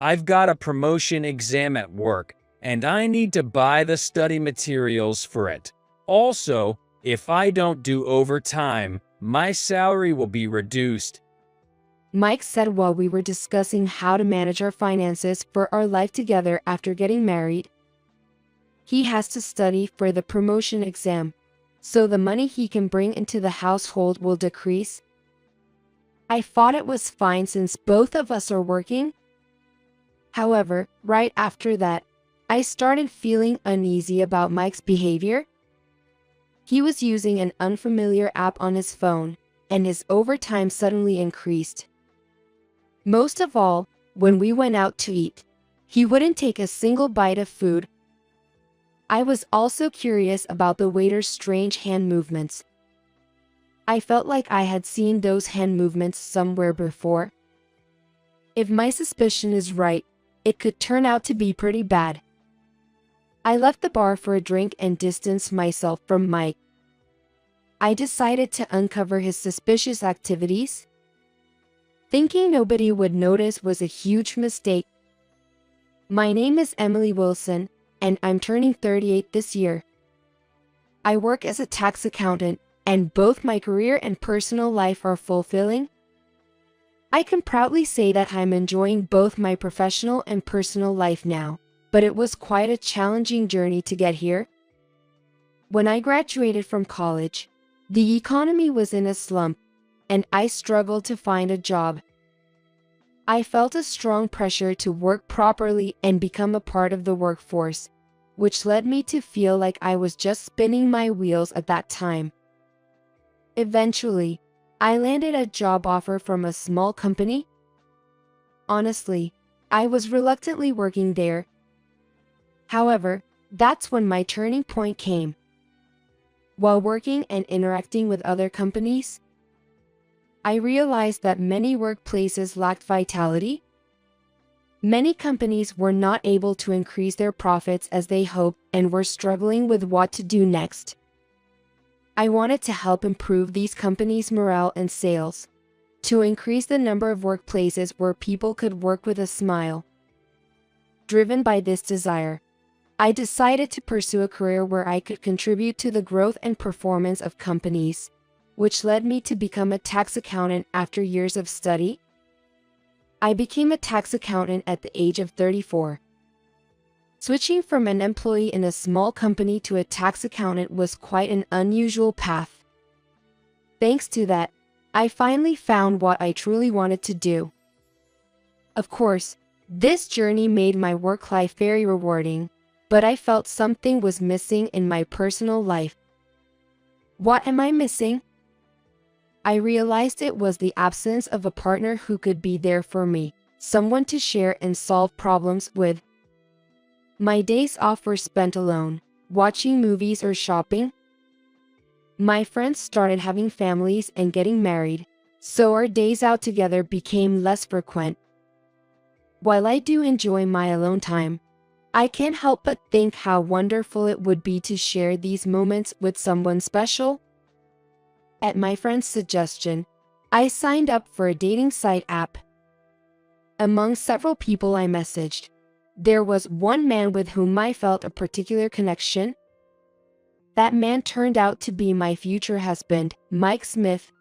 I've got a promotion exam at work, and I need to buy the study materials for it. Also, if I don't do overtime, my salary will be reduced. Mike said while we were discussing how to manage our finances for our life together after getting married. He has to study for the promotion exam, so the money he can bring into the household will decrease. I thought it was fine since both of us are working. However, right after that, I started feeling uneasy about Mike's behavior. He was using an unfamiliar app on his phone, and his overtime suddenly increased. Most of all, when we went out to eat, he wouldn't take a single bite of food. I was also curious about the waiter's strange hand movements. I felt like I had seen those hand movements somewhere before. If my suspicion is right, it could turn out to be pretty bad. I left the bar for a drink and distanced myself from Mike. I decided to uncover his suspicious activities. Thinking nobody would notice was a huge mistake. My name is Emily Wilson, and I'm turning 38 this year. I work as a tax accountant, and both my career and personal life are fulfilling. I can proudly say that I'm enjoying both my professional and personal life now, but it was quite a challenging journey to get here. When I graduated from college, the economy was in a slump, and I struggled to find a job. I felt a strong pressure to work properly and become a part of the workforce, which led me to feel like I was just spinning my wheels at that time. Eventually, I landed a job offer from a small company. Honestly, I was reluctantly working there. However, that's when my turning point came. While working and interacting with other companies, I realized that many workplaces lacked vitality. Many companies were not able to increase their profits as they hoped and were struggling with what to do next. I wanted to help improve these companies' morale and sales, to increase the number of workplaces where people could work with a smile. Driven by this desire, I decided to pursue a career where I could contribute to the growth and performance of companies, which led me to become a tax accountant after years of study. I became a tax accountant at the age of 34. Switching from an employee in a small company to a tax accountant was quite an unusual path. Thanks to that, I finally found what I truly wanted to do. Of course, this journey made my work life very rewarding, but I felt something was missing in my personal life. What am I missing? I realized it was the absence of a partner who could be there for me, someone to share and solve problems with. My days off were spent alone, watching movies or shopping. My friends started having families and getting married, so our days out together became less frequent. While I do enjoy my alone time, I can't help but think how wonderful it would be to share these moments with someone special. At my friend's suggestion, I signed up for a dating site app. Among several people I messaged, there was one man with whom I felt a particular connection. That man turned out to be my future husband, Mike Smith.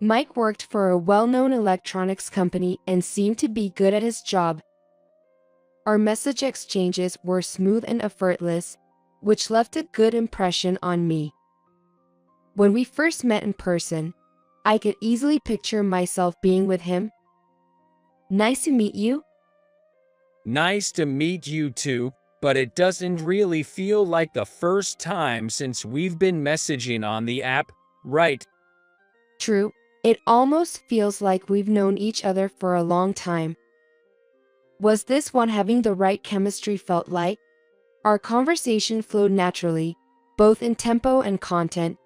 Mike worked for a well-known electronics company and seemed to be good at his job. Our message exchanges were smooth and effortless, which left a good impression on me. When we first met in person, I could easily picture myself being with him. Nice to meet you. Nice to meet you too, but it doesn't really feel like the first time since we've been messaging on the app, right? True, it almost feels like we've known each other for a long time. Was this one having the right chemistry felt like? Our conversation flowed naturally, both in tempo and content.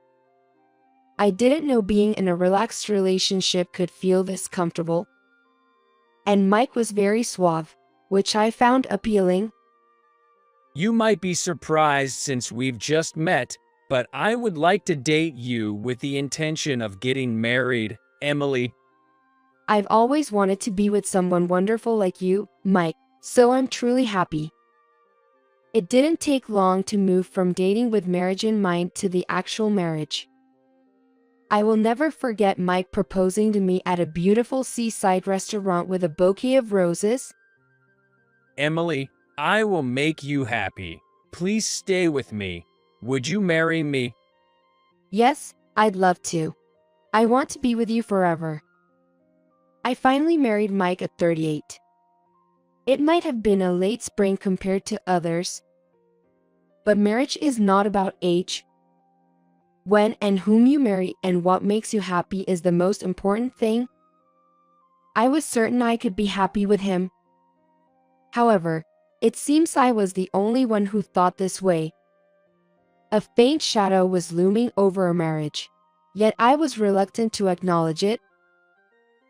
I didn't know being in a relaxed relationship could feel this comfortable. And Mike was very suave, which I found appealing. You might be surprised since we've just met, but I would like to date you with the intention of getting married, Emily. I've always wanted to be with someone wonderful like you, Mike, so I'm truly happy. It didn't take long to move from dating with marriage in mind to the actual marriage. I will never forget Mike proposing to me at a beautiful seaside restaurant with a bouquet of roses. Emily, I will make you happy. Please stay with me. Would you marry me? Yes, I'd love to. I want to be with you forever. I finally married Mike at 38. It might have been a late spring compared to others, but marriage is not about age. When and whom you marry and what makes you happy is the most important thing. I was certain I could be happy with him. However, it seems I was the only one who thought this way. A faint shadow was looming over our marriage, yet I was reluctant to acknowledge it.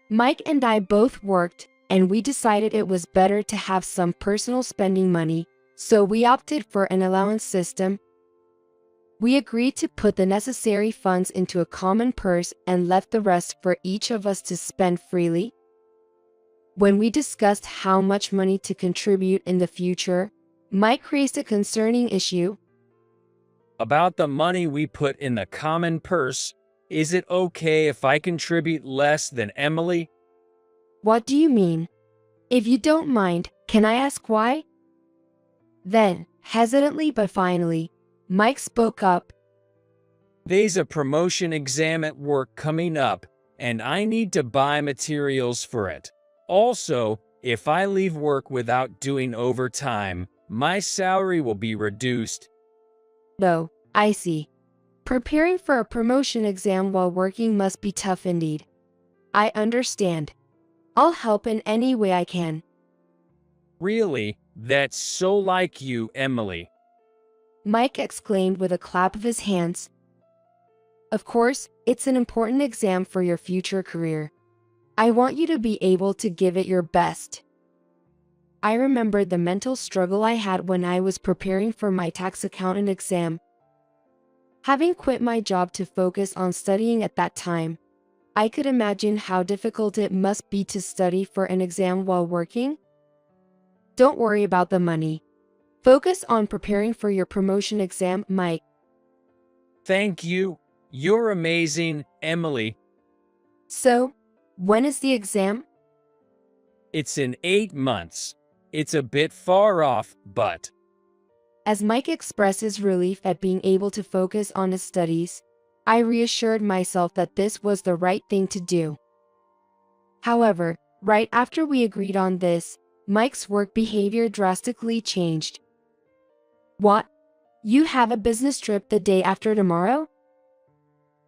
Mike and I both worked, and we decided it was better to have some personal spending money, so we opted for an allowance system. We agreed to put the necessary funds into a common purse and left the rest for each of us to spend freely. When we discussed how much money to contribute in the future, Mike raised a concerning issue. About the money we put in the common purse, is it okay if I contribute less than Emily? What do you mean? If you don't mind, can I ask why? Then, hesitantly but finally, Mike spoke up. There's a promotion exam at work coming up, and I need to buy materials for it. Also, if I leave work without doing overtime, my salary will be reduced. No, I see. Preparing for a promotion exam while working must be tough indeed. I understand. I'll help in any way I can. Really? That's so like you, Emily. Mike exclaimed with a clap of his hands. Of course, it's an important exam for your future career. I want you to be able to give it your best. I remembered the mental struggle I had when I was preparing for my tax accountant exam. Having quit my job to focus on studying at that time, I could imagine how difficult it must be to study for an exam while working. Don't worry about the money. Focus on preparing for your promotion exam, Mike. Thank you. You're amazing, Emily. So, when is the exam? It's in 8 months. It's a bit far off, but... As Mike expressed his relief at being able to focus on his studies, I reassured myself that this was the right thing to do. However, right after we agreed on this, Mike's work behavior drastically changed. What? You have a business trip the day after tomorrow?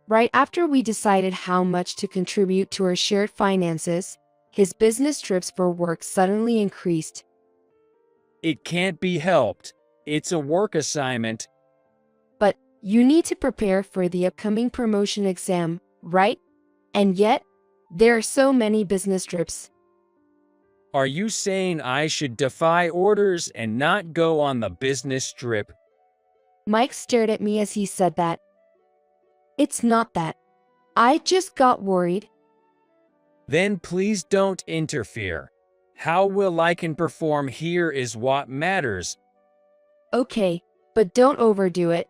Right after we decided how much to contribute to our shared finances, his business trips for work suddenly increased. It can't be helped. It's a work assignment. But you need to prepare for the upcoming promotion exam, right? And yet, there are so many business trips. Are you saying I should defy orders and not go on the business trip? Mike stared at me as he said that. It's not that. I just got worried. Then please don't interfere. How well I can perform here is what matters. Okay, but don't overdo it.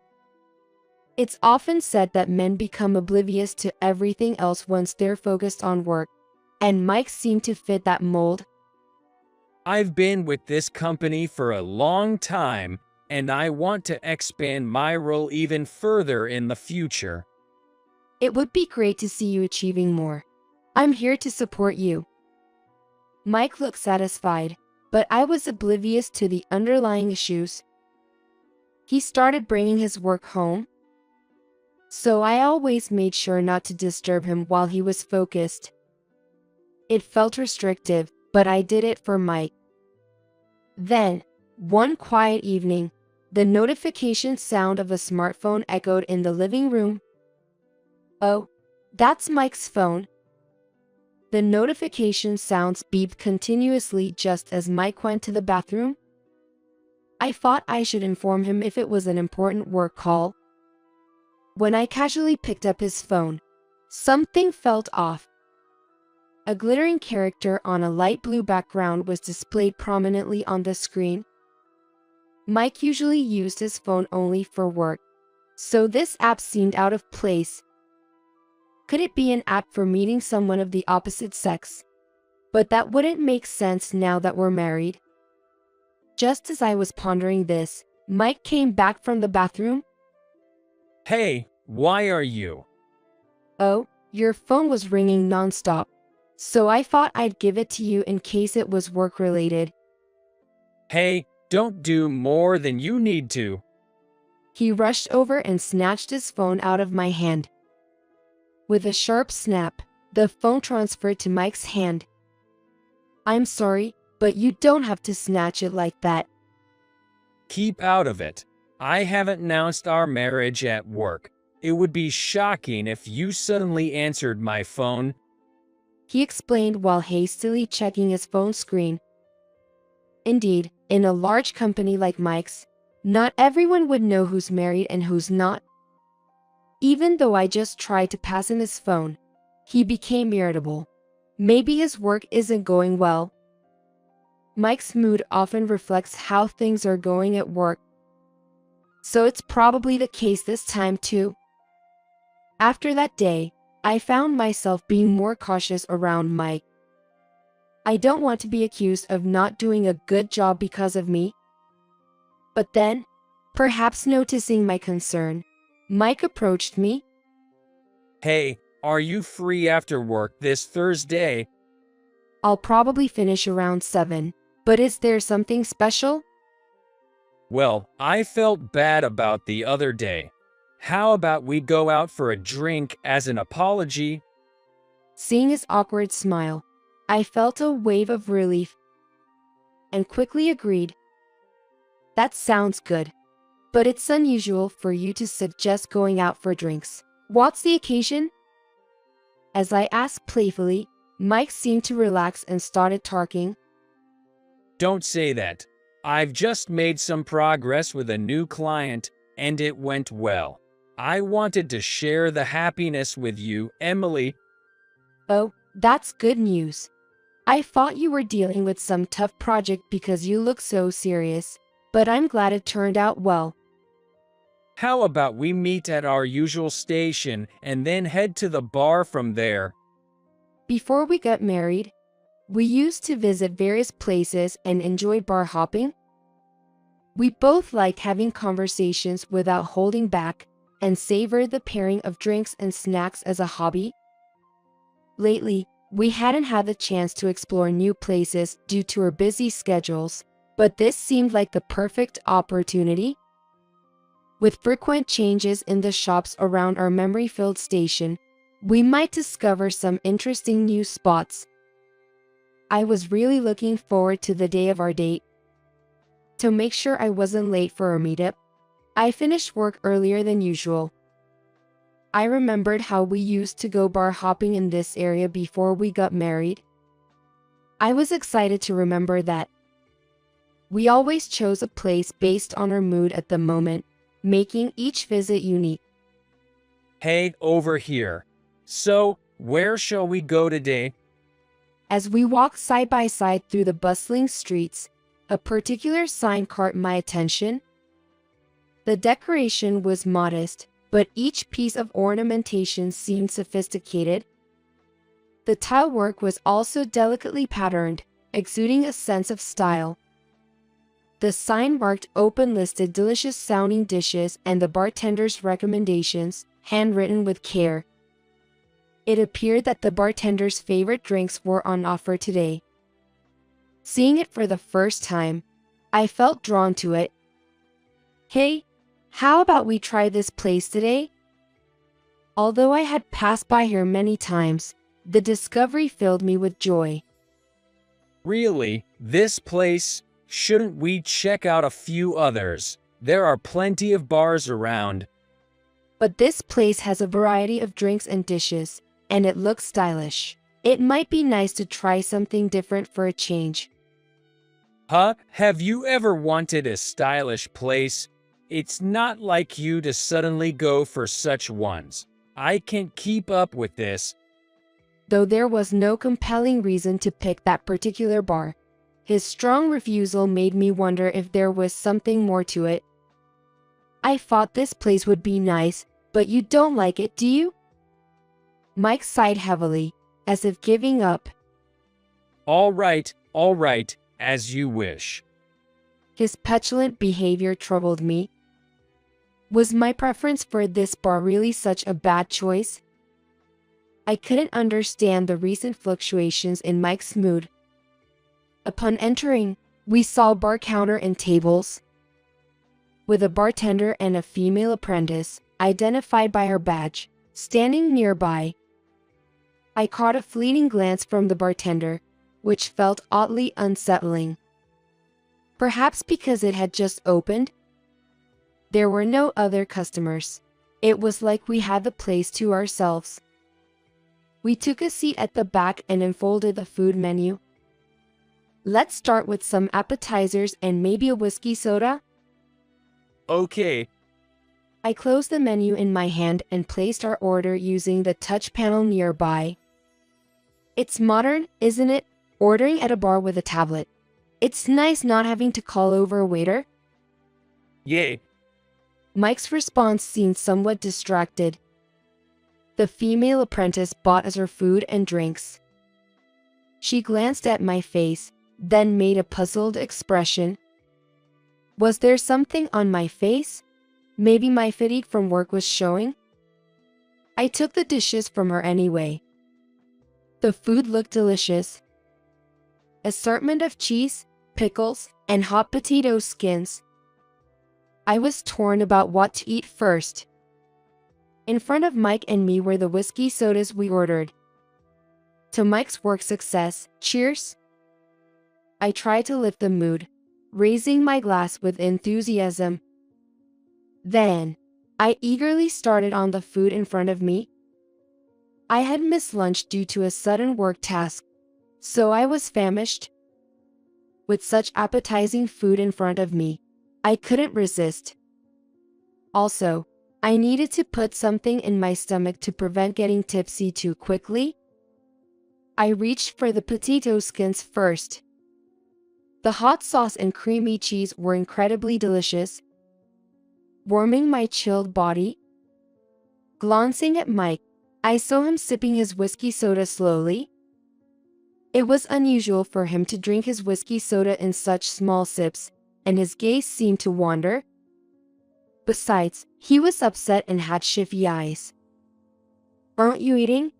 It's often said that men become oblivious to everything else once they're focused on work, and Mike seemed to fit that mold. I've been with this company for a long time, and I want to expand my role even further in the future. It would be great to see you achieving more. I'm here to support you. Mike looked satisfied, but I was oblivious to the underlying issues. He started bringing his work home, so I always made sure not to disturb him while he was focused. It felt restrictive, but I did it for Mike. Then, one quiet evening, the notification sound of a smartphone echoed in the living room. Oh, that's Mike's phone. The notification sounds beeped continuously just as Mike went to the bathroom. I thought I should inform him if it was an important work call. When I casually picked up his phone, something felt off. A glittering character on a light blue background was displayed prominently on the screen. Mike usually used his phone only for work, so this app seemed out of place. Could it be an app for meeting someone of the opposite sex? But that wouldn't make sense now that we're married. Just as I was pondering this, Mike came back from the bathroom. Hey, why are you? Oh, your phone was ringing nonstop, so I thought I'd give it to you in case it was work-related. Hey, don't do more than you need to. He rushed over and snatched his phone out of my hand. With a sharp snap, the phone transferred to Mike's hand. I'm sorry, but you don't have to snatch it like that. Keep out of it. I haven't announced our marriage at work. It would be shocking if you suddenly answered my phone. He explained while hastily checking his phone screen. Indeed, in a large company like Mike's, not everyone would know who's married and who's not. Even though I just tried to pass him his phone, he became irritable. Maybe his work isn't going well. Mike's mood often reflects how things are going at work, so it's probably the case this time too. After that day, I found myself being more cautious around Mike. I don't want to be accused of not doing a good job because of me. But then, perhaps noticing my concern, Mike approached me. Hey, are you free after work this Thursday? I'll probably finish around 7, but is there something special? Well, I felt bad about the other day. How about we go out for a drink as an apology? Seeing his awkward smile, I felt a wave of relief and quickly agreed. That sounds good, but it's unusual for you to suggest going out for drinks. What's the occasion? As I asked playfully, Mike seemed to relax and started talking. Don't say that. I've just made some progress with a new client, and it went well. I wanted to share the happiness with you, Emily. Oh, that's good news. I thought you were dealing with some tough project because you look so serious, but I'm glad it turned out well. How about we meet at our usual station and then head to the bar from there? Before we got married, we used to visit various places and enjoy bar hopping. We both liked having conversations without holding back and savored the pairing of drinks and snacks as a hobby. Lately, we hadn't had the chance to explore new places due to our busy schedules, but this seemed like the perfect opportunity. With frequent changes in the shops around our memory-filled station, we might discover some interesting new spots. I was really looking forward to the day of our date. To make sure I wasn't late for our meetup, I finished work earlier than usual. I remembered how we used to go bar hopping in this area before we got married. I was excited to remember that. We always chose a place based on our mood at the moment, making each visit unique. Hey, over here. So, where shall we go today? As we walked side by side through the bustling streets, a particular sign caught my attention. The decoration was modest, but each piece of ornamentation seemed sophisticated. The tile work was also delicately patterned, exuding a sense of style. The sign marked open-listed delicious-sounding dishes and the bartender's recommendations, handwritten with care. It appeared that the bartender's favorite drinks were on offer today. Seeing it for the first time, I felt drawn to it. Hey, how about we try this place today? Although I had passed by here many times, the discovery filled me with joy. Really? This place? Shouldn't we check out a few others? There are plenty of bars around. But this place has a variety of drinks and dishes, and it looks stylish. It might be nice to try something different for a change. Huh? Have you ever wanted a stylish place? It's not like you to suddenly go for such ones. I can't keep up with this. though there was no compelling reason to pick that particular bar. His strong refusal made me wonder if there was something more to it. I thought this place would be nice, but you don't like it, do you? Mike sighed heavily, as if giving up. All right, as you wish. His petulant behavior troubled me. Was my preference for this bar really such a bad choice? I couldn't understand the recent fluctuations in Mike's mood. Upon entering, we saw a bar counter and tables, with a bartender and a female apprentice, identified by her badge, standing nearby. I caught a fleeting glance from the bartender, which felt oddly unsettling. Perhaps because it had just opened? There were no other customers. It was like we had the place to ourselves. We took a seat at the back and unfolded the food menu. Let's start with some appetizers and maybe a whiskey soda. Okay. I closed the menu in my hand and placed our order using the touch panel nearby. It's modern, isn't it? Ordering at a bar with a tablet. It's nice not having to call over a waiter. Yay. Mike's response seemed somewhat distracted. The female apprentice bought us her food and drinks. She glanced at my face, then made a puzzled expression. Was there something on my face? Maybe my fatigue from work was showing? I took the dishes from her anyway. The food looked delicious. Assortment of cheese, pickles, and hot potato skins. I was torn about what to eat first. In front of Mike and me were the whiskey sodas we ordered. To Mike's work success, cheers! I tried to lift the mood, raising my glass with enthusiasm. Then, I eagerly started on the food in front of me. I had missed lunch due to a sudden work task, so I was famished. With such appetizing food in front of me, I couldn't resist. Also, I needed to put something in my stomach to prevent getting tipsy too quickly. I reached for the potato skins first. The hot sauce and creamy cheese were incredibly delicious, warming my chilled body. Glancing at Mike, I saw him sipping his whiskey soda slowly. It was unusual for him to drink his whiskey soda in such small sips, and his gaze seemed to wander. Besides, he was upset and had shifty eyes. "Aren't you eating?"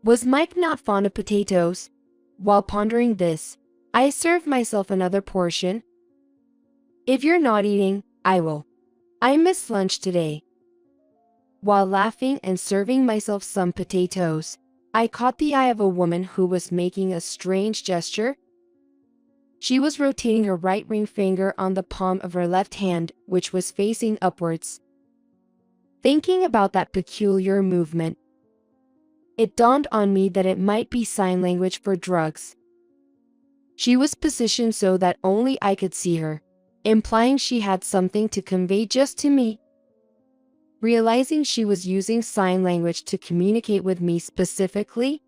Was Mike not fond of potatoes? While pondering this, I served myself another portion. "If you're not eating, I will. I missed lunch today." While laughing and serving myself some potatoes, I caught the eye of a woman who was making a strange gesture. She was rotating her right ring finger on the palm of her left hand, which was facing upwards. Thinking about that peculiar movement, it dawned on me that it might be sign language for drugs. She was positioned so that only I could see her, implying she had something to convey just to me. Realizing she was using sign language to communicate with me specifically,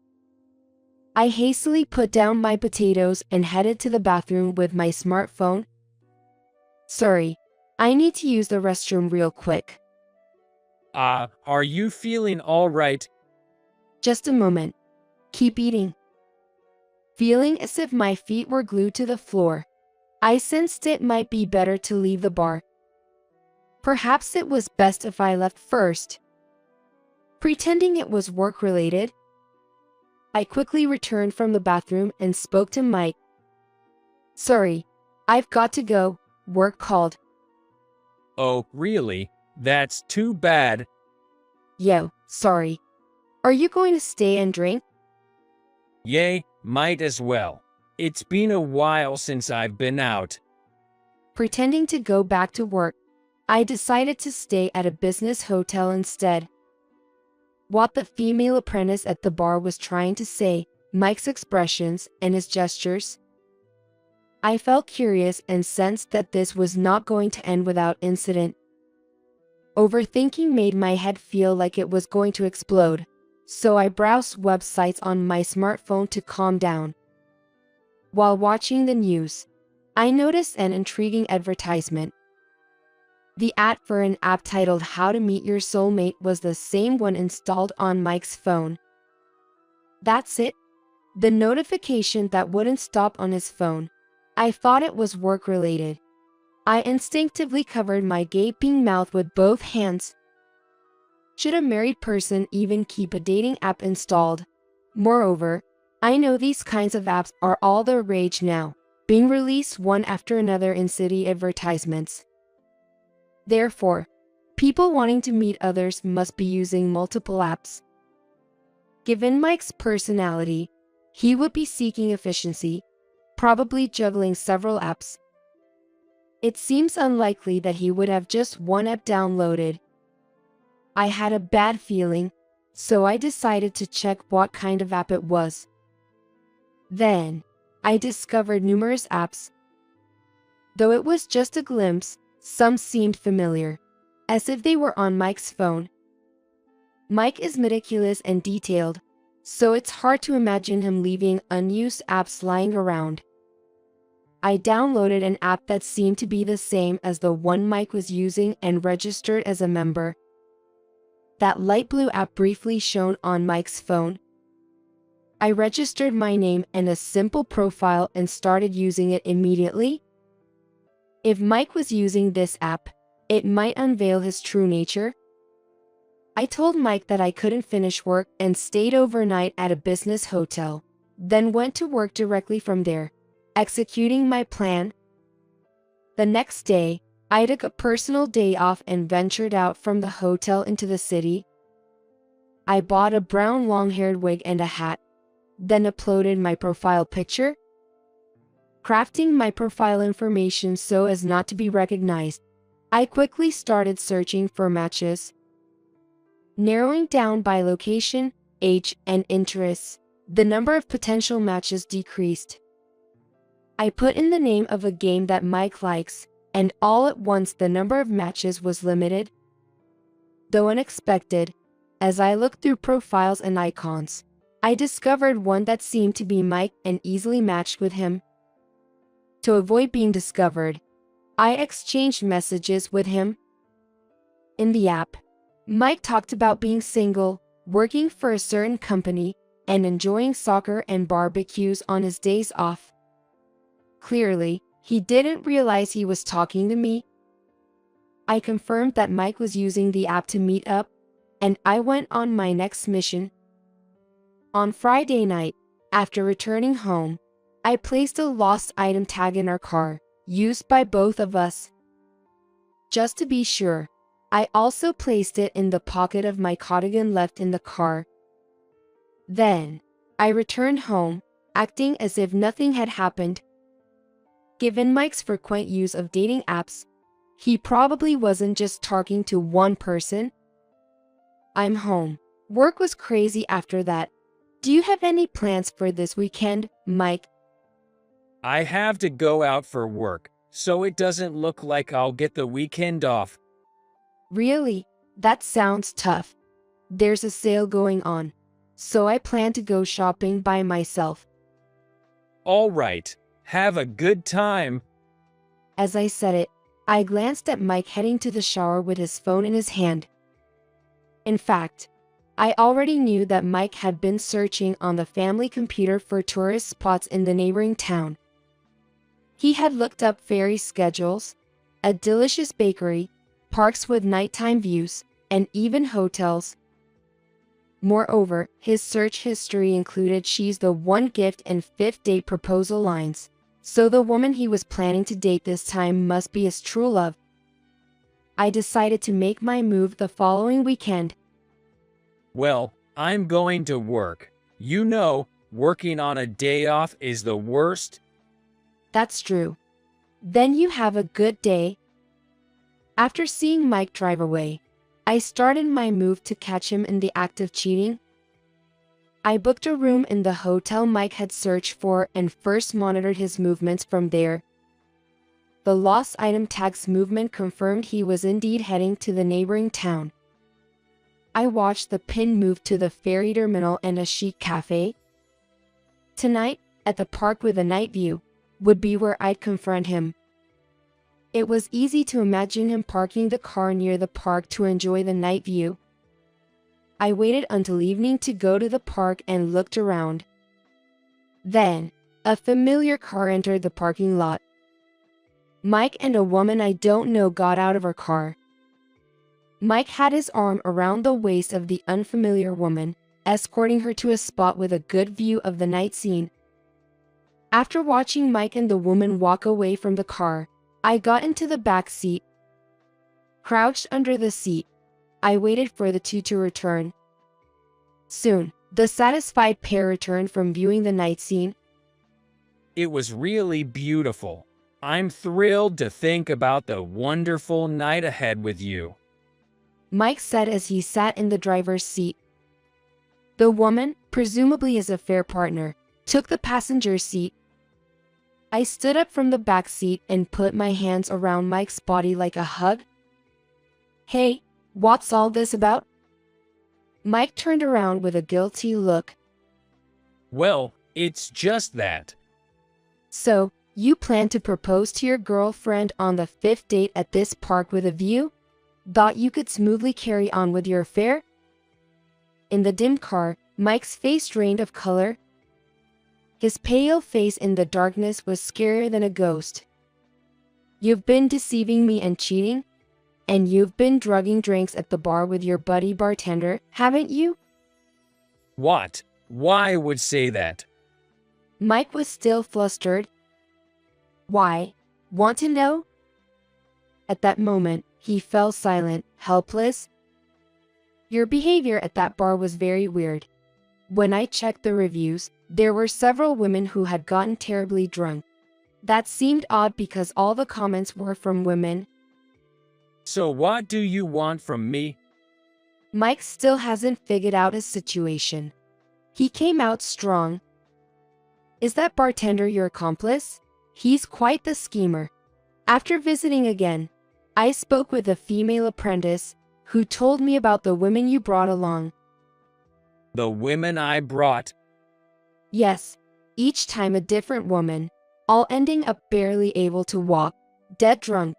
I hastily put down my potatoes and headed to the bathroom with my smartphone. "Sorry, I need to use the restroom real quick." Are you feeling all right? "Just a moment. Keep eating." Feeling as if my feet were glued to the floor, I sensed it might be better to leave the bar. Perhaps it was best if I left first. Pretending it was work-related, I quickly returned from the bathroom and spoke to Mike. "Sorry, I've got to go. Work called." Oh, really? That's too bad. "Yo, sorry. Are you going to stay and drink?" Yay, might as well. It's been a while since I've been out. Pretending to go back to work, I decided to stay at a business hotel instead. What the female apprentice at the bar was trying to say, Mike's expressions and his gestures, I felt curious and sensed that this was not going to end without incident. Overthinking made my head feel like it was going to explode, so I browsed websites on my smartphone to calm down. While watching the news, I noticed an intriguing advertisement. The ad for an app titled How to Meet Your Soulmate was the same one installed on Mike's phone. That's it. The notification that wouldn't stop on his phone. I thought it was work-related. I instinctively covered my gaping mouth with both hands. Should a married person even keep a dating app installed? Moreover, I know these kinds of apps are all the rage now, being released one after another in city advertisements. Therefore, people wanting to meet others must be using multiple apps. Given Mike's personality, he would be seeking efficiency, probably juggling several apps. It seems unlikely that he would have just one app downloaded. I had a bad feeling, so I decided to check what kind of app it was. Then, I discovered numerous apps. Though it was just a glimpse, some seemed familiar, as if they were on Mike's phone. Mike is meticulous and detailed, so it's hard to imagine him leaving unused apps lying around. I downloaded an app that seemed to be the same as the one Mike was using and registered as a member. That light blue app briefly shone on Mike's phone. I registered my name and a simple profile and started using it immediately. If Mike was using this app, it might unveil his true nature. I told Mike that I couldn't finish work and stayed overnight at a business hotel, then went to work directly from there, executing my plan. The next day, I took a personal day off and ventured out from the hotel into the city. I bought a brown long-haired wig and a hat, then uploaded my profile picture. Crafting my profile information so as not to be recognized, I quickly started searching for matches. Narrowing down by location, age, and interests, the number of potential matches decreased. I put in the name of a game that Mike likes, and all at once the number of matches was limited. Though unexpected, as I looked through profiles and icons, I discovered one that seemed to be Mike and easily matched with him. To avoid being discovered, I exchanged messages with him. In the app, Mike talked about being single, working for a certain company, and enjoying soccer and barbecues on his days off. Clearly, he didn't realize he was talking to me. I confirmed that Mike was using the app to meet up, and I went on my next mission. On Friday night, after returning home, I placed a lost item tag in our car, used by both of us. Just to be sure, I also placed it in the pocket of my cardigan left in the car. Then, I returned home, acting as if nothing had happened. Given Mike's frequent use of dating apps, he probably wasn't just talking to one person. I'm home. Work was crazy after that. Do you have any plans for this weekend, Mike? I have to go out for work, so it doesn't look like I'll get the weekend off. Really? That sounds tough. There's a sale going on, so I plan to go shopping by myself. All right, have a good time. As I said it, I glanced at Mike heading to the shower with his phone in his hand. In fact, I already knew that Mike had been searching on the family computer for tourist spots in the neighboring town. He had looked up ferry schedules, a delicious bakery, parks with nighttime views, and even hotels. Moreover, his search history included "she's the one" gift and fifth date proposal lines, so the woman he was planning to date this time must be his true love. I decided to make my move the following weekend. Well, I'm going to work. You know, working on a day off is the worst. That's true. Then you have a good day. After seeing Mike drive away, I started my move to catch him in the act of cheating. I booked a room in the hotel Mike had searched for and first monitored his movements from there. The lost item tag's movement confirmed he was indeed heading to the neighboring town. I watched the pin move to the ferry terminal and a chic cafe. Tonight, at the park with a night view, would be where I'd confront him. It was easy to imagine him parking the car near the park to enjoy the night view. I waited until evening to go to the park and looked around. Then, a familiar car entered the parking lot. Mike and a woman I don't know got out of her car. Mike had his arm around the waist of the unfamiliar woman, escorting her to a spot with a good view of the night scene. After watching Mike and the woman walk away from the car, I got into the back seat. Crouched under the seat, I waited for the two to return. Soon, the satisfied pair returned from viewing the night scene. It was really beautiful. I'm thrilled to think about the wonderful night ahead with you, Mike said as he sat in the driver's seat. The woman, presumably his affair partner, took the passenger seat. I stood up from the back seat and put my hands around Mike's body like a hug. Hey, what's all this about? Mike turned around with a guilty look. Well, it's just that. So, you plan to propose to your girlfriend on the 5th date at this park with a view? Thought you could smoothly carry on with your affair? In the dim car, Mike's face drained of color. His pale face in the darkness was scarier than a ghost. You've been deceiving me and cheating? And you've been drugging drinks at the bar with your buddy bartender, haven't you? What? Why would say that? Mike was still flustered. Why? Want to know? At that moment, he fell silent, helpless. Your behavior at that bar was very weird. When I checked the reviews, there were several women who had gotten terribly drunk. That seemed odd because all the comments were from women. So what do you want from me? Mike still hasn't figured out his situation. He came out strong. Is that bartender your accomplice? He's quite the schemer. After visiting again, I spoke with a female apprentice who told me about the women you brought along. The women I brought? Yes, each time a different woman, all ending up barely able to walk, dead drunk.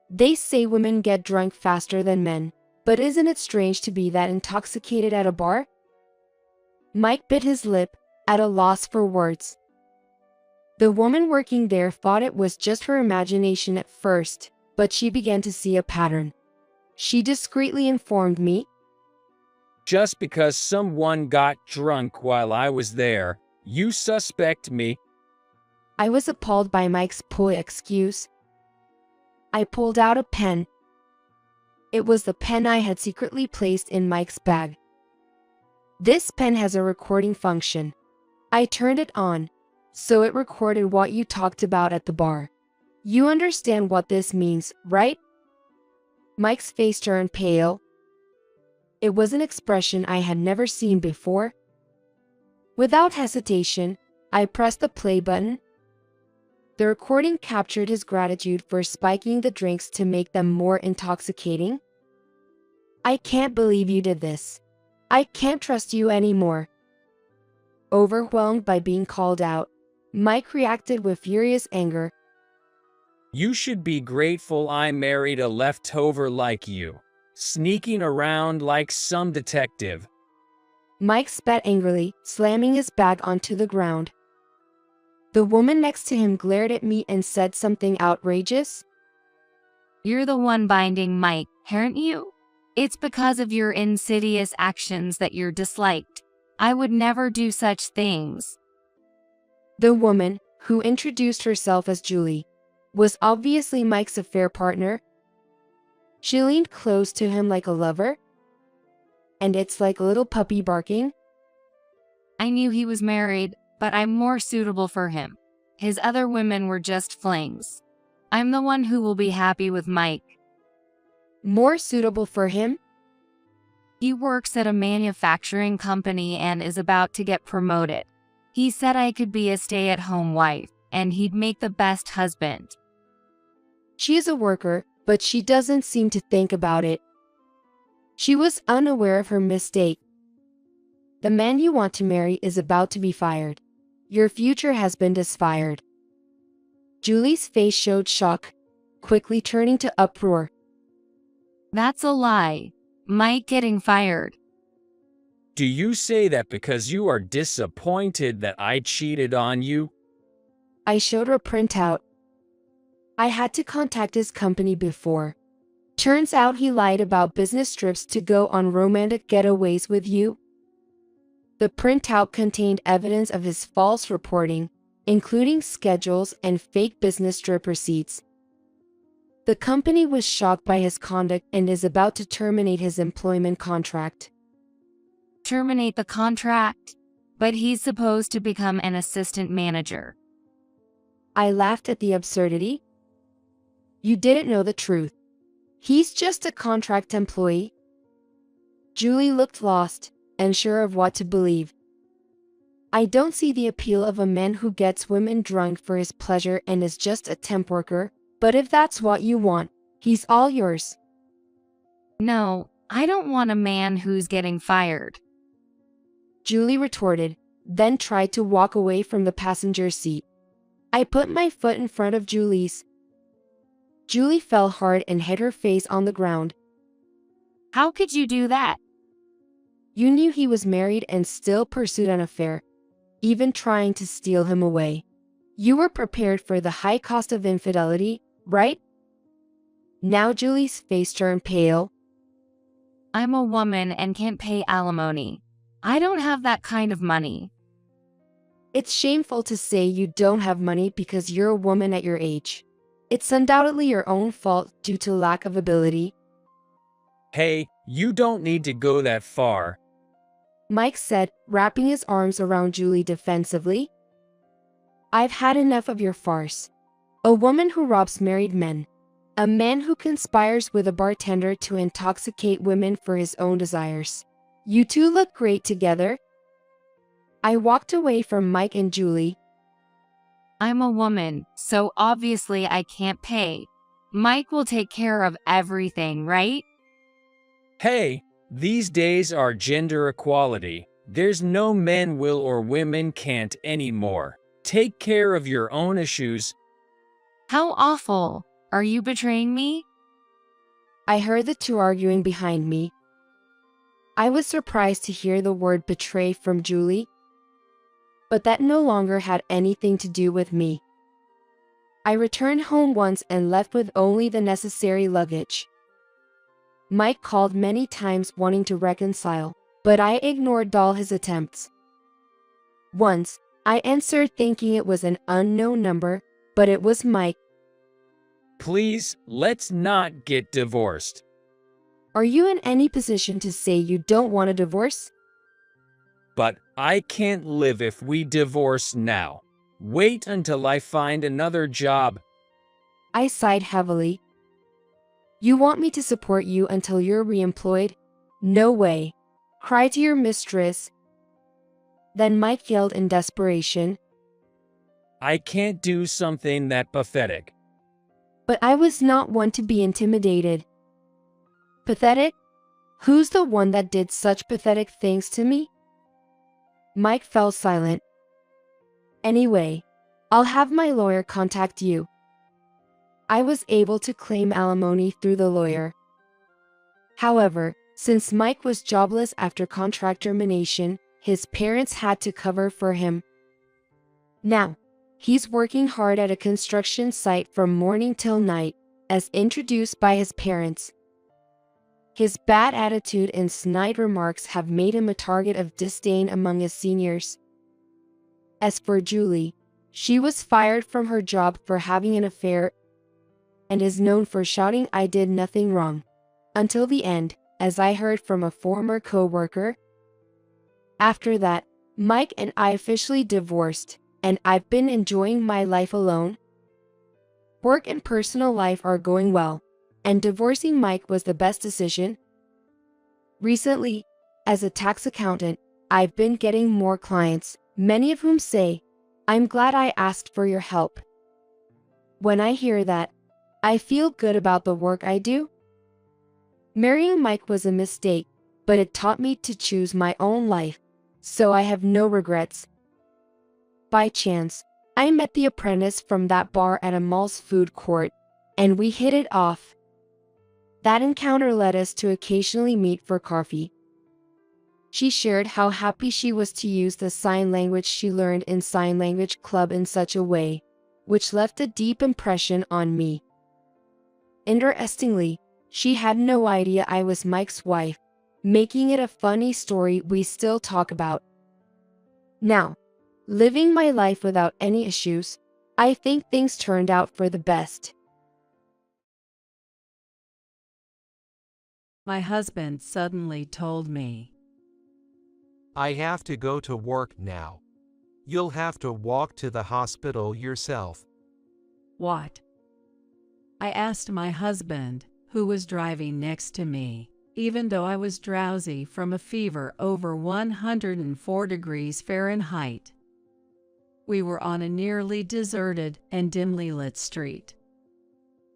They say women get drunk faster than men, but isn't it strange to be that intoxicated at a bar? Mike bit his lip, at a loss for words. The woman working there thought it was just her imagination at first, but she began to see a pattern. She discreetly informed me. Just because someone got drunk while I was there, you suspect me? I was appalled by Mike's poor excuse. I pulled out a pen. It was the pen I had secretly placed in Mike's bag. This pen has a recording function. I turned it on, so it recorded what you talked about at the bar. You understand what this means, right? Mike's face turned pale. It was an expression I had never seen before. Without hesitation, I pressed the play button. The recording captured his gratitude for spiking the drinks to make them more intoxicating. I can't believe you did this. I can't trust you anymore. Overwhelmed by being called out, Mike reacted with furious anger. You should be grateful I married a leftover like you, sneaking around like some detective. Mike spat angrily, slamming his bag onto the ground. The woman next to him glared at me and said something outrageous. You're the one binding Mike, aren't you? It's because of your insidious actions that you're disliked. I would never do such things. The woman, who introduced herself as Julie, was obviously Mike's affair partner. She leaned close to him like a lover. And it's like a little puppy barking. I knew he was married, but I'm more suitable for him. His other women were just flings. I'm the one who will be happy with Mike. More suitable for him? He works at a manufacturing company and is about to get promoted. He said I could be a stay-at-home wife, and he'd make the best husband. She is a worker, but she doesn't seem to think about it. She was unaware of her mistake. The man you want to marry is about to be fired. Your future has been disfired. Julie's face showed shock, quickly turning to uproar. That's a lie. Mike getting fired. Do you say that because you are disappointed that I cheated on you? I showed her a printout. I had to contact his company before. Turns out he lied about business trips to go on romantic getaways with you. The printout contained evidence of his false reporting, including schedules and fake business trip receipts. The company was shocked by his conduct and is about to terminate his employment contract. Terminate the contract? But he's supposed to become an assistant manager. I laughed at the absurdity. You didn't know the truth. He's just a contract employee. Julie looked lost, unsure of what to believe. I don't see the appeal of a man who gets women drunk for his pleasure and is just a temp worker, but if that's what you want, he's all yours. No, I don't want a man who's getting fired. Julie retorted, then tried to walk away from the passenger seat. I put my foot in front of Julie's. Julie fell hard and hit her face on the ground. How could you do that? You knew he was married and still pursued an affair, even trying to steal him away. You were prepared for the high cost of infidelity, right? Now Julie's face turned pale. I'm a woman and can't pay alimony. I don't have that kind of money. It's shameful to say you don't have money because you're a woman at your age. It's undoubtedly your own fault due to lack of ability. Hey, you don't need to go that far. Mike said, wrapping his arms around Julie defensively. I've had enough of your farce. A woman who robs married men. A man who conspires with a bartender to intoxicate women for his own desires. You two look great together. I walked away from Mike and Julie. I'm a woman, so obviously I can't pay. Mike will take care of everything, right? Hey, these days are gender equality. There's no men will or women can't anymore. Take care of your own issues. How awful. Are you betraying me? I heard the two arguing behind me. I was surprised to hear the word betray from Julie, but that no longer had anything to do with me. I returned home once and left with only the necessary luggage. Mike called many times wanting to reconcile, but I ignored all his attempts. Once, I answered thinking it was an unknown number, but it was Mike. Please, let's not get divorced. Are you in any position to say you don't want a divorce? But I can't live if we divorce now. Wait until I find another job. I sighed heavily. You want me to support you until you're reemployed? No way. Cry to your mistress. Then Mike yelled in desperation. I can't do something that pathetic. But I was not one to be intimidated. Pathetic? Who's the one that did such pathetic things to me? Mike fell silent. Anyway, I'll have my lawyer contact you. I was able to claim alimony through the lawyer. However, since Mike was jobless after contract termination, his parents had to cover for him. Now, he's working hard at a construction site from morning till night, as introduced by his parents. His bad attitude and snide remarks have made him a target of disdain among his seniors. As for Julie, she was fired from her job for having an affair and is known for shouting "I did nothing wrong" until the end, as I heard from a former co-worker. After that, Mike and I officially divorced, and I've been enjoying my life alone. Work and personal life are going well, and divorcing Mike was the best decision. Recently, as a tax accountant, I've been getting more clients, many of whom say, "I'm glad I asked for your help." When I hear that, I feel good about the work I do. Marrying Mike was a mistake, but it taught me to choose my own life, so I have no regrets. By chance, I met the apprentice from that bar at a mall's food court, and we hit it off. That encounter led us to occasionally meet for coffee. She shared how happy she was to use the sign language she learned in Sign Language Club in such a way, which left a deep impression on me. Interestingly, she had no idea I was Mike's wife, making it a funny story we still talk about. Now, living my life without any issues, I think things turned out for the best. My husband suddenly told me, I have to go to work now. You'll have to walk to the hospital yourself. "What?" I asked my husband, who was driving next to me, even though I was drowsy from a fever over 104 degrees Fahrenheit. We were on a nearly deserted and dimly lit street.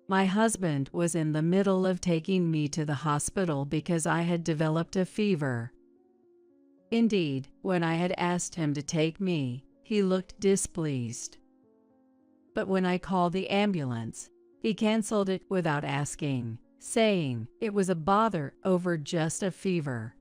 My husband was in the middle of taking me to the hospital because I had developed a fever. Indeed, when I had asked him to take me, he looked displeased. But when I called the ambulance, he canceled it without asking, saying it was a bother over just a fever.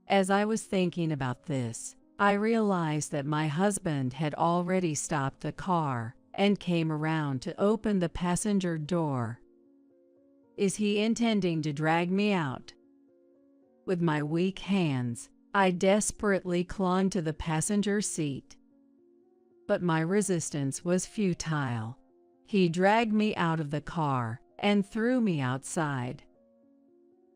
As I was thinking about this, I realized that my husband had already stopped the car and came around to open the passenger door. Is he intending to drag me out? With my weak hands, I desperately clung to the passenger seat. But my resistance was futile. He dragged me out of the car and threw me outside.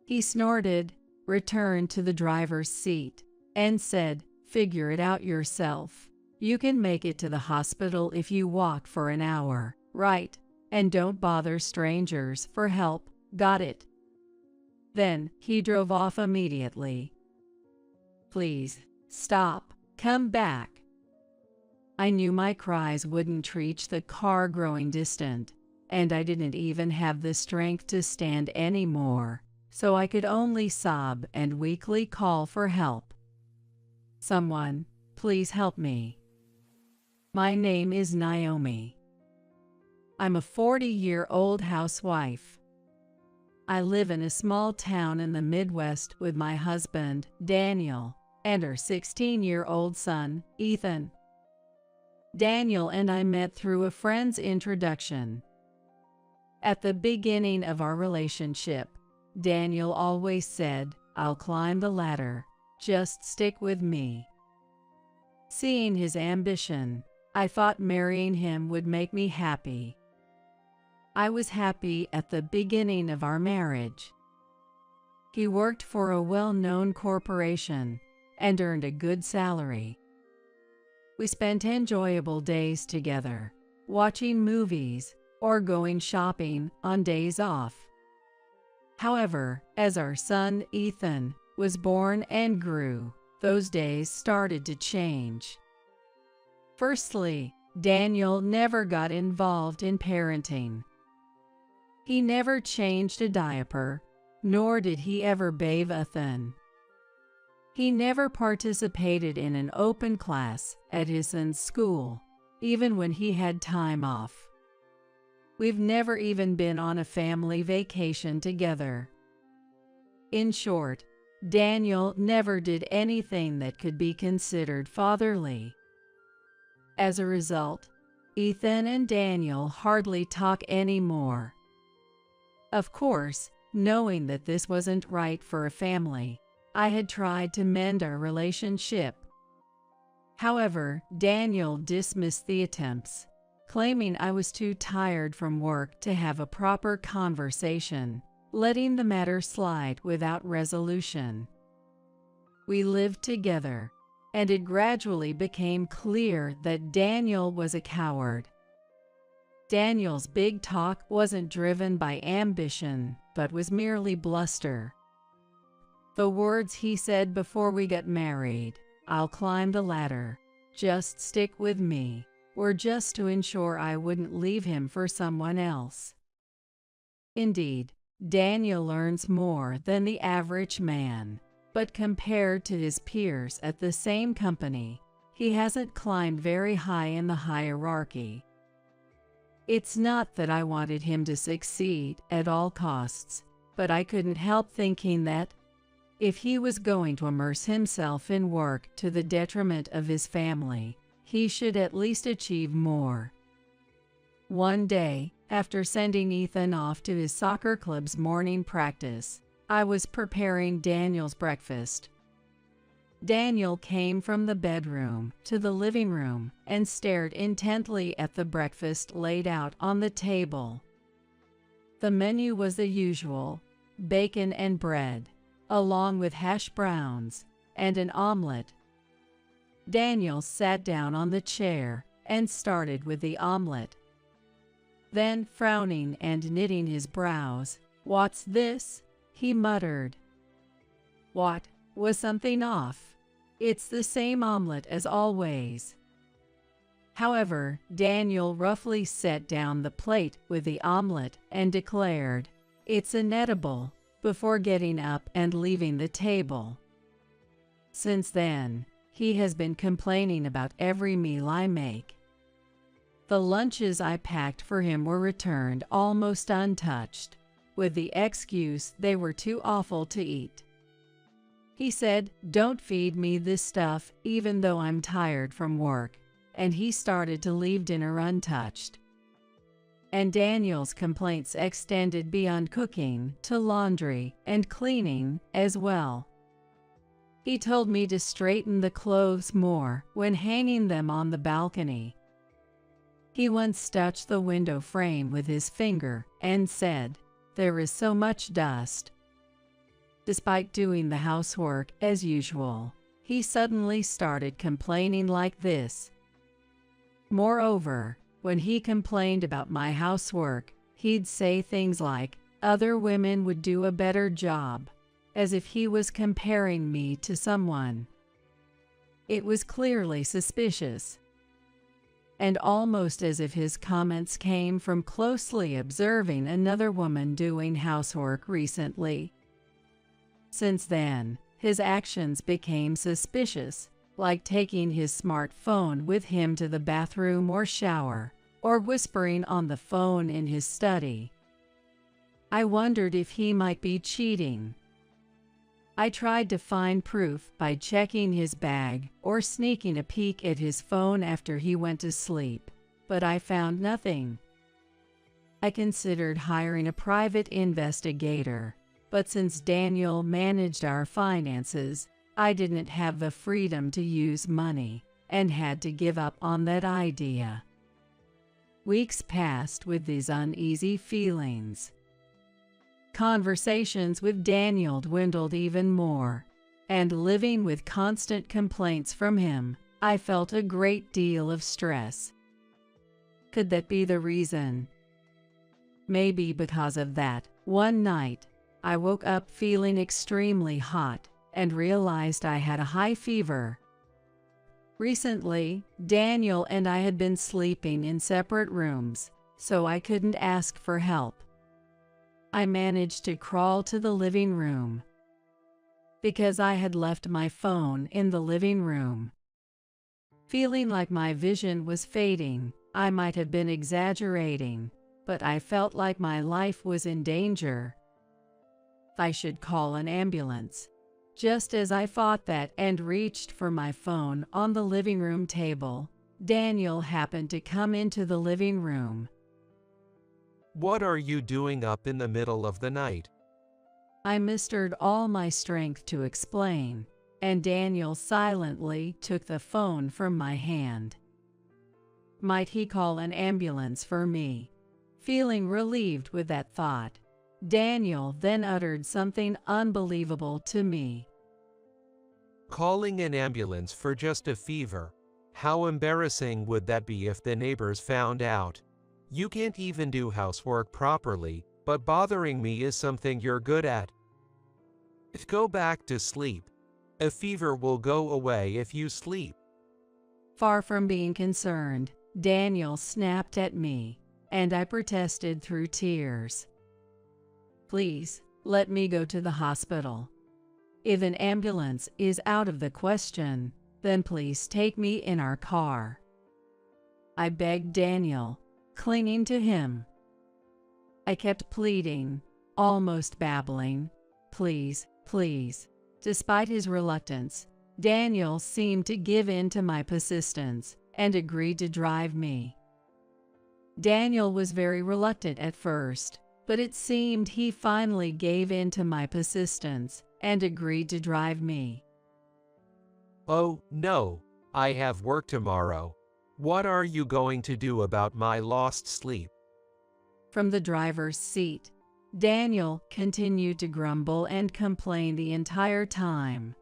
He snorted, returned to the driver's seat, and said, "Figure it out yourself. You can make it to the hospital if you walk for an hour, right? And don't bother strangers for help, got it?" Then he drove off immediately. "Please, stop, come back." I knew my cries wouldn't reach the car growing distant, and I didn't even have the strength to stand anymore, so I could only sob and weakly call for help. "Someone, please help me. My name is Naomi. I'm a 40-year-old housewife. I live in a small town in the Midwest with my husband, Daniel, and our 16-year-old son, Ethan. Daniel and I met through a friend's introduction. At the beginning of our relationship, Daniel always said, "I'll climb the ladder, just stick with me." Seeing his ambition, I thought marrying him would make me happy. I was happy at the beginning of our marriage. He worked for a well-known corporation and earned a good salary. We spent enjoyable days together, watching movies or going shopping on days off. However, as our son Ethan was born and grew, those days started to change. Firstly, Daniel never got involved in parenting. He never changed a diaper, nor did he ever bathe Ethan. He never participated in an open class at his son's school, even when he had time off. We've never even been on a family vacation together. In short, Daniel never did anything that could be considered fatherly. As a result, Ethan and Daniel hardly talk anymore. Of course, knowing that this wasn't right for a family, I had tried to mend our relationship. However, Daniel dismissed the attempts, claiming I was too tired from work to have a proper conversation, letting the matter slide without resolution. We lived together, and it gradually became clear that Daniel was a coward. Daniel's big talk wasn't driven by ambition, but was merely bluster. The words he said before we got married, "I'll climb the ladder, just stick with me," were just to ensure I wouldn't leave him for someone else. Indeed, Daniel earns more than the average man, but compared to his peers at the same company, he hasn't climbed very high in the hierarchy. It's not that I wanted him to succeed at all costs, but I couldn't help thinking that, if he was going to immerse himself in work to the detriment of his family, he should at least achieve more. One day, after sending Ethan off to his soccer club's morning practice, I was preparing Daniel's breakfast. Daniel came from the bedroom to the living room and stared intently at the breakfast laid out on the table. The menu was the usual: bacon and bread, along with hash browns and an omelet. Daniel sat down on the chair and started with the omelet. Then, frowning and knitting his brows, "What's this?" he muttered. What? Was something off? It's the same omelet as always. However, Daniel roughly set down the plate with the omelet and declared, "It's inedible," before getting up and leaving the table. Since then, he has been complaining about every meal I make. The lunches I packed for him were returned almost untouched, with the excuse they were too awful to eat. He said, "Don't feed me this stuff even though I'm tired from work," and he started to leave dinner untouched. And Daniel's complaints extended beyond cooking to laundry and cleaning as well. He told me to straighten the clothes more when hanging them on the balcony. He once touched the window frame with his finger and said, "There is so much dust." Despite doing the housework as usual, he suddenly started complaining like this. Moreover, when he complained about my housework, he'd say things like, "Other women would do a better job," as if he was comparing me to someone. It was clearly suspicious, and almost as if his comments came from closely observing another woman doing housework recently. Since then, his actions became suspicious, like taking his smartphone with him to the bathroom or shower, or whispering on the phone in his study. I wondered if he might be cheating. I tried to find proof by checking his bag or sneaking a peek at his phone after he went to sleep, but I found nothing. I considered hiring a private investigator, but since Daniel managed our finances, I didn't have the freedom to use money and had to give up on that idea. Weeks passed with these uneasy feelings. Conversations with Daniel dwindled even more, and living with constant complaints from him, I felt a great deal of stress. Could that be the reason? Maybe because of that, one night, I woke up feeling extremely hot and realized I had a high fever. Recently, Daniel and I had been sleeping in separate rooms, so I couldn't ask for help. I managed to crawl to the living room because I had left my phone in the living room. Feeling like my vision was fading, I might have been exaggerating, but I felt like my life was in danger. I should call an ambulance. Just as I thought that and reached for my phone on the living room table, Daniel happened to come into the living room. What are you doing up in the middle of the night? I mustered all my strength to explain, and Daniel silently took the phone from my hand. Might he call an ambulance for me? Feeling relieved with that thought, Daniel then uttered something unbelievable to me. Calling an ambulance for just a fever? How embarrassing would that be if the neighbors found out? You can't even do housework properly, but bothering me is something you're good at. Go back to sleep. A fever will go away if you sleep. Far from being concerned, Daniel snapped at me, and I protested through tears. Please, let me go to the hospital. If an ambulance is out of the question, then please take me in our car. I begged Daniel, clinging to him. I kept pleading, almost babbling, please, please. Despite his reluctance, Daniel seemed to give in to my persistence and agreed to drive me. Daniel was very reluctant at first, but it seemed he finally gave in to my persistence and agreed to drive me. Oh, no, I have work tomorrow. What are you going to do about my lost sleep? From the driver's seat, Daniel continued to grumble and complain the entire time.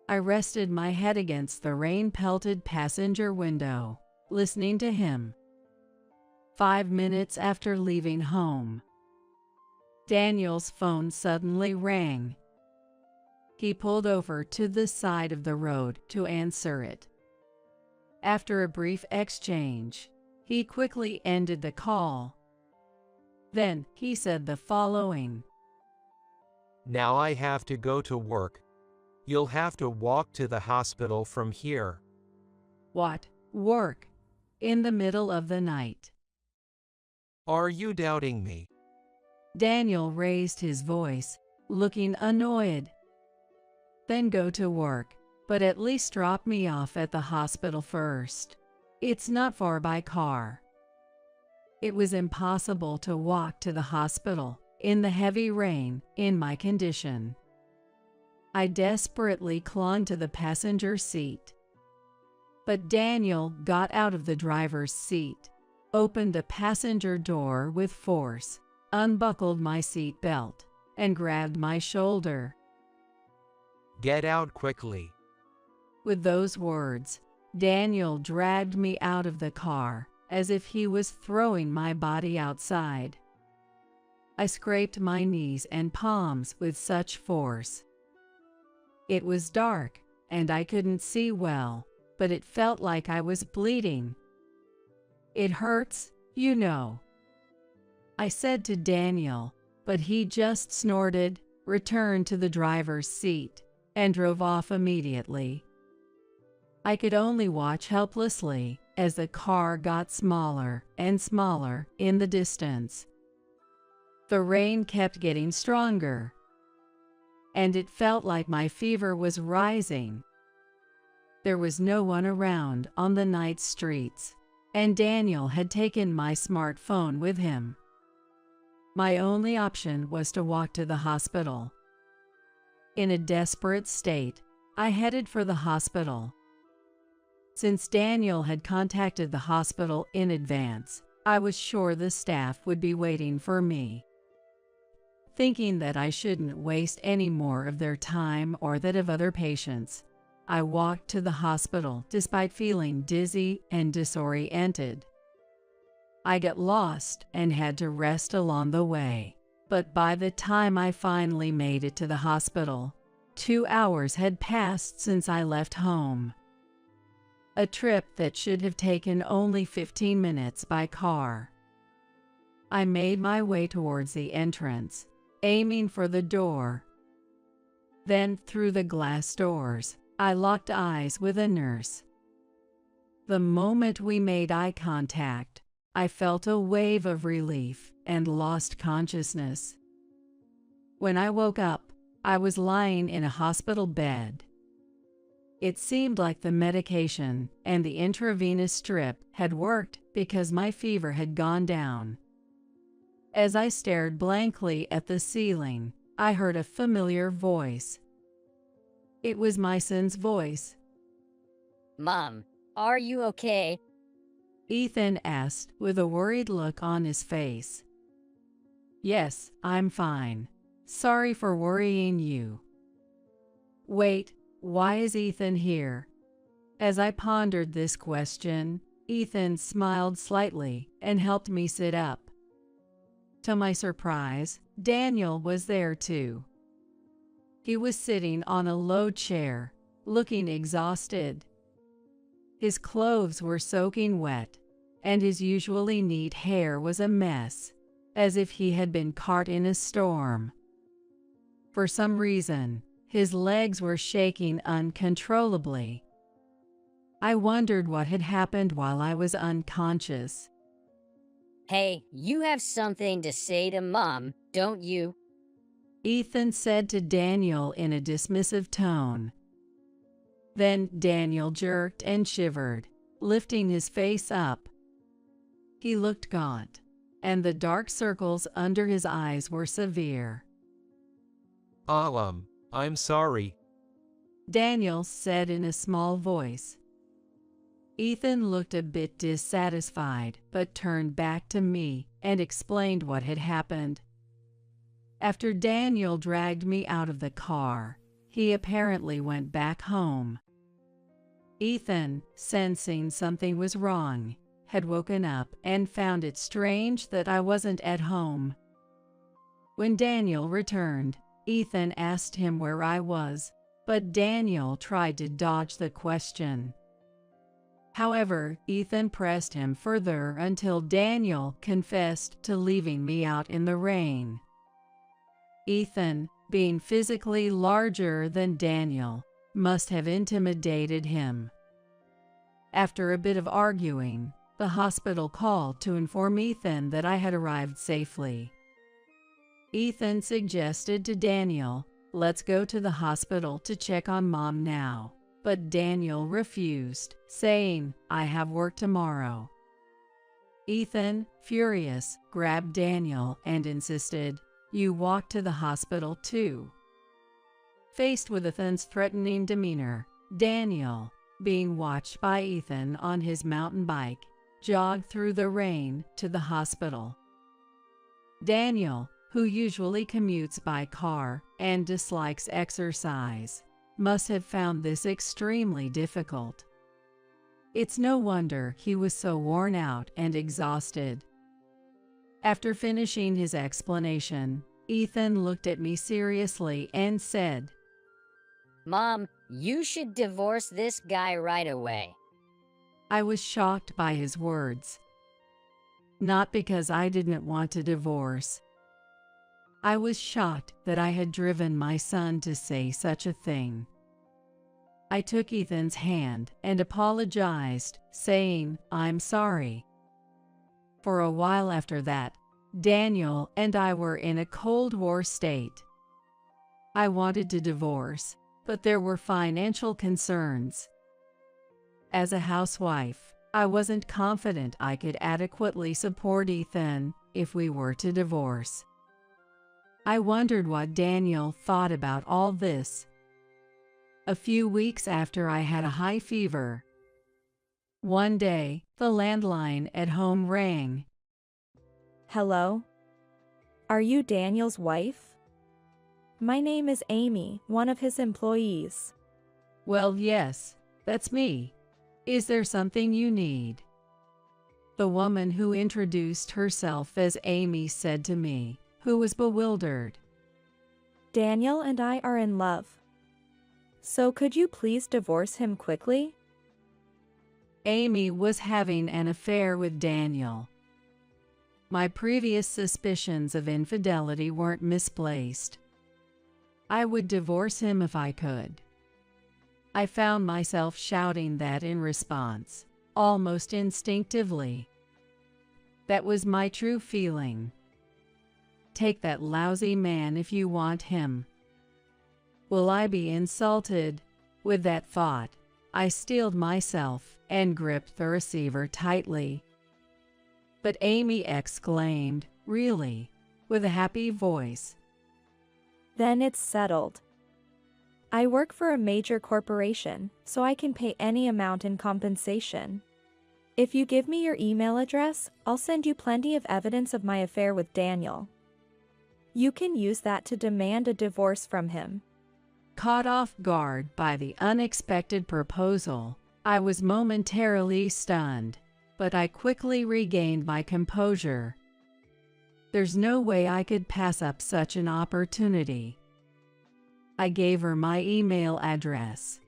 I rested my head against the rain-pelted passenger window, listening to him. 5 minutes after leaving home, Daniel's phone suddenly rang. He pulled over to the side of the road to answer it. After a brief exchange, he quickly ended the call. Then he said the following: Now I have to go to work. You'll have to walk to the hospital from here. What? Work? In the middle of the night? Are you doubting me? Daniel raised his voice, looking annoyed. Then go to work, but at least drop me off at the hospital first. It's not far by car. It was impossible to walk to the hospital in the heavy rain in my condition. I desperately clung to the passenger seat. But Daniel got out of the driver's seat, opened the passenger door with force, unbuckled my seat belt, and grabbed my shoulder. Get out quickly. With those words, Daniel dragged me out of the car as if he was throwing my body outside. I scraped my knees and palms with such force. It was dark, and I couldn't see well, but it felt like I was bleeding. It hurts, you know, I said to Daniel, but he just snorted, returned to the driver's seat, and drove off immediately. I could only watch helplessly as the car got smaller and smaller in the distance. The rain kept getting stronger, and it felt like my fever was rising. There was no one around on the night streets, and Daniel had taken my smartphone with him. My only option was to walk to the hospital. In a desperate state, I headed for the hospital. Since Daniel had contacted the hospital in advance, I was sure the staff would be waiting for me. Thinking that I shouldn't waste any more of their time or that of other patients, I walked to the hospital despite feeling dizzy and disoriented. I got lost and had to rest along the way, but by the time I finally made it to the hospital, 2 hours had passed since I left home. A trip that should have taken only 15 minutes by car. I made my way towards the entrance, aiming for the door. Then, through the glass doors, I locked eyes with a nurse. The moment we made eye contact, I felt a wave of relief and lost consciousness. When I woke up, I was lying in a hospital bed. It seemed like the medication and the intravenous drip had worked because my fever had gone down. As I stared blankly at the ceiling, I heard a familiar voice. It was my son's voice. Mom, are you okay? Ethan asked with a worried look on his face. Yes, I'm fine. Sorry for worrying you. Wait, why is Ethan here? As I pondered this question, Ethan smiled slightly and helped me sit up. To my surprise, Daniel was there too. He was sitting on a low chair, looking exhausted. His clothes were soaking wet, and his usually neat hair was a mess, as if he had been caught in a storm. For some reason, his legs were shaking uncontrollably. I wondered what had happened while I was unconscious. Hey, you have something to say to Mom, don't you? Ethan said to Daniel in a dismissive tone. Then Daniel jerked and shivered, lifting his face up. He looked gaunt, and the dark circles under his eyes were severe. I'm sorry. Daniel said in a small voice. Ethan looked a bit dissatisfied, but turned back to me and explained what had happened. After Daniel dragged me out of the car, he apparently went back home. Ethan, sensing something was wrong, had woken up and found it strange that I wasn't at home. When Daniel returned, Ethan asked him where I was, but Daniel tried to dodge the question. However, Ethan pressed him further until Daniel confessed to leaving me out in the rain. Ethan, being physically larger than Daniel, must have intimidated him. After a bit of arguing, the hospital called to inform Ethan that I had arrived safely. Ethan suggested to Daniel, "Let's go to the hospital to check on Mom now." But Daniel refused, saying, "I have work tomorrow." Ethan, furious, grabbed Daniel and insisted, "You walk to the hospital too." Faced with Ethan's threatening demeanor, Daniel, being watched by Ethan on his mountain bike, jogged through the rain to the hospital. Daniel, who usually commutes by car and dislikes exercise, must have found this extremely difficult. It's no wonder he was so worn out and exhausted. After finishing his explanation, Ethan looked at me seriously and said, Mom, you should divorce this guy right away. I was shocked by his words. Not because I didn't want to divorce. I was shocked that I had driven my son to say such a thing. I took Ethan's hand and apologized, saying, "I'm sorry." For a while after that, Daniel and I were in a Cold War state. I wanted to divorce, but there were financial concerns. As a housewife, I wasn't confident I could adequately support Ethan if we were to divorce. I wondered what Daniel thought about all this. A few weeks after I had a high fever. One day, the landline at home rang. Hello? Are you Daniel's wife? My name is Amy, one of his employees. Well, yes, that's me. Is there something you need? The woman who introduced herself as Amy said to me, who was bewildered. Daniel and I are in love. So could you please divorce him quickly? Amy was having an affair with Daniel. My previous suspicions of infidelity weren't misplaced. I would divorce him if I could. I found myself shouting that in response, almost instinctively. That was my true feeling. Take that lousy man if you want him. Will I be insulted? With that thought, I steeled myself and gripped the receiver tightly. But Amy exclaimed, "Really?" with a happy voice. Then it's settled. I work for a major corporation, so I can pay any amount in compensation. If you give me your email address, I'll send you plenty of evidence of my affair with Daniel. You can use that to demand a divorce from him. Caught off guard by the unexpected proposal, I was momentarily stunned, but I quickly regained my composure. There's no way I could pass up such an opportunity. I gave her my email address.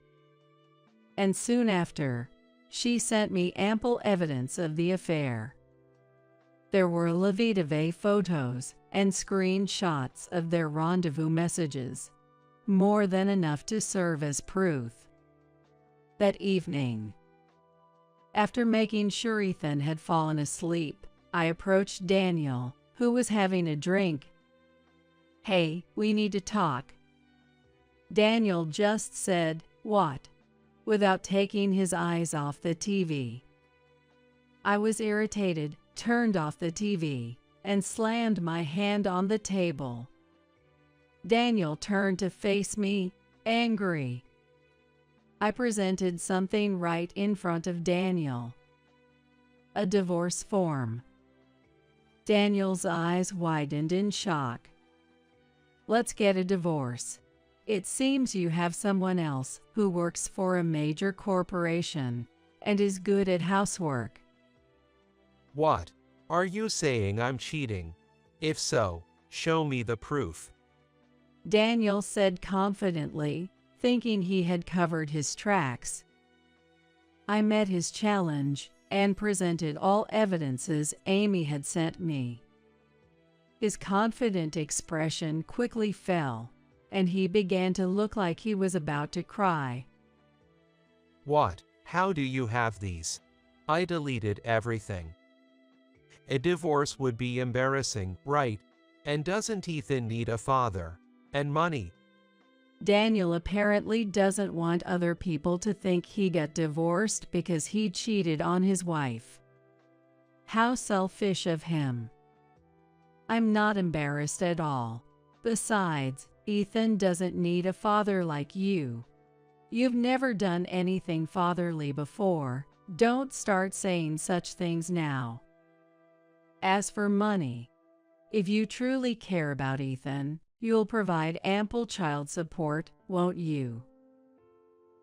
And soon after, she sent me ample evidence of the affair. There were la vie de vie photos and screenshots of their rendezvous messages, more than enough to serve as proof. That evening, after making sure Ethan had fallen asleep, I approached Daniel, who was having a drink. "Hey, we need to talk." Daniel just said, "What?" without taking his eyes off the TV. I was irritated, turned off the TV, and slammed my hand on the table. Daniel turned to face me, angry. I presented something right in front of Daniel. A divorce form. Daniel's eyes widened in shock. "Let's get a divorce. It seems you have someone else who works for a major corporation and is good at housework." What? Are you saying I'm cheating? If so, show me the proof. Daniel said confidently, thinking he had covered his tracks. I met his challenge and presented all evidences Amy had sent me. His confident expression quickly fell, and he began to look like he was about to cry. What? How do you have these? I deleted everything. A divorce would be embarrassing, right? And doesn't Ethan need a father? And money? Daniel apparently doesn't want other people to think he got divorced because he cheated on his wife. How selfish of him. I'm not embarrassed at all. Besides, Ethan doesn't need a father like you. You've never done anything fatherly before. Don't start saying such things now. As for money, if you truly care about Ethan, you'll provide ample child support, won't you?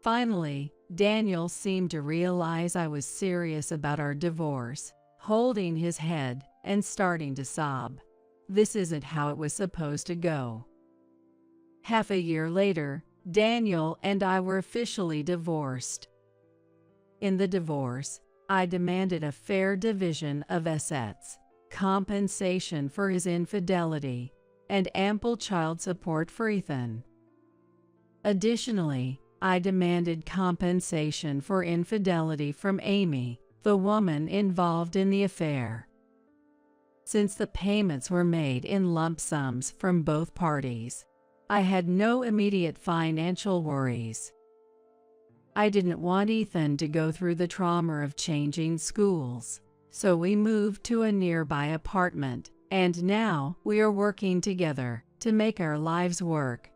Finally, Daniel seemed to realize I was serious about our divorce, holding his head and starting to sob. This isn't how it was supposed to go. Half a year later, Daniel and I were officially divorced. In the divorce, I demanded a fair division of assets, compensation for his infidelity, and ample child support for Ethan. Additionally, I demanded compensation for infidelity from Amy, the woman involved in the affair. Since the payments were made in lump sums from both parties, I had no immediate financial worries. I didn't want Ethan to go through the trauma of changing schools, so we moved to a nearby apartment, and now we are working together to make our lives work.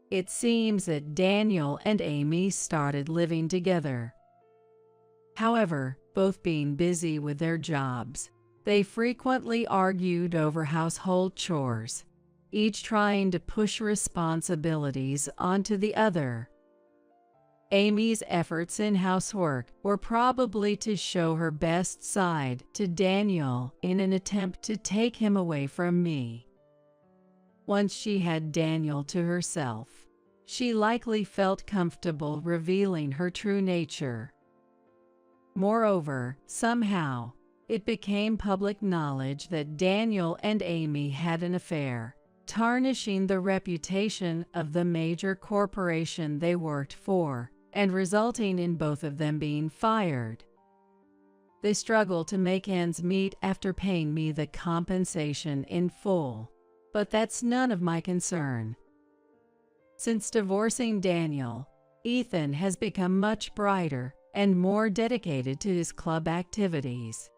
It seems that Daniel and Amy started living together. However, both being busy with their jobs, they frequently argued over household chores, each trying to push responsibilities onto the other. Amy's efforts in housework were probably to show her best side to Daniel in an attempt to take him away from me. Once she had Daniel to herself, she likely felt comfortable revealing her true nature. Moreover, somehow, it became public knowledge that Daniel and Amy had an affair, tarnishing the reputation of the major corporation they worked for, and resulting in both of them being fired. They struggled to make ends meet after paying me the compensation in full, but that's none of my concern. Since divorcing Daniel, Ethan has become much brighter and more dedicated to his club activities.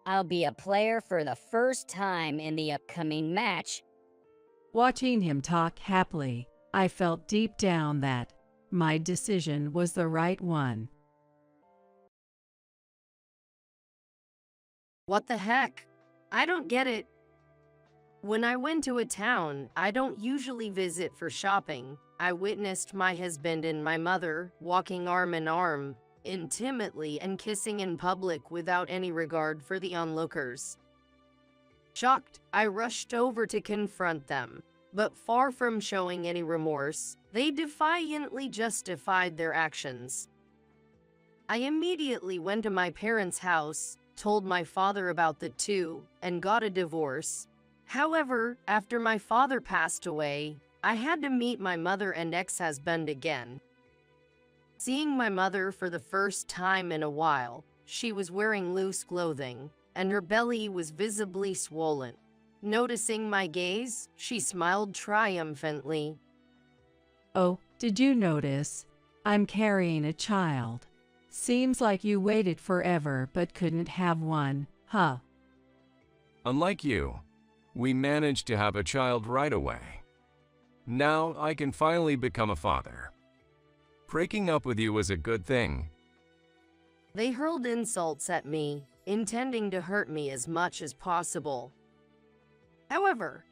I'll be a player for the first time in the upcoming match. Watching him talk happily, I felt deep down that my decision was the right one. What the heck? I don't get it. When I went to a town I don't usually visit for shopping, I witnessed my husband and my mother walking arm in arm, intimately and kissing in public without any regard for the onlookers. Shocked, I rushed over to confront them, but far from showing any remorse, they defiantly justified their actions. I immediately went to my parents' house, told my father about the two, and got a divorce. However, after my father passed away, I had to meet my mother and ex-husband again. Seeing my mother for the first time in a while, she was wearing loose clothing, and her belly was visibly swollen. Noticing my gaze, she smiled triumphantly. Oh, did you notice? I'm carrying a child. Seems like you waited forever but couldn't have one, huh? Unlike you, we managed to have a child right away. Now I can finally become a father. Breaking up with you was a good thing. They hurled insults at me, intending to hurt me as much as possible. However,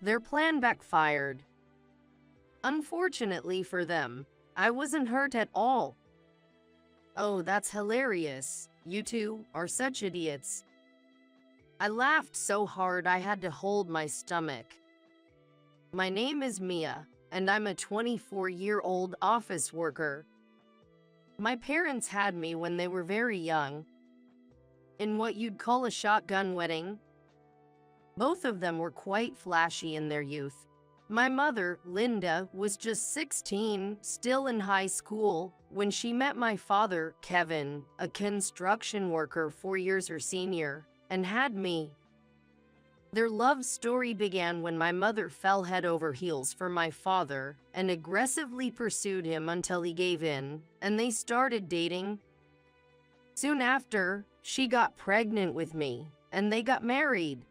their plan backfired. Unfortunately for them, I wasn't hurt at all. Oh, that's hilarious. You two are such idiots. I laughed so hard I had to hold my stomach. My name is Mia, and I'm a 24-year-old office worker. My parents had me when they were very young, in what you'd call a shotgun wedding. Both of them were quite flashy in their youth. My mother, Linda, was just 16, still in high school, when she met my father, Kevin, a construction worker 4 years her senior, and had me. Their love story began when my mother fell head over heels for my father and aggressively pursued him until he gave in, and they started dating. Soon after, she got pregnant with me, and they got married.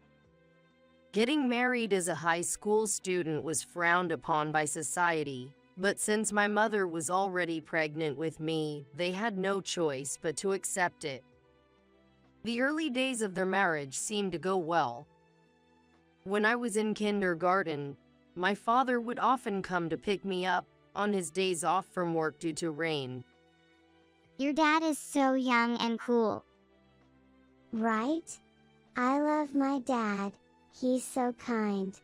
Getting married as a high school student was frowned upon by society, but since my mother was already pregnant with me, they had no choice but to accept it. The early days of their marriage seemed to go well. When I was in kindergarten, my father would often come to pick me up on his days off from work due to rain. Your dad is so young and cool. Right? I love my dad. He's so kind.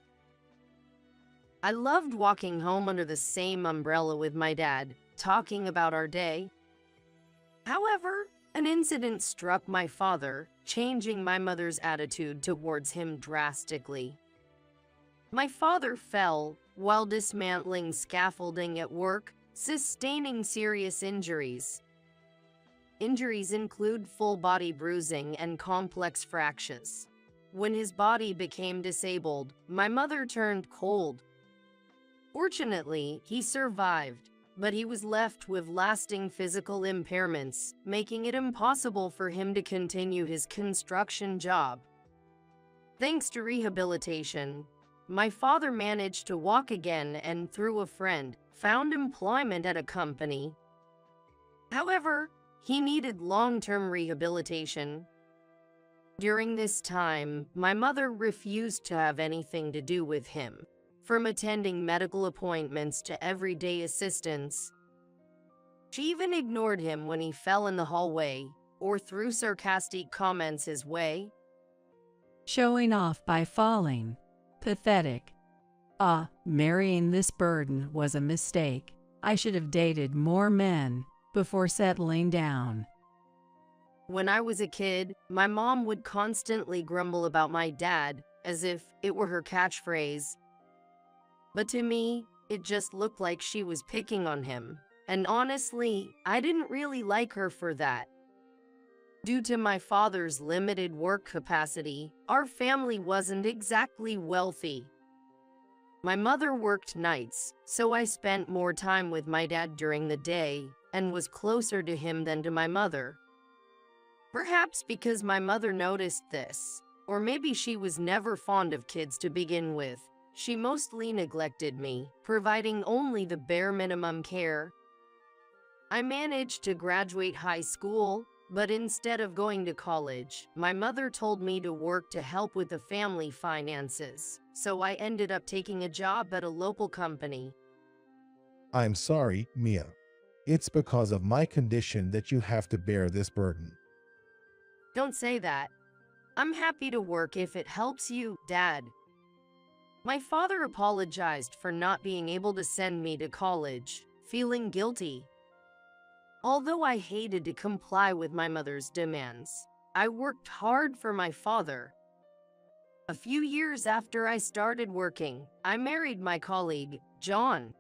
I loved walking home under the same umbrella with my dad, talking about our day. However, an incident struck my father, changing my mother's attitude towards him drastically. My father fell while dismantling scaffolding at work, sustaining serious injuries. Injuries include full body bruising and complex fractures. When his body became disabled, my mother turned cold. Fortunately, he survived, but he was left with lasting physical impairments, making it impossible for him to continue his construction job. Thanks to rehabilitation, my father managed to walk again and, through a friend, found employment at a company. However, he needed long-term rehabilitation. During this time, my mother refused to have anything to do with him, from attending medical appointments to everyday assistance. She even ignored him when he fell in the hallway, or threw sarcastic comments his way. Showing off by falling. Pathetic. Marrying this burden was a mistake. I should have dated more men before settling down. When I was a kid, my mom would constantly grumble about my dad, as if it were her catchphrase. But to me, it just looked like she was picking on him, and honestly, I didn't really like her for that. Due to my father's limited work capacity, our family wasn't exactly wealthy. My mother worked nights, so I spent more time with my dad during the day, and was closer to him than to my mother. Perhaps because my mother noticed this, or maybe she was never fond of kids to begin with, she mostly neglected me, providing only the bare minimum care. I managed to graduate high school, but instead of going to college, my mother told me to work to help with the family finances, so I ended up taking a job at a local company. I'm sorry, Mia. It's because of my condition that you have to bear this burden. Don't say that. I'm happy to work if it helps you, Dad. My father apologized for not being able to send me to college, feeling guilty. Although I hated to comply with my mother's demands, I worked hard for my father. A few years after I started working, I married my colleague, John.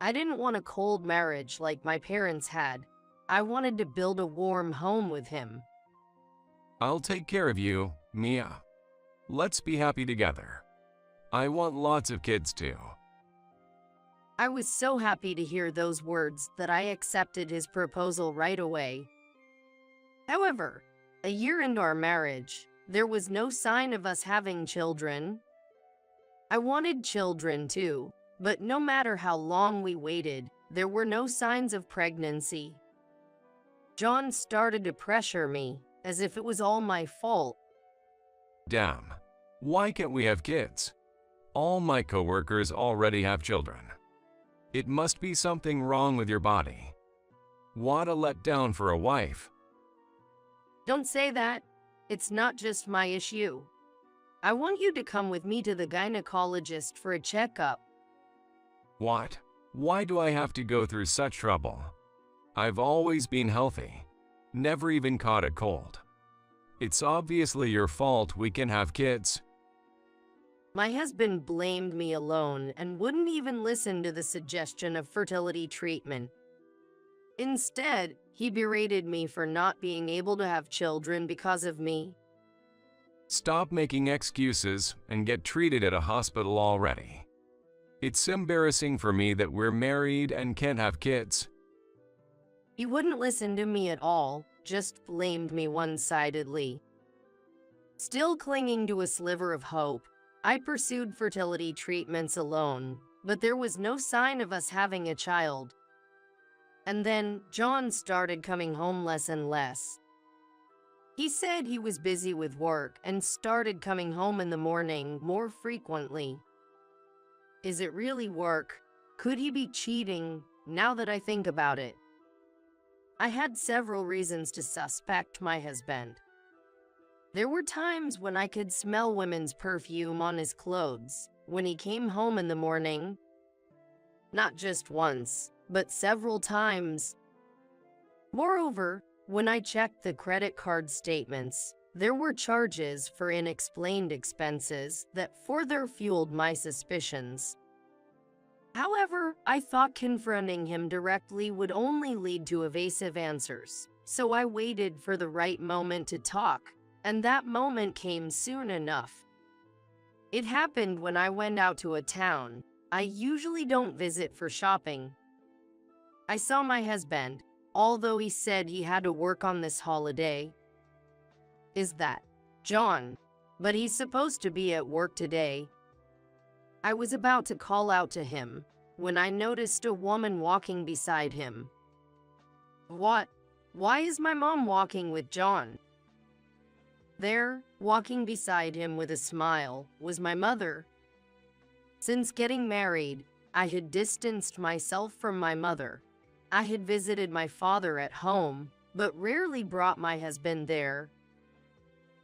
I didn't want a cold marriage like my parents had. I wanted to build a warm home with him. I'll take care of you, Mia. Let's be happy together. I want lots of kids too. I was so happy to hear those words that I accepted his proposal right away. However, a year into our marriage, there was no sign of us having children. I wanted children too, but no matter how long we waited, there were no signs of pregnancy. John started to pressure me, as if it was all my fault. Damn. Why can't we have kids? All my coworkers already have children. It must be something wrong with your body. What a letdown for a wife. Don't say that. It's not just my issue. I want you to come with me to the gynecologist for a checkup. What? Why do I have to go through such trouble? I've always been healthy. Never even caught a cold. It's obviously your fault we can have kids. My husband blamed me alone and wouldn't even listen to the suggestion of fertility treatment. Instead, he berated me for not being able to have children because of me. Stop making excuses and get treated at a hospital already. It's embarrassing for me that we're married and can't have kids. He wouldn't listen to me at all, just blamed me one-sidedly. Still clinging to a sliver of hope, I pursued fertility treatments alone, but there was no sign of us having a child. And then John started coming home less and less. He said he was busy with work and started coming home in the morning more frequently. Is it really work? Could he be cheating, now that I think about it? I had several reasons to suspect my husband. There were times when I could smell women's perfume on his clothes when he came home in the morning. Not just once, but several times. Moreover, when I checked the credit card statements, there were charges for unexplained expenses that further fueled my suspicions. However, I thought confronting him directly would only lead to evasive answers, so I waited for the right moment to talk, and that moment came soon enough. It happened when I went out to a town. I usually don't visit for shopping. I saw my husband, although he said he had to work on this holiday. Is that John? But he's supposed to be at work today. I was about to call out to him when I noticed a woman walking beside him. What? Why is my mom walking with John? There, walking beside him with a smile, was my mother. Since getting married, I had distanced myself from my mother. I had visited my father at home, but rarely brought my husband there.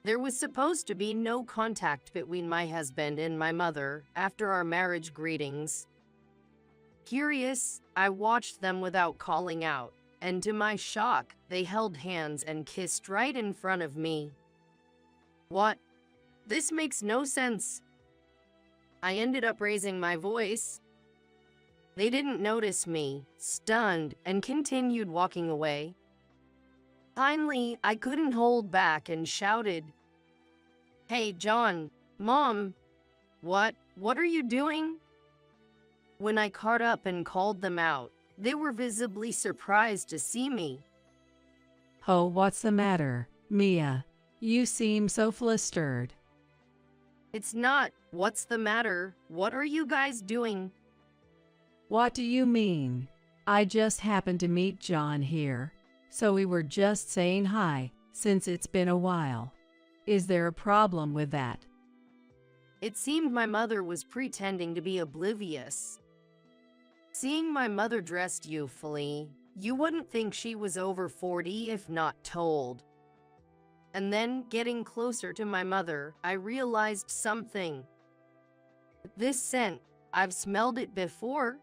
There was supposed to be no contact between my husband and my mother after our marriage greetings. Curious, I watched them without calling out, and to my shock, they held hands and kissed right in front of me. What? This makes no sense. I ended up raising my voice. They didn't notice me, stunned, and continued walking away. Finally, I couldn't hold back and shouted, "Hey, John, Mom, what are you doing?" When I caught up and called them out, they were visibly surprised to see me. Oh, what's the matter, Mia? You seem so flustered. It's not, what's the matter? What are you guys doing? What do you mean? I just happened to meet John here, so we were just saying hi, since it's been a while. Is there a problem with that? It seemed my mother was pretending to be oblivious. Seeing my mother dressed youthfully, you wouldn't think she was over 40 if not told. And then, getting closer to my mother, I realized something. This scent, I've smelled it before.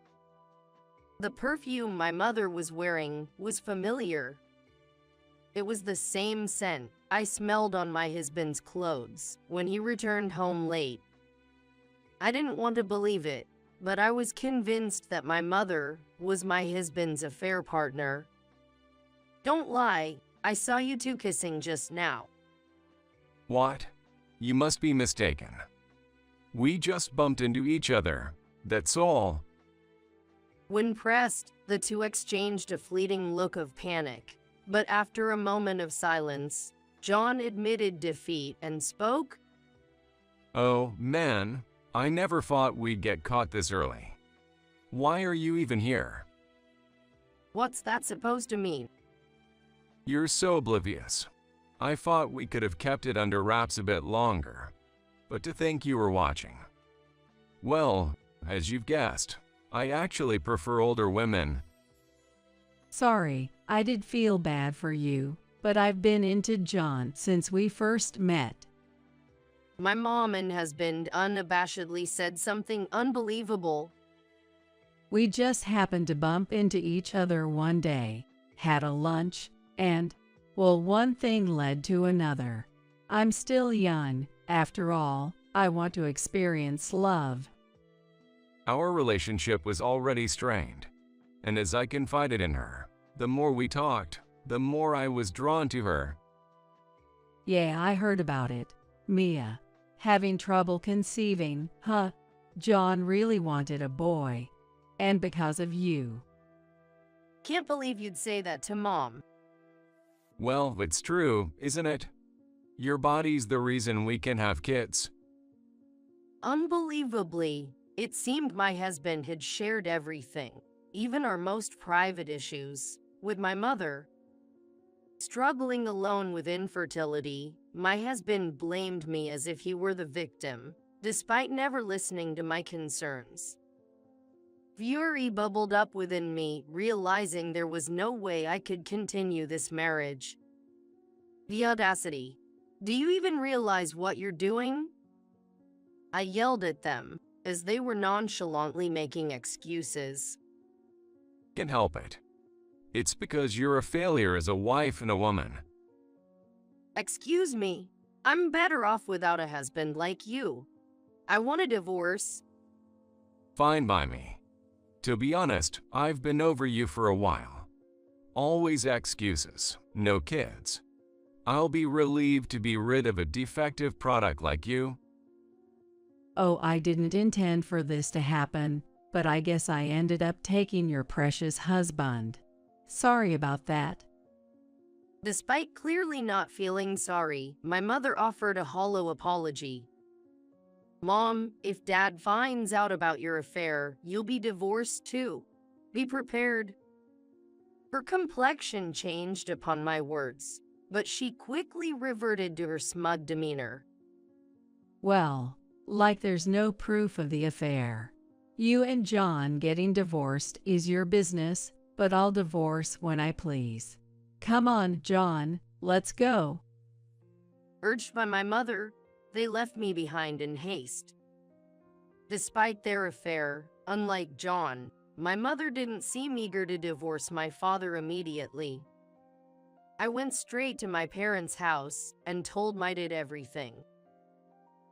The perfume my mother was wearing was familiar. It was the same scent, I smelled on my husband's clothes when he returned home late. I didn't want to believe it, but I was convinced that my mother was my husband's affair partner. Don't lie, I saw you two kissing just now. What? You must be mistaken. We just bumped into each other, that's all. When pressed, the two exchanged a fleeting look of panic, but after a moment of silence, John admitted defeat and spoke. Oh, man, I never thought we'd get caught this early. Why are you even here? What's that supposed to mean? You're so oblivious. I thought we could have kept it under wraps a bit longer, but to think you were watching. Well, as you've guessed, I actually prefer older women. Sorry, I did feel bad for you, but I've been into John since we first met. My mom and husband unabashedly said something unbelievable. We just happened to bump into each other one day, had a lunch, and, well, one thing led to another. I'm still young, after all, I want to experience love. Our relationship was already strained, and as I confided in her, the more we talked, the more I was drawn to her. Yeah, I heard about it. Mia. Having trouble conceiving, huh? John really wanted a boy. And because of you. Can't believe you'd say that to Mom. Well, it's true, isn't it? Your body's the reason we can have kids. Unbelievably, it seemed my husband had shared everything, even our most private issues, with my mother. Struggling alone with infertility, my husband blamed me as if he were the victim, despite never listening to my concerns. Fury bubbled up within me, realizing there was no way I could continue this marriage. The audacity. Do you even realize what you're doing? I yelled at them, as they were nonchalantly making excuses. Can't help it. It's because you're a failure as a wife and a woman. Excuse me, I'm better off without a husband like you. I want a divorce. Fine by me. To be honest, I've been over you for a while. Always excuses, no kids. I'll be relieved to be rid of a defective product like you. Oh, I didn't intend for this to happen, but I guess I ended up taking your precious husband. Sorry about that. Despite clearly not feeling sorry, my mother offered a hollow apology. Mom, if Dad finds out about your affair, you'll be divorced too. Be prepared. Her complexion changed upon my words, but she quickly reverted to her smug demeanor. Well, like there's no proof of the affair. You and John getting divorced is your business, but I'll divorce when I please. Come on, John, let's go. Urged by my mother, they left me behind in haste. Despite their affair, unlike John, my mother didn't seem eager to divorce my father immediately. I went straight to my parents' house and told my dad everything.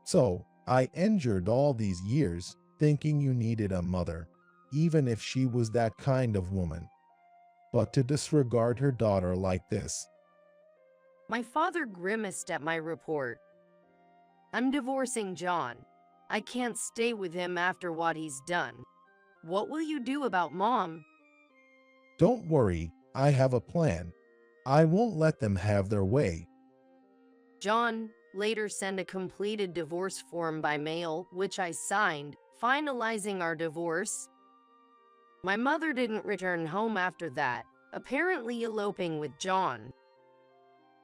So, I endured all these years thinking you needed a mother, even if she was that kind of woman. But to disregard her daughter like this. My father grimaced at my report. I'm divorcing John. I can't stay with him after what he's done. What will you do about Mom? Don't worry, I have a plan. I won't let them have their way. John later sent a completed divorce form by mail, which I signed, finalizing our divorce. My mother didn't return home after that, apparently eloping with John.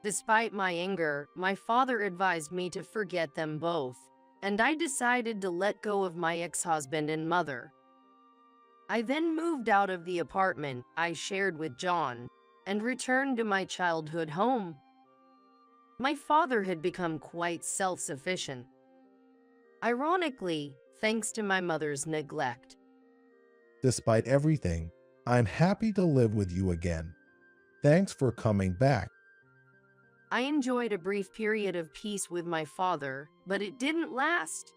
Despite my anger, my father advised me to forget them both, and I decided to let go of my ex-husband and mother. I then moved out of the apartment I shared with John and returned to my childhood home. My father had become quite self-sufficient. Ironically, thanks to my mother's neglect. Despite everything, I'm happy to live with you again. Thanks for coming back. I enjoyed a brief period of peace with my father, but it didn't last.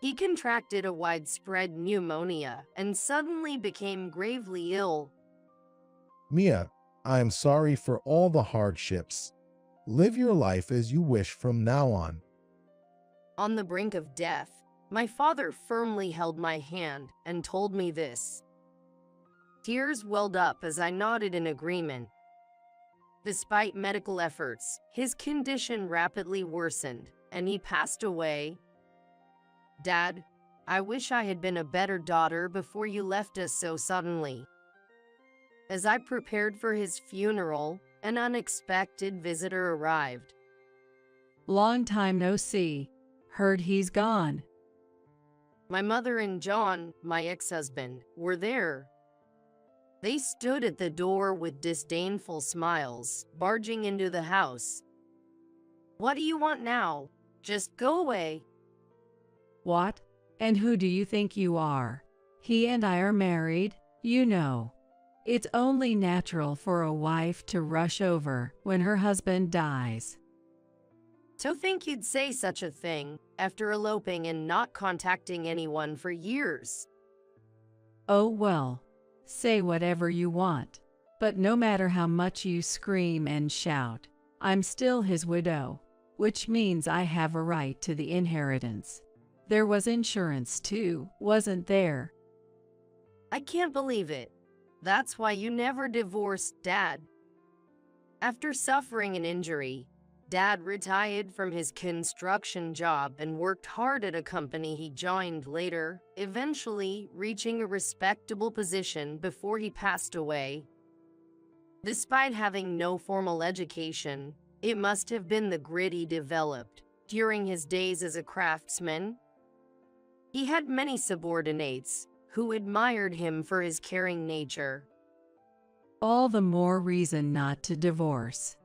He contracted a widespread pneumonia and suddenly became gravely ill. Mia, I am sorry for all the hardships. Live your life as you wish from now on. On the brink of death, my father firmly held my hand and told me this. Tears welled up as I nodded in agreement. Despite medical efforts, his condition rapidly worsened, and he passed away. Dad, I wish I had been a better daughter before you left us so suddenly. As I prepared for his funeral, an unexpected visitor arrived. Long time no see. Heard he's gone. My mother and John, my ex-husband, were there. They stood at the door with disdainful smiles, barging into the house. What do you want now? Just go away. What? And who do you think you are? He and I are married, you know. It's only natural for a wife to rush over when her husband dies. To think you'd say such a thing after eloping and not contacting anyone for years. Oh well, say whatever you want. But no matter how much you scream and shout, I'm still his widow, which means I have a right to the inheritance. There was insurance too, wasn't there? I can't believe it. That's why you never divorced Dad. After suffering an injury, Dad retired from his construction job and worked hard at a company he joined later, eventually reaching a respectable position before he passed away. Despite having no formal education, it must have been the grit he developed during his days as a craftsman. He had many subordinates who admired him for his caring nature. All the more reason not to divorce.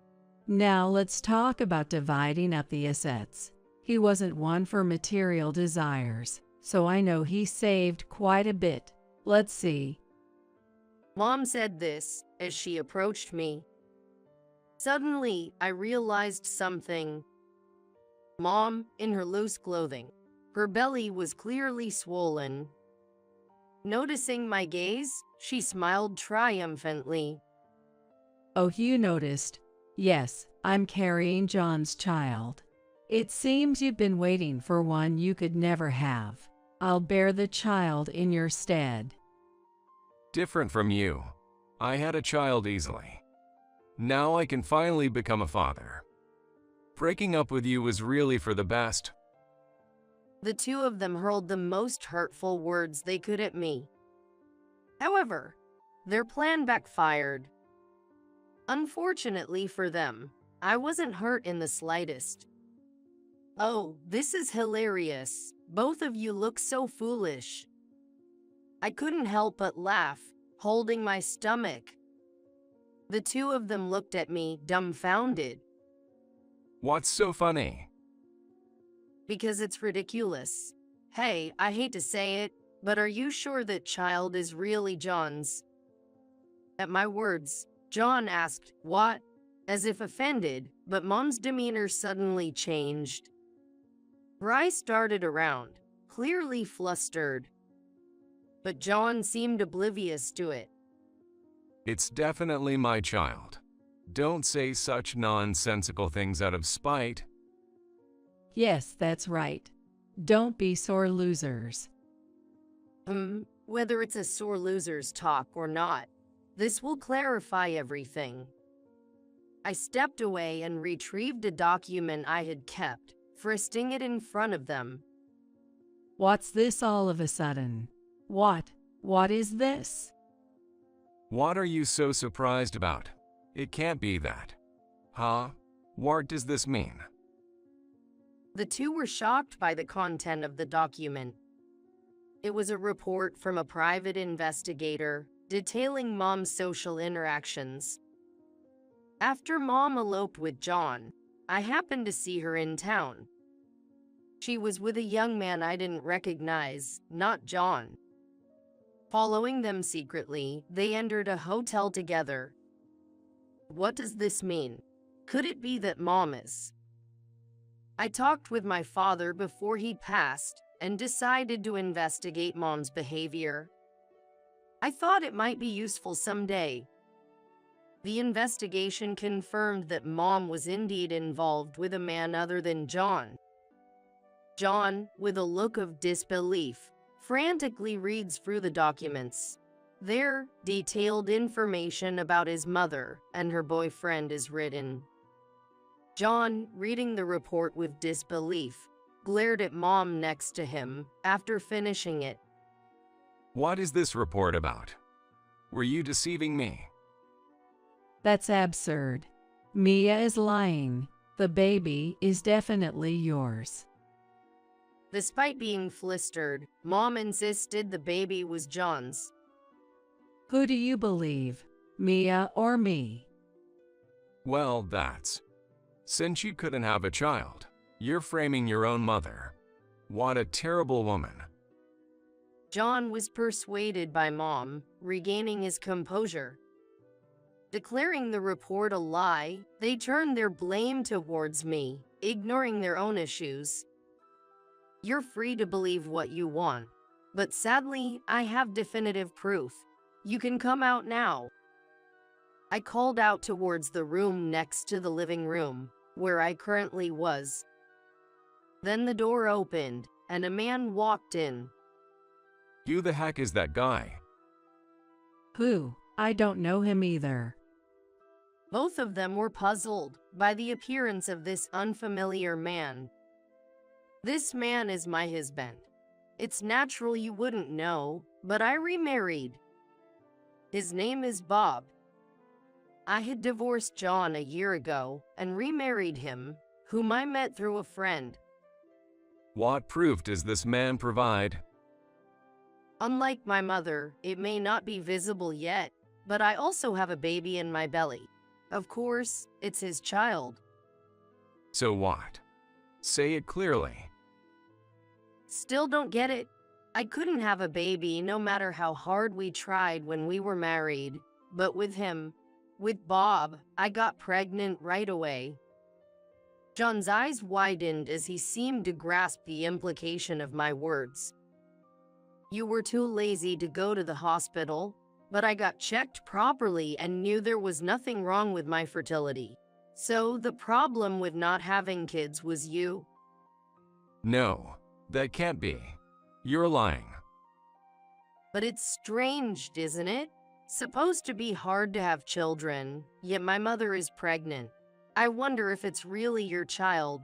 Now let's talk about dividing up the assets. He wasn't one for material desires, so I know he saved quite a bit. Let's see. Mom said this as she approached me. Suddenly, I realized something. Mom, in her loose clothing, her belly was clearly swollen. Noticing my gaze, she smiled triumphantly. Oh, you noticed? Yes, I'm carrying John's child. It seems you've been waiting for one you could never have. I'll bear the child in your stead. Different from you. I had a child easily. Now I can finally become a father. Breaking up with you was really for the best. The two of them hurled the most hurtful words they could at me. However, their plan backfired. Unfortunately for them, I wasn't hurt in the slightest. Oh, this is hilarious. Both of you look so foolish. I couldn't help but laugh, holding my stomach. The two of them looked at me, dumbfounded. What's so funny? Because it's ridiculous. Hey, I hate to say it, but are you sure that child is really John's? At my words, John asked, "What?" as if offended, but Mom's demeanor suddenly changed. Her eyes darted around, clearly flustered. But John seemed oblivious to it. It's definitely my child. Don't say such nonsensical things out of spite. Yes, that's right. Don't be sore losers. Whether it's a sore loser's talk or not, this will clarify everything. I stepped away and retrieved a document I had kept, thrusting it in front of them. What's this all of a sudden? What is this? What are you so surprised about? It can't be that. Huh? What does this mean? The two were shocked by the content of the document. It was a report from a private investigator detailing Mom's social interactions. After Mom eloped with John, I happened to see her in town. She was with a young man I didn't recognize, not John. Following them secretly, they entered a hotel together. What does this mean? Could it be that Mom is? I talked with my father before he passed and decided to investigate Mom's behavior. I thought it might be useful someday. The investigation confirmed that Mom was indeed involved with a man other than John. John, with a look of disbelief, frantically reads through the documents. There, detailed information about his mother and her boyfriend is written. John, reading the report with disbelief, glared at Mom next to him after finishing it. What is this report about? Were you deceiving me? That's absurd. Mia is lying. The baby is definitely yours. Despite being flustered, Mom insisted the baby was John's. Who do you believe, Mia or me? Well, that's... Since you couldn't have a child, you're framing your own mother. What a terrible woman. John was persuaded by Mom, regaining his composure. Declaring the report a lie, they turned their blame towards me, ignoring their own issues. You're free to believe what you want, but sadly, I have definitive proof. You can come out now. I called out towards the room next to the living room, where I currently was. Then the door opened, and a man walked in. Who the heck is that guy? Who? I don't know him either. Both of them were puzzled by the appearance of this unfamiliar man. This man is my husband. It's natural you wouldn't know, but I remarried. His name is Bob. I had divorced John a year ago and remarried him, whom I met through a friend. What proof does this man provide? Unlike my mother, it may not be visible yet, but I also have a baby in my belly. Of course, it's his child. So what? Say it clearly. Still don't get it? I couldn't have a baby no matter how hard we tried when we were married, but with him, with Bob, I got pregnant right away. John's eyes widened as he seemed to grasp the implication of my words. You were too lazy to go to the hospital, but I got checked properly and knew there was nothing wrong with my fertility. So the problem with not having kids was you. No, that can't be. You're lying. But it's strange, isn't it? Supposed to be hard to have children, yet my mother is pregnant. I wonder if it's really your child.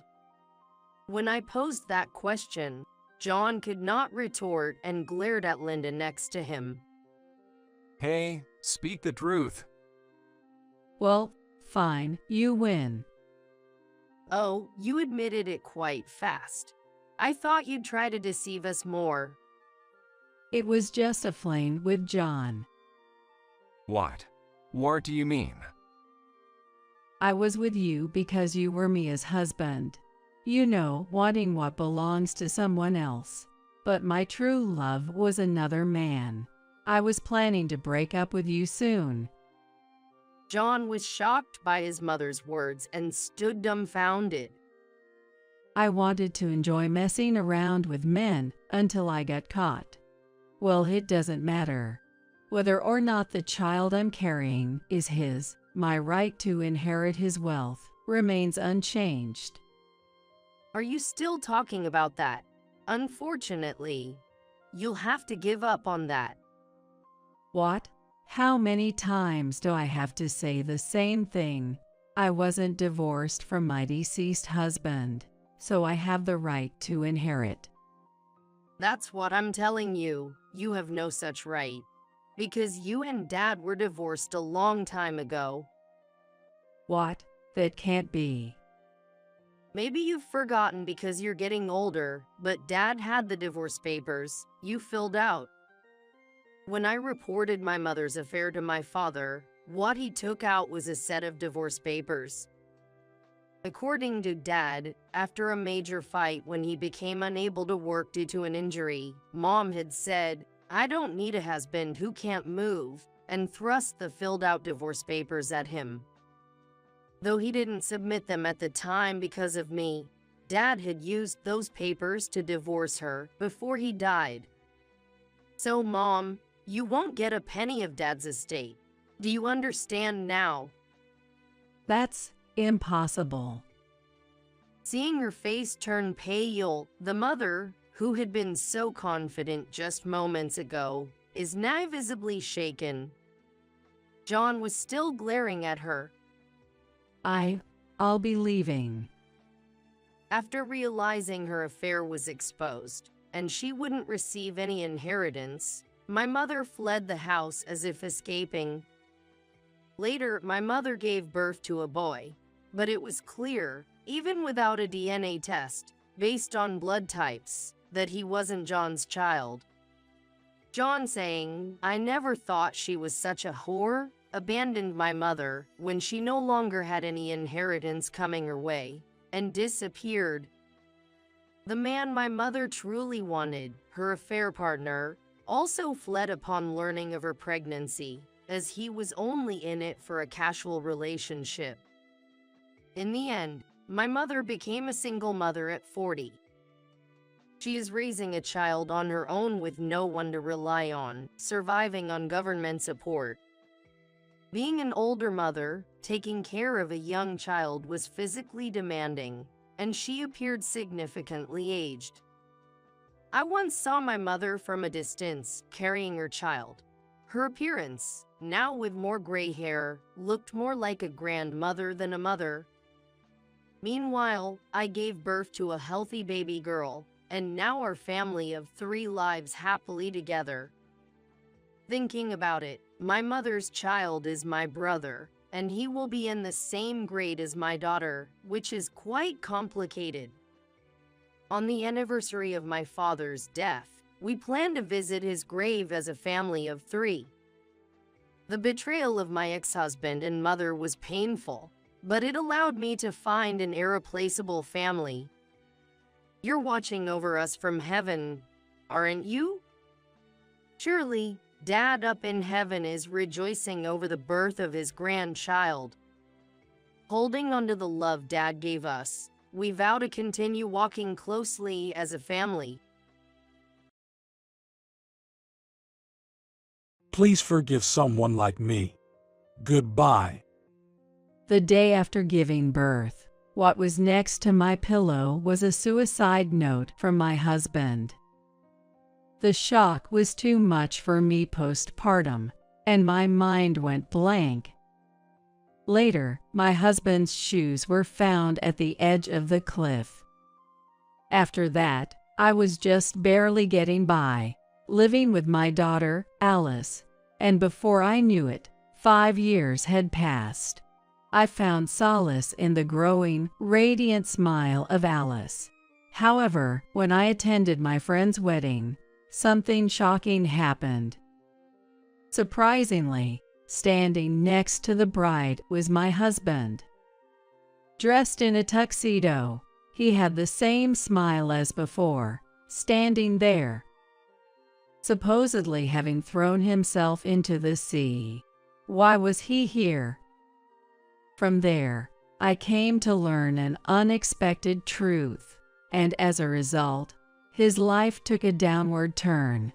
When I posed that question, John could not retort and glared at Linda next to him. Hey, speak the truth. Well, fine, you win. Oh, you admitted it quite fast. I thought you'd try to deceive us more. It was just a fling with John. What? What do you mean? I was with you because you were Mia's husband. You know, wanting what belongs to someone else. But my true love was another man. I was planning to break up with you soon. John was shocked by his mother's words and stood dumbfounded. I wanted to enjoy messing around with men until I got caught. Well, it doesn't matter. Whether or not the child I'm carrying is his, my right to inherit his wealth remains unchanged. Are you still talking about that? Unfortunately, you'll have to give up on that. What? How many times do I have to say the same thing? I wasn't divorced from my deceased husband, so I have the right to inherit. That's what I'm telling you. You have no such right. Because you and Dad were divorced a long time ago. What? That can't be. Maybe you've forgotten because you're getting older, but Dad had the divorce papers you filled out. When I reported my mother's affair to my father, what he took out was a set of divorce papers. According to Dad, after a major fight when he became unable to work due to an injury, Mom had said, "I don't need a husband who can't move," and thrust the filled out divorce papers at him. Though he didn't submit them at the time because of me, Dad had used those papers to divorce her before he died. So, Mom, you won't get a penny of Dad's estate. Do you understand now? That's impossible. Seeing her face turn pale, the mother, who had been so confident just moments ago, is now visibly shaken. John was still glaring at her. I'll be leaving. After realizing her affair was exposed, and she wouldn't receive any inheritance, my mother fled the house as if escaping. Later, my mother gave birth to a boy, but it was clear, even without a DNA test, based on blood types, that he wasn't John's child. John saying, "I never thought she was such a whore," abandoned my mother when she no longer had any inheritance coming her way, and disappeared. The man my mother truly wanted, her affair partner, also fled upon learning of her pregnancy, as he was only in it for a casual relationship. In the end, my mother became a single mother at 40. She is raising a child on her own with no one to rely on, surviving on government support. Being an older mother, taking care of a young child was physically demanding, and she appeared significantly aged. I once saw my mother from a distance, carrying her child. Her appearance, now with more gray hair, looked more like a grandmother than a mother. Meanwhile, I gave birth to a healthy baby girl, and now our family of 3 lives happily together. Thinking about it, my mother's child is my brother, and he will be in the same grade as my daughter, which is quite complicated. On the anniversary of my father's death, we plan to visit his grave as a family of 3. The betrayal of my ex-husband and mother was painful, but it allowed me to find an irreplaceable family. You're watching over us from heaven, aren't you? Surely, Dad up in heaven is rejoicing over the birth of his grandchild. Holding on to the love Dad gave us, we vow to continue walking closely as a family. Please forgive someone like me. Goodbye. The day after giving birth, what was next to my pillow was a suicide note from my husband. The shock was too much for me postpartum, and my mind went blank. Later, my husband's shoes were found at the edge of the cliff. After that, I was just barely getting by, living with my daughter, Alice, and before I knew it, 5 years had passed. I found solace in the growing, radiant smile of Alice. However, when I attended my friend's wedding, something shocking happened. Surprisingly, standing next to the bride was my husband. Dressed in a tuxedo, he had the same smile as before, standing there, supposedly having thrown himself into the sea. Why was he here? From there, I came to learn an unexpected truth, and as a result, his life took a downward turn.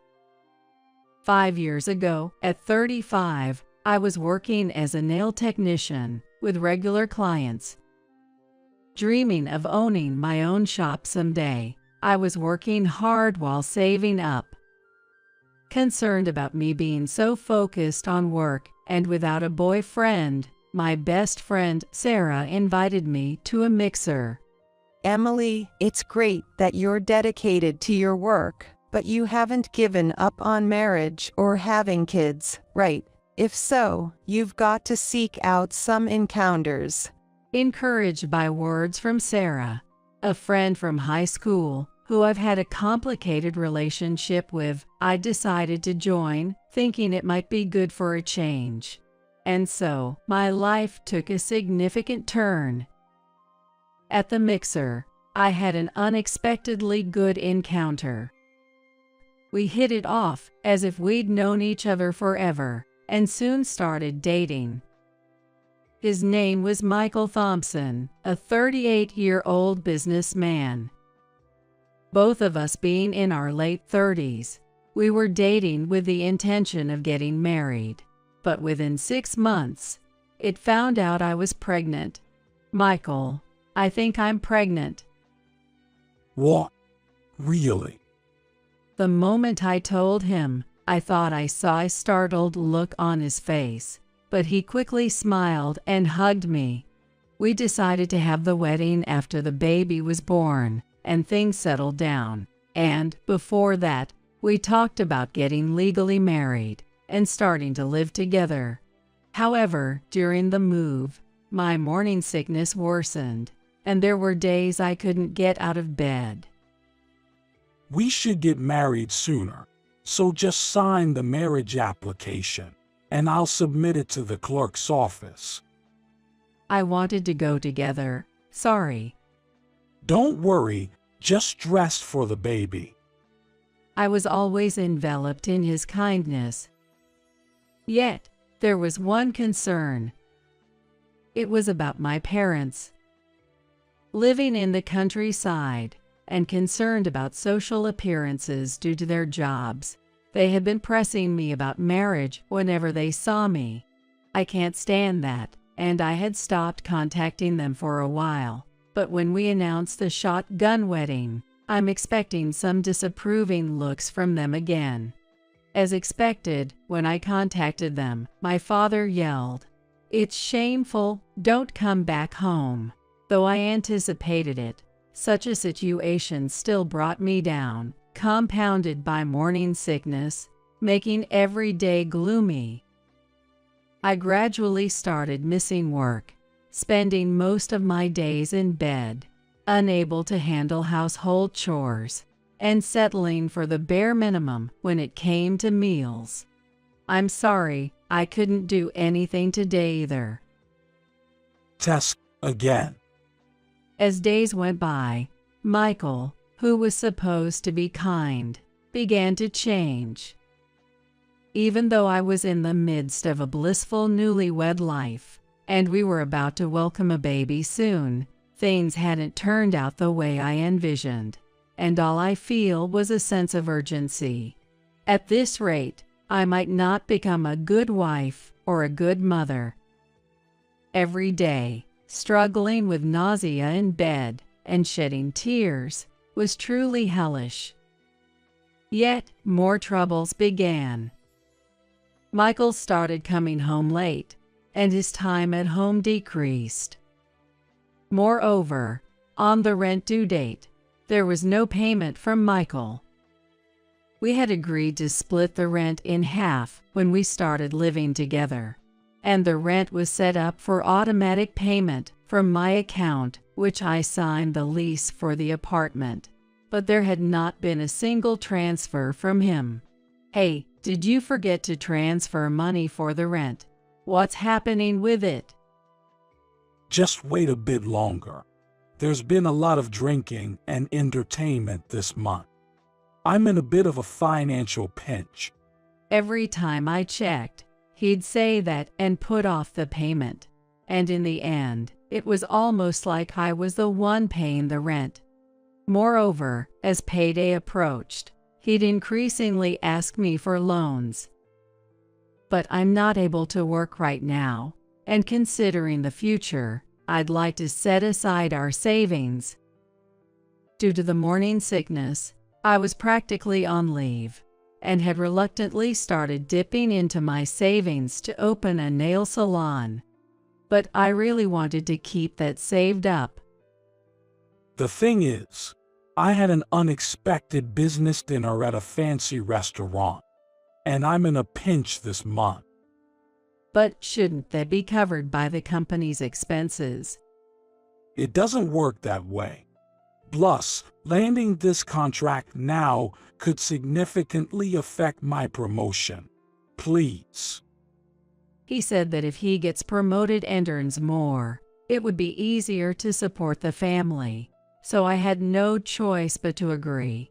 5 years ago, at 35, I was working as a nail technician with regular clients. Dreaming of owning my own shop someday, I was working hard while saving up. Concerned about me being so focused on work and without a boyfriend, my best friend Sarah invited me to a mixer. Emily, it's great that you're dedicated to your work, but you haven't given up on marriage or having kids, right? If so, you've got to seek out some encounters. Encouraged by words from Sarah, a friend from high school who I've had a complicated relationship with, I decided to join, thinking it might be good for a change. And so, my life took a significant turn. At the mixer, I had an unexpectedly good encounter. We hit it off as if we'd known each other forever, and soon started dating. His name was Michael Thompson, a 38-year-old businessman. Both of us being in our late 30s, we were dating with the intention of getting married. But within 6 months, it found out I was pregnant. Michael, I think I'm pregnant. What? Really? The moment I told him, I thought I saw a startled look on his face, but he quickly smiled and hugged me. We decided to have the wedding after the baby was born and things settled down. And before that, we talked about getting legally married and starting to live together. However, during the move, my morning sickness worsened, and there were days I couldn't get out of bed. We should get married sooner, so just sign the marriage application, and I'll submit it to the clerk's office. I wanted to go together. Sorry. Don't worry, just dress for the baby. I was always enveloped in his kindness. Yet, there was one concern. It was about my parents. Living in the countryside and concerned about social appearances due to their jobs, they had been pressing me about marriage whenever they saw me. I can't stand that, and I had stopped contacting them for a while. But when we announced the shotgun wedding, I'm expecting some disapproving looks from them again. As expected, when I contacted them, my father yelled, "It's shameful, don't come back home." Though I anticipated it, such a situation still brought me down, compounded by morning sickness, making every day gloomy. I gradually started missing work, spending most of my days in bed, unable to handle household chores, and settling for the bare minimum when it came to meals. I'm sorry, I couldn't do anything today either. Test again. As days went by, Michael, who was supposed to be kind, began to change. Even though I was in the midst of a blissful newlywed life, and we were about to welcome a baby soon, things hadn't turned out the way I envisioned, and all I feel was a sense of urgency. At this rate, I might not become a good wife or a good mother. Every day, struggling with nausea in bed and shedding tears was truly hellish. Yet, more troubles began. Michael started coming home late, and his time at home decreased. Moreover, on the rent due date, there was no payment from Michael. We had agreed to split the rent in half when we started living together, and the rent was set up for automatic payment from my account, which I signed the lease for the apartment, but there had not been a single transfer from him. Hey, did you forget to transfer money for the rent? What's happening with it? Just wait a bit longer. There's been a lot of drinking and entertainment this month. I'm in a bit of a financial pinch. Every time I checked, he'd say that and put off the payment. And in the end, it was almost like I was the one paying the rent. Moreover, as payday approached, he'd increasingly ask me for loans. But I'm not able to work right now, and considering the future, I'd like to set aside our savings. Due to the morning sickness, I was practically on leave, and had reluctantly started dipping into my savings to open a nail salon. But I really wanted to keep that saved up. The thing is, I had an unexpected business dinner at a fancy restaurant, and I'm in a pinch this month. But shouldn't that be covered by the company's expenses? It doesn't work that way. Plus, landing this contract now could significantly affect my promotion. Please. He said that if he gets promoted and earns more, it would be easier to support the family, so I had no choice but to agree.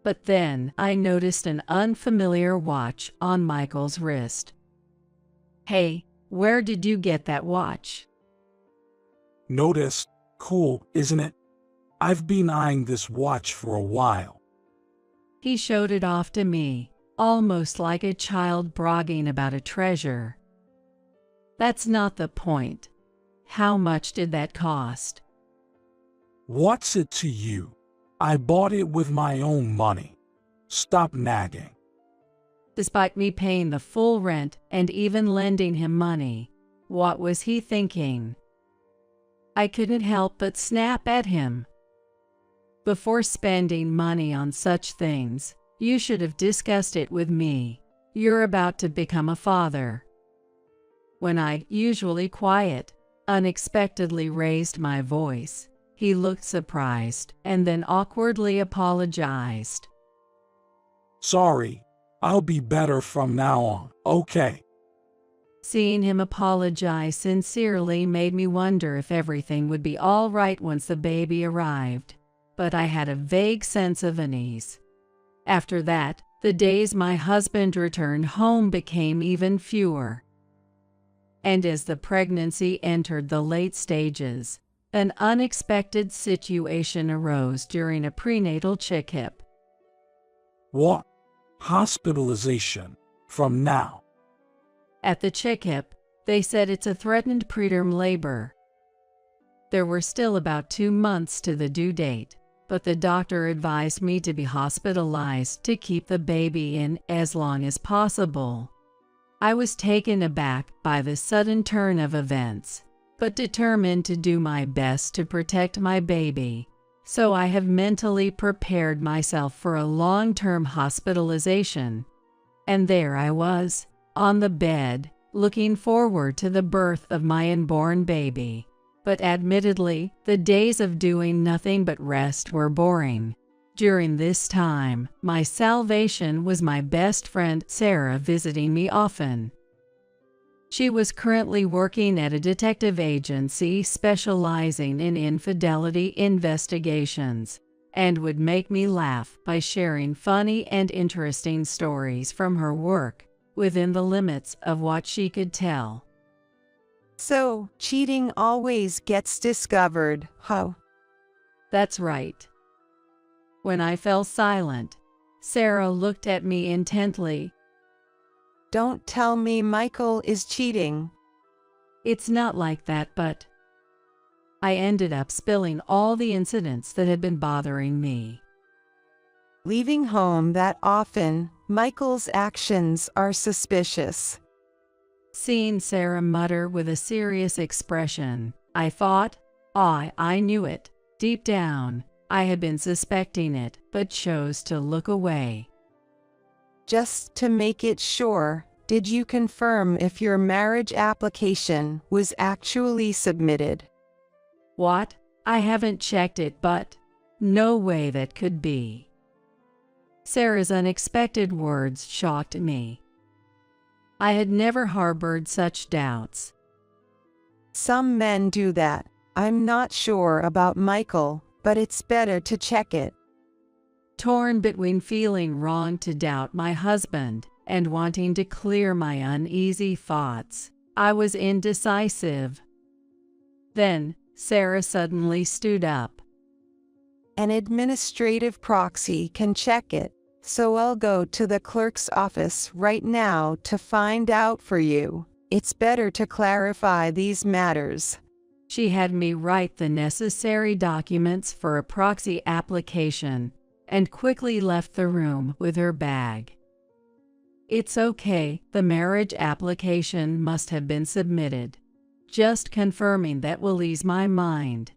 But then I noticed an unfamiliar watch on Michael's wrist. Hey, Where did you get that watch? Notice, cool, isn't it? I've been eyeing this watch for a while. He showed it off to me, almost like a child bragging about a treasure. That's not the point. How much did that cost? What's it to you? I bought it with my own money. Stop nagging. Despite me paying the full rent and even lending him money, what was he thinking? I couldn't help but snap at him. Before spending money on such things, you should have discussed it with me. You're about to become a father. When I, usually quiet, unexpectedly raised my voice, he looked surprised and then awkwardly apologized. Sorry, I'll be better from now on, okay? Seeing him apologize sincerely made me wonder if everything would be all right once the baby arrived, but I had a vague sense of unease. After that, the days my husband returned home became even fewer. And as the pregnancy entered the late stages, an unexpected situation arose during a prenatal checkup. What? Hospitalization? From now? At the checkup, they said it's a threatened preterm labor. There were still about 2 months to the due date, but the doctor advised me to be hospitalized to keep the baby in as long as possible. I was taken aback by the sudden turn of events, but determined to do my best to protect my baby, so I have mentally prepared myself for a long-term hospitalization. And there I was, on the bed, looking forward to the birth of my unborn baby. But admittedly, the days of doing nothing but rest were boring. During this time, my salvation was my best friend Sarah visiting me often. She was currently working at a detective agency specializing in infidelity investigations, and would make me laugh by sharing funny and interesting stories from her work, within the limits of what she could tell. So, cheating always gets discovered, huh? That's right. When I fell silent, Sarah looked at me intently. Don't tell me Michael is cheating. It's not like that, but I ended up spilling all the incidents that had been bothering me. Leaving home that often, Michael's actions are suspicious. Seeing Sarah mutter with a serious expression, I thought, I knew it. Deep down, I had been suspecting it, but chose to look away. Just to make it sure, did you confirm if your marriage application was actually submitted? What? I haven't checked it, but no way that could be. Sarah's unexpected words shocked me. I had never harbored such doubts. Some men do that. I'm not sure about Michael, but it's better to check it. Torn between feeling wrong to doubt my husband and wanting to clear my uneasy thoughts, I was indecisive. Then, Sarah suddenly stood up. An administrative proxy can check it, so I'll go to the clerk's office right now to find out for you. It's better to clarify these matters. She had me write the necessary documents for a proxy application and quickly left the room with her bag. It's okay, the marriage application must have been submitted. Just confirming that will ease my mind.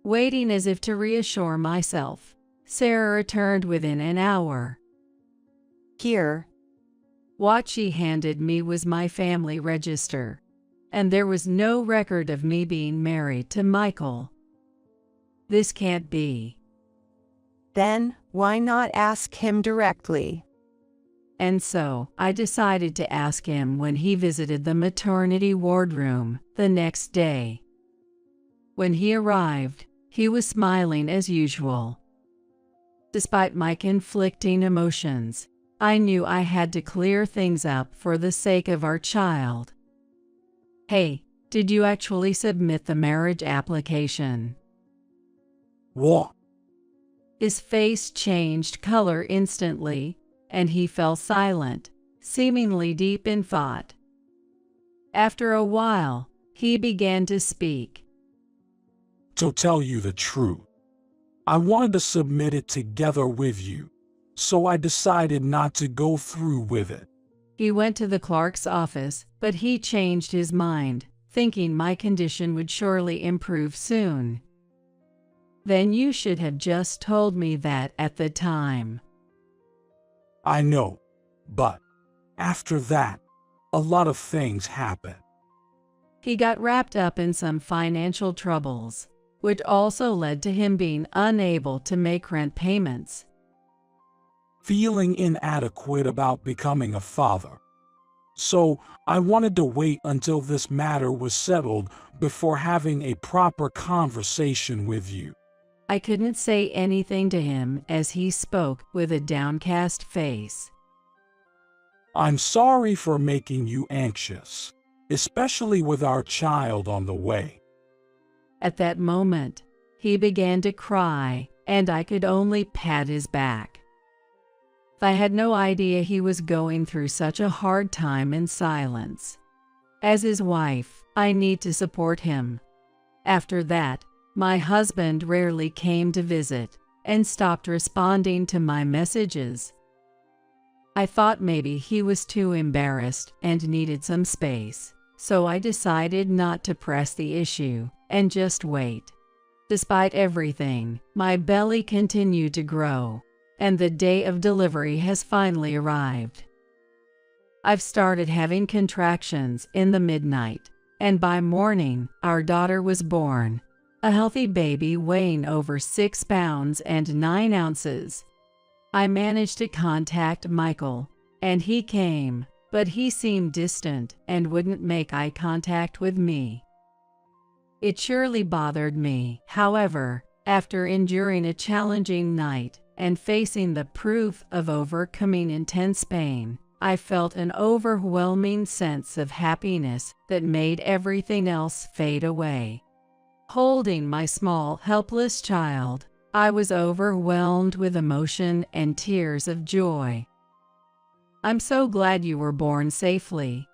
Waiting as if to reassure myself, Sarah returned within an hour. Here. What she handed me was my family register, and there was no record of me being married to Michael. This can't be. Then, why not ask him directly? And so, I decided to ask him when he visited the maternity wardroom the next day. When he arrived, he was smiling as usual. Despite my conflicting emotions, I knew I had to clear things up for the sake of our child. Hey, did you actually submit the marriage application? What? His face changed color instantly, and he fell silent, seemingly deep in thought. After a while, he began to speak. To tell you the truth, I wanted to submit it together with you, so I decided not to go through with it. He went to the clerk's office, but he changed his mind, thinking my condition would surely improve soon. Then you should have just told me that at the time. I know, but after that, a lot of things happened. He got wrapped up in some financial troubles, which also led to him being unable to make rent payments. Feeling inadequate about becoming a father. So I wanted to wait until this matter was settled before having a proper conversation with you. I couldn't say anything to him as he spoke with a downcast face. I'm sorry for making you anxious, especially with our child on the way. At that moment, he began to cry, and I could only pat his back. I had no idea he was going through such a hard time in silence. As his wife, I need to support him. After that, my husband rarely came to visit and stopped responding to my messages. I thought maybe he was too embarrassed and needed some space, so I decided not to press the issue and just wait. Despite everything, my belly continued to grow, and the day of delivery has finally arrived. I've started having contractions in the midnight, and by morning, our daughter was born. A healthy baby weighing over 6 pounds and 9 ounces. I managed to contact Michael, and he came, but he seemed distant and wouldn't make eye contact with me. It surely bothered me, however, after enduring a challenging night and facing the proof of overcoming intense pain, I felt an overwhelming sense of happiness that made everything else fade away. Holding my small, helpless child, I was overwhelmed with emotion and tears of joy. I'm so glad you were born safely.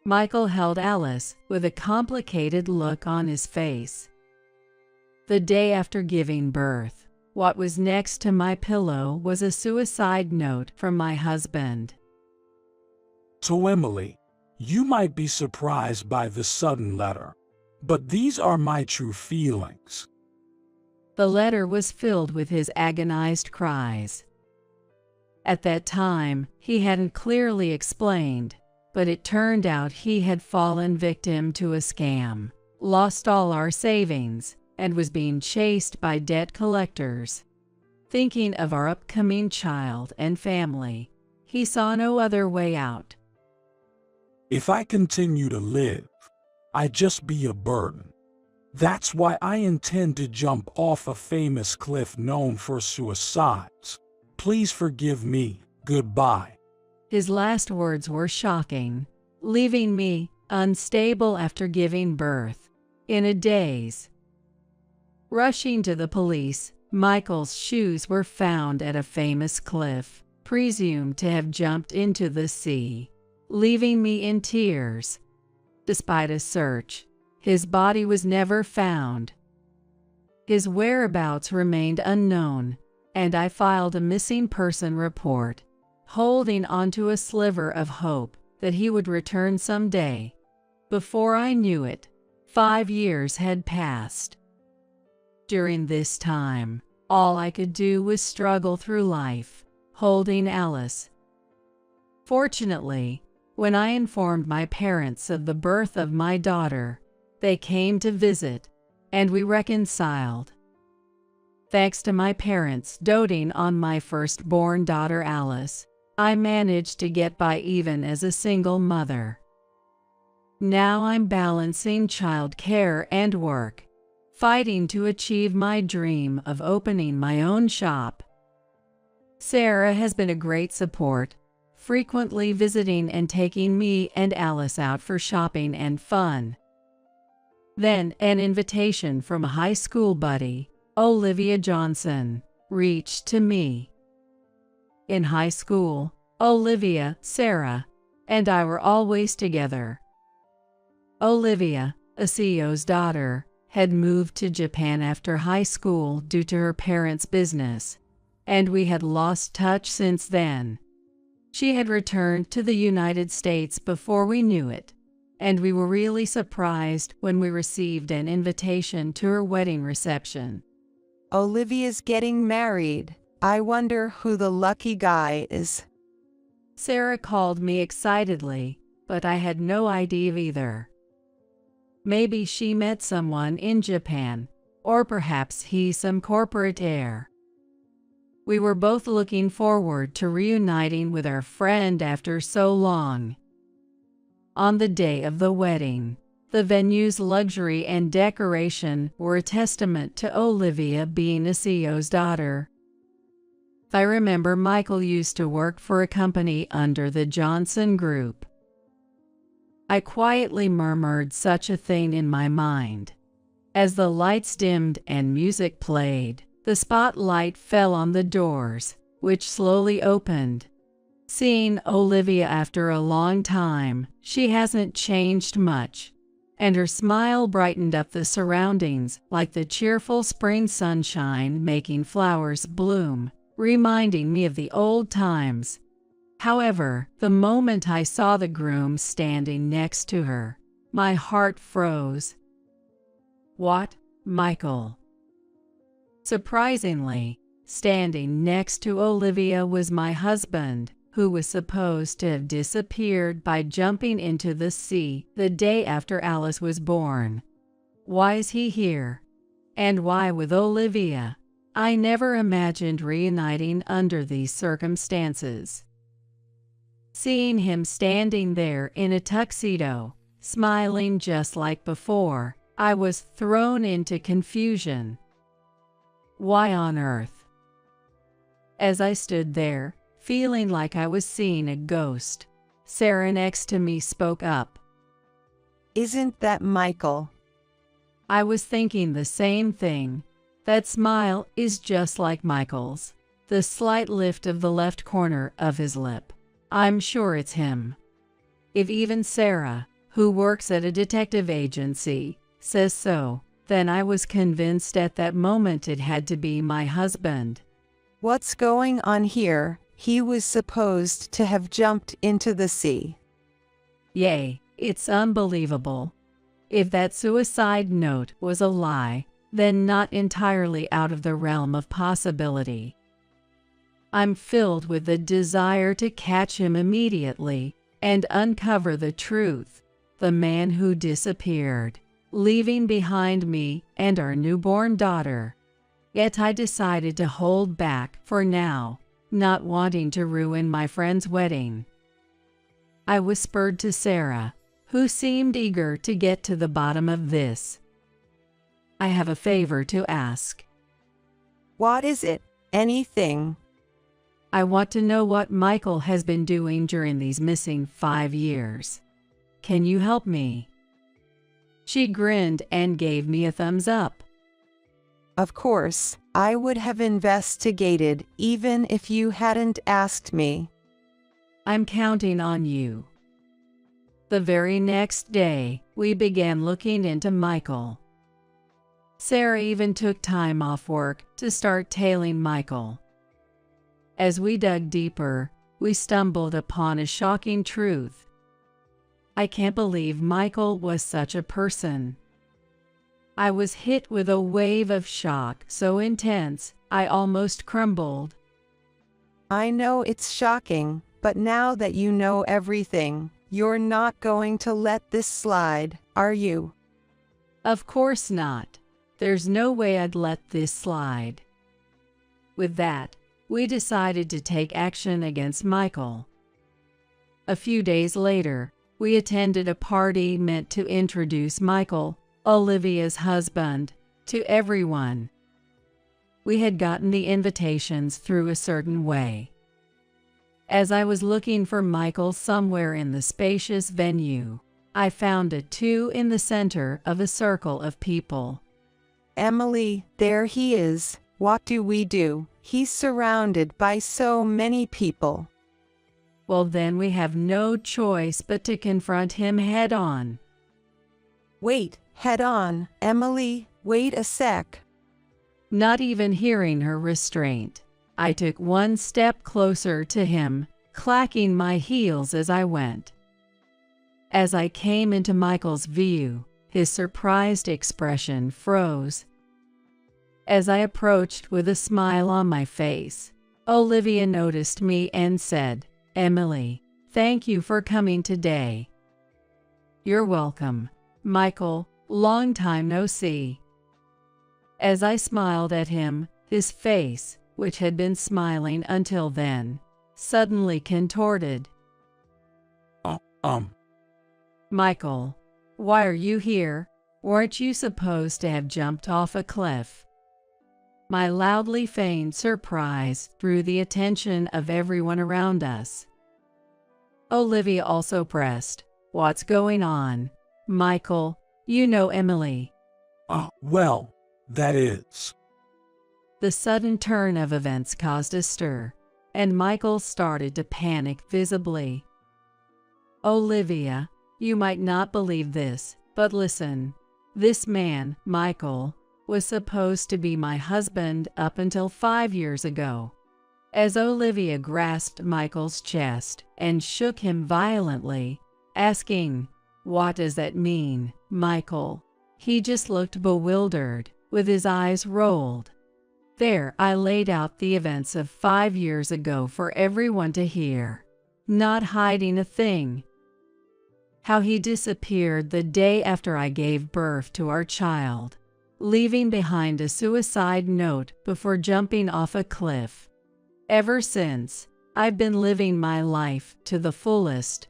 Michael held Alice with a complicated look on his face. The day after giving birth, what was next to my pillow was a suicide note from my husband. To Emily, you might be surprised by the sudden letter, but these are my true feelings. The letter was filled with his agonized cries. At that time, he hadn't clearly explained, but it turned out he had fallen victim to a scam, lost all our savings, and was being chased by debt collectors. Thinking of our upcoming child and family, he saw no other way out. If I continue to live, I'd just be a burden. That's why I intend to jump off a famous cliff known for suicides. Please forgive me. Goodbye. His last words were shocking, leaving me unstable after giving birth, in a daze. Rushing to the police, Michael's shoes were found at a famous cliff, presumed to have jumped into the sea, leaving me in tears. Despite a search, his body was never found. His whereabouts remained unknown, and I filed a missing person report, holding onto a sliver of hope that he would return someday. Before I knew it, 5 years had passed. During this time, all I could do was struggle through life, holding Alice. Fortunately, when I informed my parents of the birth of my daughter, they came to visit, and we reconciled. Thanks to my parents doting on my firstborn daughter Alice, I managed to get by even as a single mother. Now I'm balancing childcare and work, fighting to achieve my dream of opening my own shop. Sarah has been a great support, frequently visiting and taking me and Alice out for shopping and fun. Then, an invitation from a high school buddy, Olivia Johnson, reached to me. In high school, Olivia, Sarah, and I were always together. Olivia, a CEO's daughter, had moved to Japan after high school due to her parents' business, and we had lost touch since then. She had returned to the United States before we knew it, and we were really surprised when we received an invitation to her wedding reception. Olivia's getting married. I wonder who the lucky guy is. Sarah called me excitedly, but I had no idea either. Maybe she met someone in Japan, or perhaps he's some corporate heir. We were both looking forward to reuniting with our friend after so long. On the day of the wedding, the venue's luxury and decoration were a testament to Olivia being a CEO's daughter. I remember Michael used to work for a company under the Johnson Group. I quietly murmured such a thing in my mind. As the lights dimmed and music played, the spotlight fell on the doors, which slowly opened. Seeing Olivia after a long time, she hasn't changed much, and her smile brightened up the surroundings like the cheerful spring sunshine making flowers bloom, reminding me of the old times. However, the moment I saw the groom standing next to her, my heart froze. What, Michael? Surprisingly, standing next to Olivia was my husband, who was supposed to have disappeared by jumping into the sea the day after Alice was born. Why is he here? And why with Olivia? I never imagined reuniting under these circumstances. Seeing him standing there in a tuxedo, smiling just like before, I was thrown into confusion. Why on earth? As I stood there, feeling like I was seeing a ghost, Sarah next to me spoke up. Isn't that Michael? I was thinking the same thing. That smile is just like Michael's. The slight lift of the left corner of his lip. I'm sure it's him. If even Sarah, who works at a detective agency, says so, then I was convinced at that moment it had to be my husband. What's going on here? He was supposed to have jumped into the sea. Yay, it's unbelievable. If that suicide note was a lie, then not entirely out of the realm of possibility. I'm filled with the desire to catch him immediately and uncover the truth, the man who disappeared, leaving behind me and our newborn daughter. Yet I decided to hold back for now, not wanting to ruin my friend's wedding. I whispered to Sarah, who seemed eager to get to the bottom of this. I have a favor to ask. What is it? Anything? I want to know what Michael has been doing during these missing 5 years. Can you help me? She grinned and gave me a thumbs up. Of course, I would have investigated even if you hadn't asked me. I'm counting on you. The very next day, we began looking into Michael. Sarah even took time off work to start tailing Michael. As we dug deeper, we stumbled upon a shocking truth. I can't believe Michael was such a person. I was hit with a wave of shock so intense, I almost crumbled. I know it's shocking, but now that you know everything, you're not going to let this slide, are you? Of course not. There's no way I'd let this slide. With that, we decided to take action against Michael. A few days later, we attended a party meant to introduce Michael, Olivia's husband, to everyone. We had gotten the invitations through a certain way. As I was looking for Michael somewhere in the spacious venue, I found it too in the center of a circle of people. Emily, there he is. What do we do? He's surrounded by so many people. Well, then we have no choice but to confront him head on. Wait, head on, Emily, wait a sec. Not even hearing her restraint, I took one step closer to him, clacking my heels as I went. As I came into Michael's view, his surprised expression froze. As I approached with a smile on my face, Olivia noticed me and said, "Emily, thank you for coming today." "You're welcome, Michael, long time no see." As I smiled at him, his face, which had been smiling until then, suddenly contorted. "Michael, why are you here? Weren't you supposed to have jumped off a cliff?" My loudly feigned surprise drew the attention of everyone around us. Olivia also pressed, "What's going on? Michael, you know Emily." Well, that is. The sudden turn of events caused a stir, and Michael started to panic visibly. "Olivia, you might not believe this, but listen. This man, Michael, was supposed to be my husband up until 5 years ago." As Olivia grasped Michael's chest and shook him violently, asking, "What does that mean, Michael?" He just looked bewildered, with his eyes rolled. There I laid out the events of 5 years ago for everyone to hear, not hiding a thing. How he disappeared the day after I gave birth to our child, leaving behind a suicide note before jumping off a cliff. Ever since, I've been living my life to the fullest.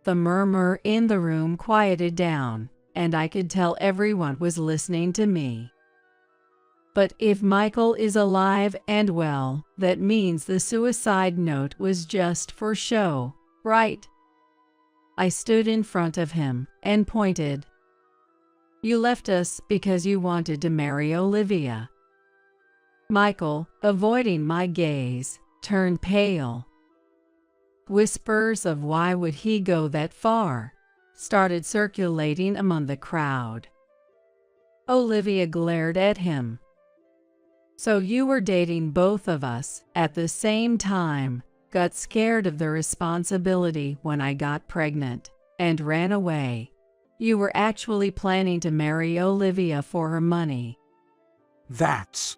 The murmur in the room quieted down, and I could tell everyone was listening to me. But if Michael is alive and well, that means the suicide note was just for show, right? I stood in front of him and pointed. "You left us because you wanted to marry Olivia." Michael, avoiding my gaze, turned pale. Whispers of "why would he go that far?" started circulating among the crowd. Olivia glared at him. "So you were dating both of us at the same time, got scared of the responsibility when I got pregnant, and ran away. You were actually planning to marry Olivia for her money." That's.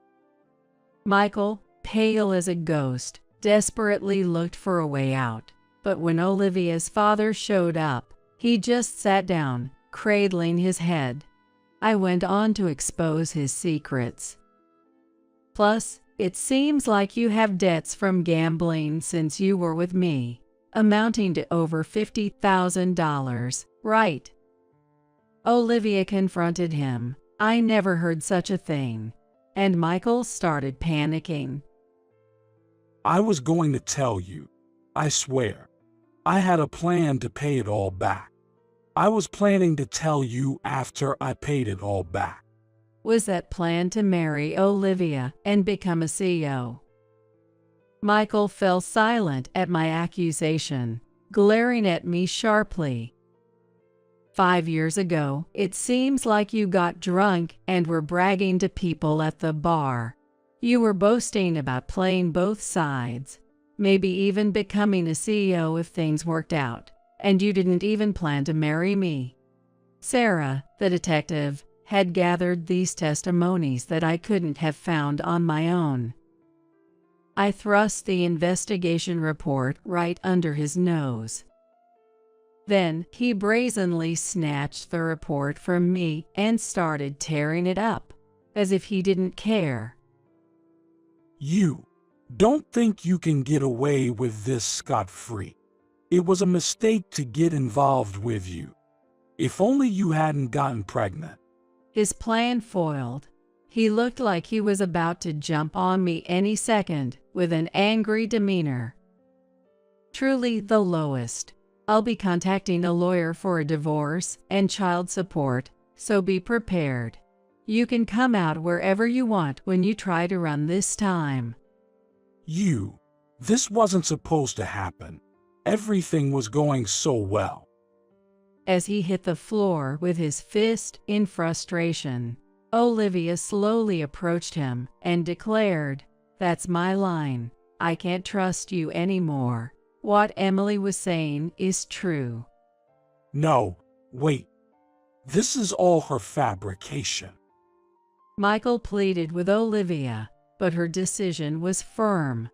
Michael, pale as a ghost, desperately looked for a way out, but when Olivia's father showed up, he just sat down, cradling his head. I went on to expose his secrets. "Plus, it seems like you have debts from gambling since you were with me, amounting to over $50,000, right?" Olivia confronted him. "I never heard such a thing." And Michael started panicking. "I was going to tell you. I swear. I had a plan to pay it all back. I was planning to tell you after I paid it all back." Was that plan to marry Olivia and become a CEO? Michael fell silent at my accusation, glaring at me sharply. 5 years ago, it seems like you got drunk and were bragging to people at the bar. You were boasting about playing both sides, maybe even becoming a CEO if things worked out, and you didn't even plan to marry me. Sarah, the detective, had gathered these testimonies that I couldn't have found on my own. I thrust the investigation report right under his nose. Then he brazenly snatched the report from me and started tearing it up, as if he didn't care. "You don't think you can get away with this scot-free. It was a mistake to get involved with you. If only you hadn't gotten pregnant." His plan foiled. He looked like he was about to jump on me any second with an angry demeanor. Truly the lowest. I'll be contacting a lawyer for a divorce and child support, so be prepared. You can come out wherever you want when you try to run this time. This wasn't supposed to happen. Everything was going so well. As he hit the floor with his fist in frustration, Olivia slowly approached him and declared, "That's my line. I can't trust you anymore. What Emily was saying is true." No, wait. This is all her fabrication. Michael pleaded with Olivia, but her decision was firm.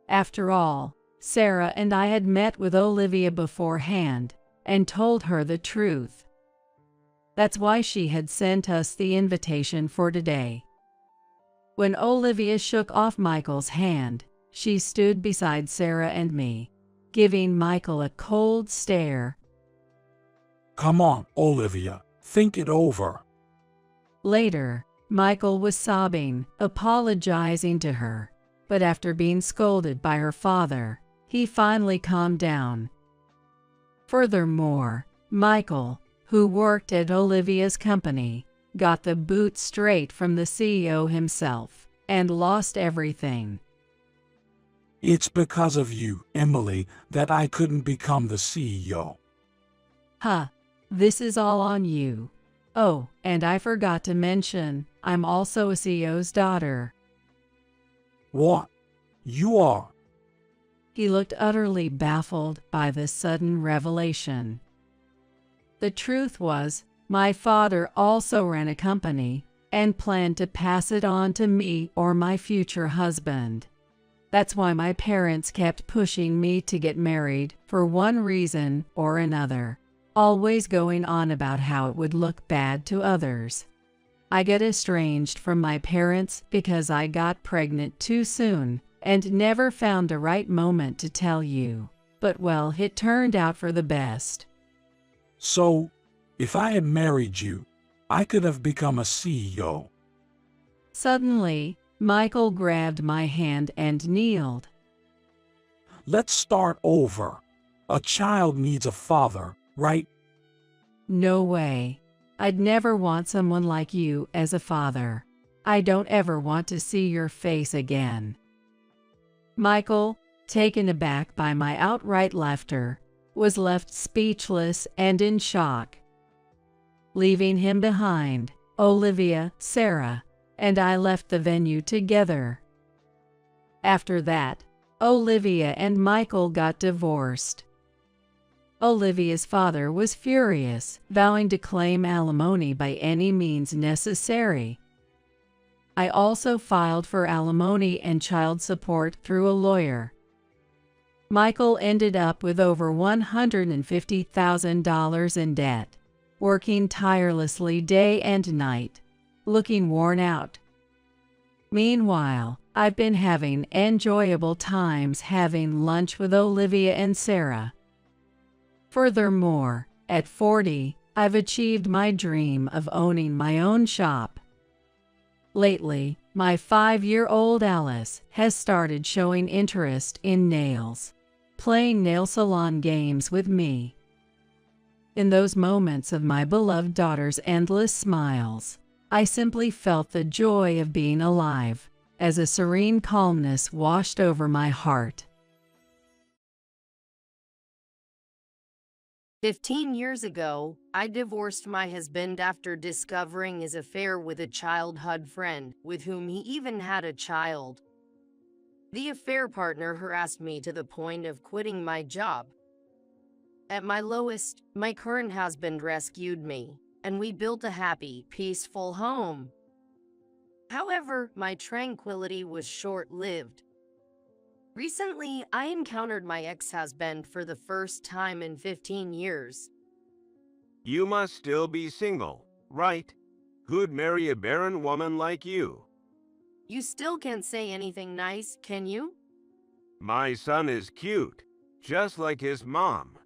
After all, Sarah and I had met with Olivia beforehand and told her the truth. That's why she had sent us the invitation for today. When Olivia shook off Michael's hand, she stood beside Sarah and me, giving Michael a cold stare. Come on, Olivia, think it over. Later, Michael was sobbing, apologizing to her, but after being scolded by her father, he finally calmed down. Furthermore, Michael, who worked at Olivia's company, got the boot straight from the CEO himself and lost everything. It's because of you, Emily, that I couldn't become the CEO. Huh, this is all on you. Oh, and I forgot to mention, I'm also a CEO's daughter. What? You are? He looked utterly baffled by this sudden revelation. The truth was, my father also ran a company and planned to pass it on to me or my future husband. That's why my parents kept pushing me to get married for one reason or another, always going on about how it would look bad to others. I got estranged from my parents because I got pregnant too soon and never found the right moment to tell you. But well, it turned out for the best. So, if I had married you, I could have become a CEO. Suddenly, Michael grabbed my hand and kneeled. Let's start over. A child needs a father, right? No way. I'd never want someone like you as a father. I don't ever want to see your face again. Michael, taken aback by my outright laughter, was left speechless and in shock. Leaving him behind, Olivia, Sarah, and I left the venue together. After that, Olivia and Michael got divorced. Olivia's father was furious, vowing to claim alimony by any means necessary. I also filed for alimony and child support through a lawyer. Michael ended up with over $150,000 in debt, working tirelessly day and night, looking worn out. Meanwhile, I've been having enjoyable times having lunch with Olivia and Sarah. Furthermore, at 40, I've achieved my dream of owning my own shop. Lately, my 5-year-old Alice has started showing interest in nails, playing nail salon games with me. In those moments of my beloved daughter's endless smiles, I simply felt the joy of being alive, as a serene calmness washed over my heart. 15 years ago, I divorced my husband after discovering his affair with a childhood friend, with whom he even had a child. The affair partner harassed me to the point of quitting my job. At my lowest, my current husband rescued me, and we built a happy, peaceful home. However, my tranquility was short-lived. Recently, I encountered my ex-husband for the first time in 15 years. You must still be single, right? Who'd marry a barren woman like you? You still can't say anything nice, can you? My son is cute, just like his mom.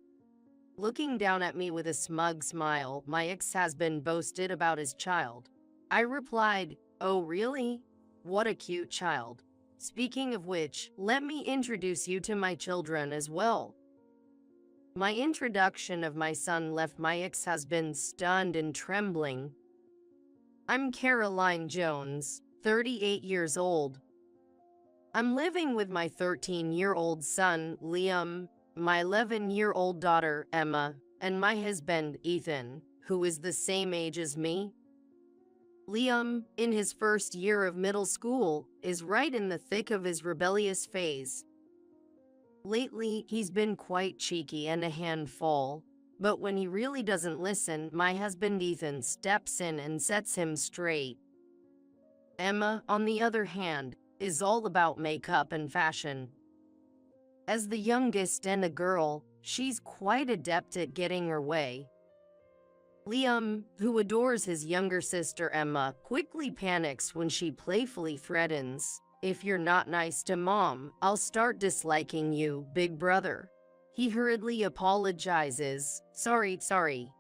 Looking down at me with a smug smile, my ex-husband boasted about his child. I replied, "Oh really? What a cute child. Speaking of which, let me introduce you to my children as well. My introduction of my son left my ex-husband stunned and trembling. I'm Caroline Jones, 38 years old. I'm living with my 13-year-old son, Liam, my 11-year-old daughter, Emma, and my husband, Ethan, who is the same age as me. Liam, in his first year of middle school, is right in the thick of his rebellious phase. Lately, he's been quite cheeky and a handful, but when he really doesn't listen, my husband Ethan steps in and sets him straight. Emma, on the other hand, is all about makeup and fashion. As the youngest and a girl, she's quite adept at getting her way. Liam, who adores his younger sister Emma, quickly panics when she playfully threatens, "If you're not nice to Mom, I'll start disliking you, big brother." He hurriedly apologizes, Sorry.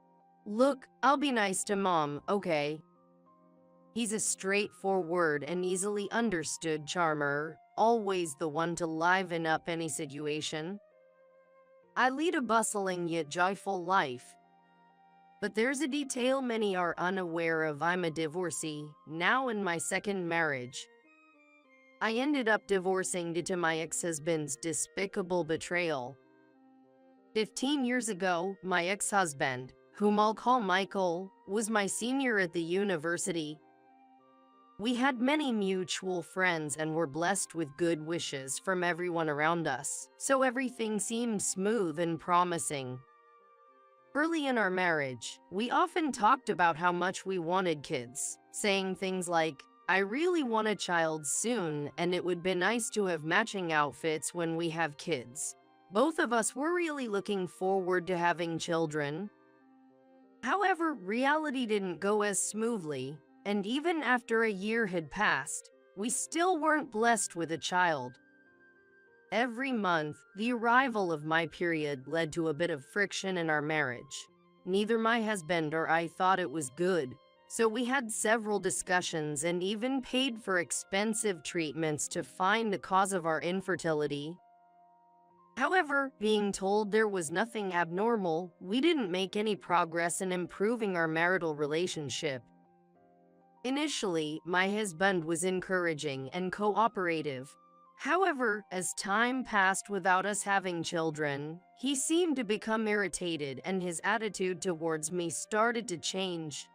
Look, I'll be nice to Mom, okay?" He's a straightforward and easily understood charmer, always the one to liven up any situation. I lead a bustling yet joyful life. But there's a detail many are unaware of. I'm a divorcee, now in my second marriage. I ended up divorcing due to my ex-husband's despicable betrayal. 15 years ago, my ex-husband, whom I'll call Michael, was my senior at the university. We had many mutual friends and were blessed with good wishes from everyone around us, so everything seemed smooth and promising. Early in our marriage, we often talked about how much we wanted kids, saying things like, "I really want a child soon, and it would be nice to have matching outfits when we have kids." Both of us were really looking forward to having children. However, reality didn't go as smoothly, and even after a year had passed, we still weren't blessed with a child. Every month, the arrival of my period led to a bit of friction in our marriage. Neither my husband or I thought it was good, so we had several discussions and even paid for expensive treatments to find the cause of our infertility. However, being told there was nothing abnormal, we didn't make any progress in improving our marital relationship. Initially, my husband was encouraging and cooperative. However, as time passed without us having children, he seemed to become irritated and his attitude towards me started to change.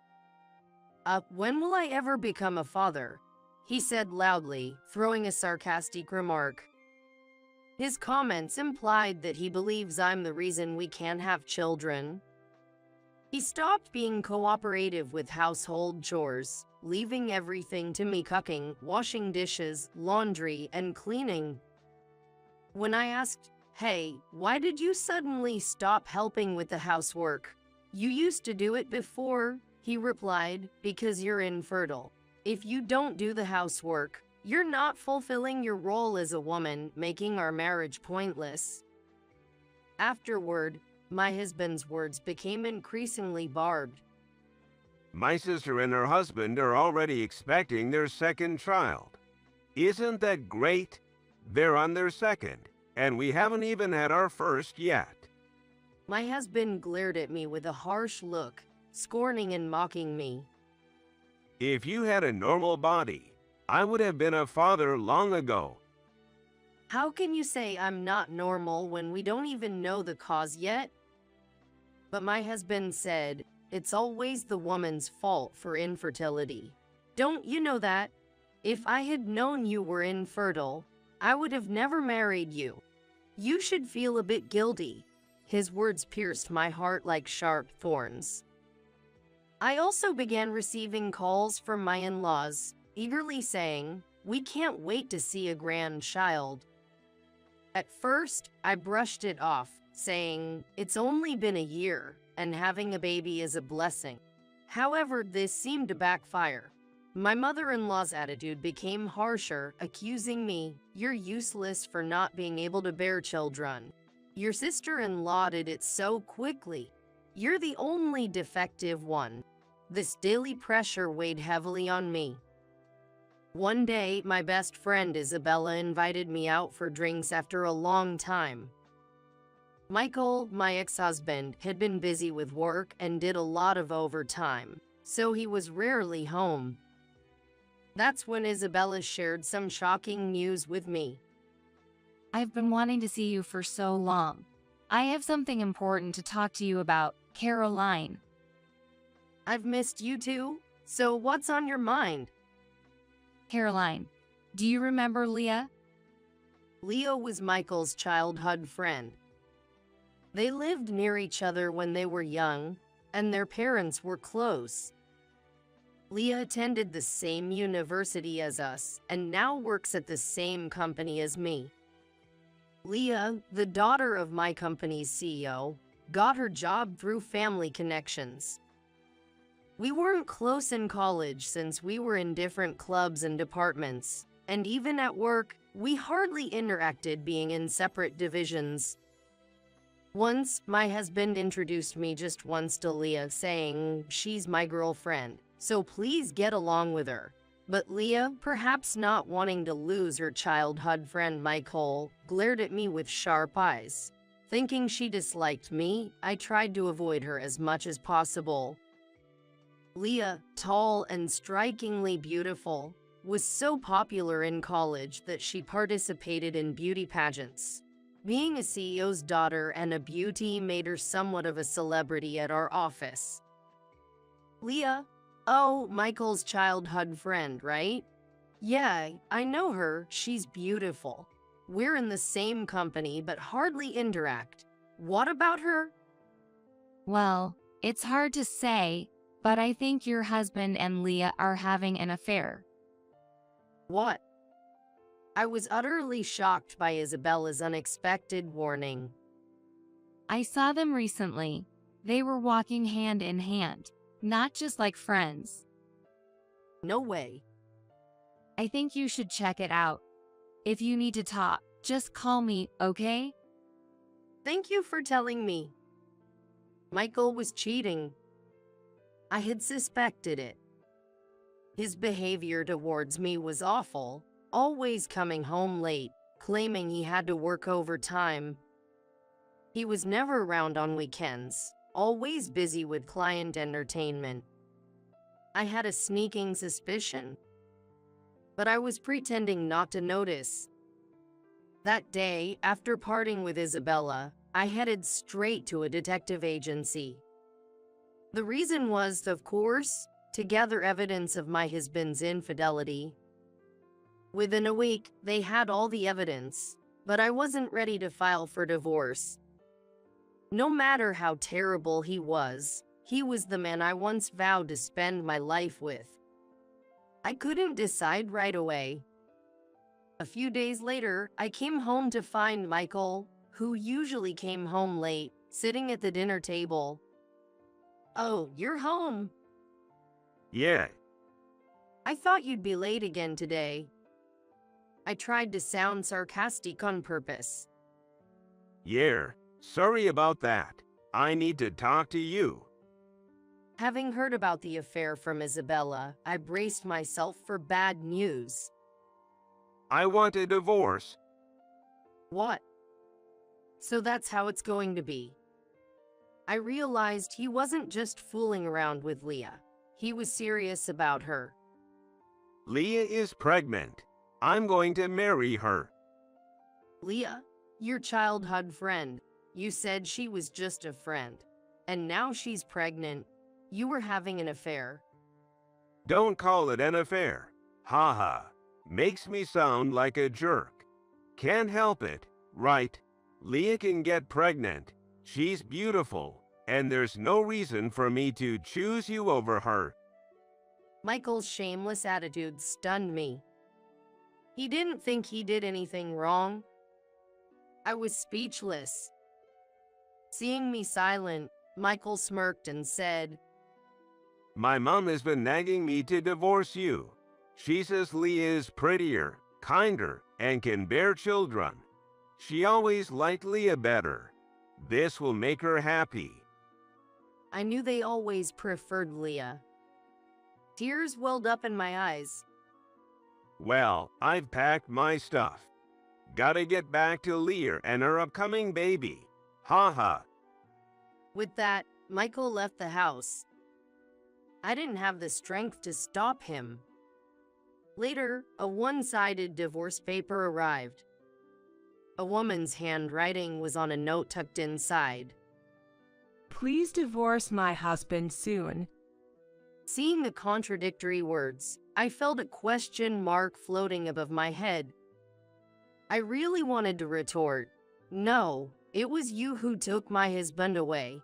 When will I ever become a father?" he said loudly, throwing a sarcastic remark. His comments implied that he believes I'm the reason we can't have children. He stopped being cooperative with household chores, leaving everything to me: cooking, washing dishes, laundry, and cleaning. When I asked, "Hey, why did you suddenly stop helping with the housework? You used to do it before," he replied, "Because you're infertile. If you don't do the housework, you're not fulfilling your role as a woman, making our marriage pointless." Afterward, my husband's words became increasingly barbed. My sister and her husband are already expecting their second child. Isn't that great? They're on their second, and we haven't even had our first yet. My husband glared at me with a harsh look, scorning and mocking me. If you had a normal body, I would have been a father long ago. How can you say I'm not normal when we don't even know the cause yet? But my husband said, "It's always the woman's fault for infertility. Don't you know that? If I had known you were infertile, I would have never married you. You should feel a bit guilty." His words pierced my heart like sharp thorns. I also began receiving calls from my in-laws, eagerly saying, "We can't wait to see a grandchild." At first, I brushed it off, saying, "It's only been a year, and having a baby is a blessing." However, this seemed to backfire. My mother-in-law's attitude became harsher, accusing me, "You're useless for not being able to bear children. Your sister-in-law did it so quickly. You're the only defective one." This daily pressure weighed heavily on me. One day, my best friend Isabella invited me out for drinks after a long time. Michael, my ex-husband, had been busy with work and did a lot of overtime, so he was rarely home. That's when Isabella shared some shocking news with me. I've been wanting to see you for so long. I have something important to talk to you about, Caroline. I've missed you too, so what's on your mind? Caroline, do you remember Leah? Leah was Michael's childhood friend. They lived near each other when they were young, and their parents were close. Leah attended the same university as us and now works at the same company as me. Leah, the daughter of my company's CEO, got her job through family connections. We weren't close in college since we were in different clubs and departments, and even at work, we hardly interacted being in separate divisions. Once, my husband introduced me just once to Leah, saying, "She's my girlfriend, so please get along with her." But Leah, perhaps not wanting to lose her childhood friend Michael, glared at me with sharp eyes. Thinking she disliked me, I tried to avoid her as much as possible. Leah, tall and strikingly beautiful, was so popular in college that she participated in beauty pageants. Being a CEO's daughter and a beauty made her somewhat of a celebrity at our office. Leah, oh, Michael's childhood friend, right? Yeah, I know her. She's beautiful. We're in the same company but hardly interact. What about her? Well, it's hard to say, but I think your husband and Leah are having an affair. What? I was utterly shocked by Isabella's unexpected warning. I saw them recently. They were walking hand in hand, not just like friends. No way. I think you should check it out. If you need to talk, just call me, okay? Thank you for telling me. Michael was cheating. I had suspected it. His behavior towards me was awful, always coming home late, claiming he had to work overtime. He was never around on weekends, always busy with client entertainment. I had a sneaking suspicion, but I was pretending not to notice. That day, after parting with Isabella, I headed straight to a detective agency. The reason was, of course, to gather evidence of my husband's infidelity. Within a week, they had all the evidence, but I wasn't ready to file for divorce. No matter how terrible he was the man I once vowed to spend my life with. I couldn't decide right away. A few days later, I came home to find Michael, who usually came home late, sitting at the dinner table. "Oh, you're home." Yeah. "I thought you'd be late again today." I tried to sound sarcastic on purpose. Yeah. Sorry about that. I need to talk to you. Having heard about the affair from Isabella, I braced myself for bad news. I want a divorce. What? So that's how it's going to be. I realized he wasn't just fooling around with Leah. He was serious about her. Leah is pregnant. I'm going to marry her. Leah, your childhood friend. You said she was just a friend. And now she's pregnant. You were having an affair. Don't call it an affair. Haha. Makes me sound like a jerk. Can't help it, right? Leah can get pregnant. She's beautiful, and there's no reason for me to choose you over her. Michael's shameless attitude stunned me. He didn't think he did anything wrong. I was speechless. Seeing me silent, Michael smirked and said, My mom has been nagging me to divorce you. She says Leah is prettier, kinder, and can bear children. She always liked Leah better. This will make her happy. I knew they always preferred Leah. Tears welled up in my eyes. Well, I've packed my stuff. Gotta get back to Lear and her upcoming baby. Ha. With that, Michael left the house. I didn't have the strength to stop him. Later, a one-sided divorce paper arrived. A woman's handwriting was on a note tucked inside. Please divorce my husband soon. Seeing the contradictory words, I felt a question mark floating above my head. I really wanted to retort, "No, it was you who took my husband away."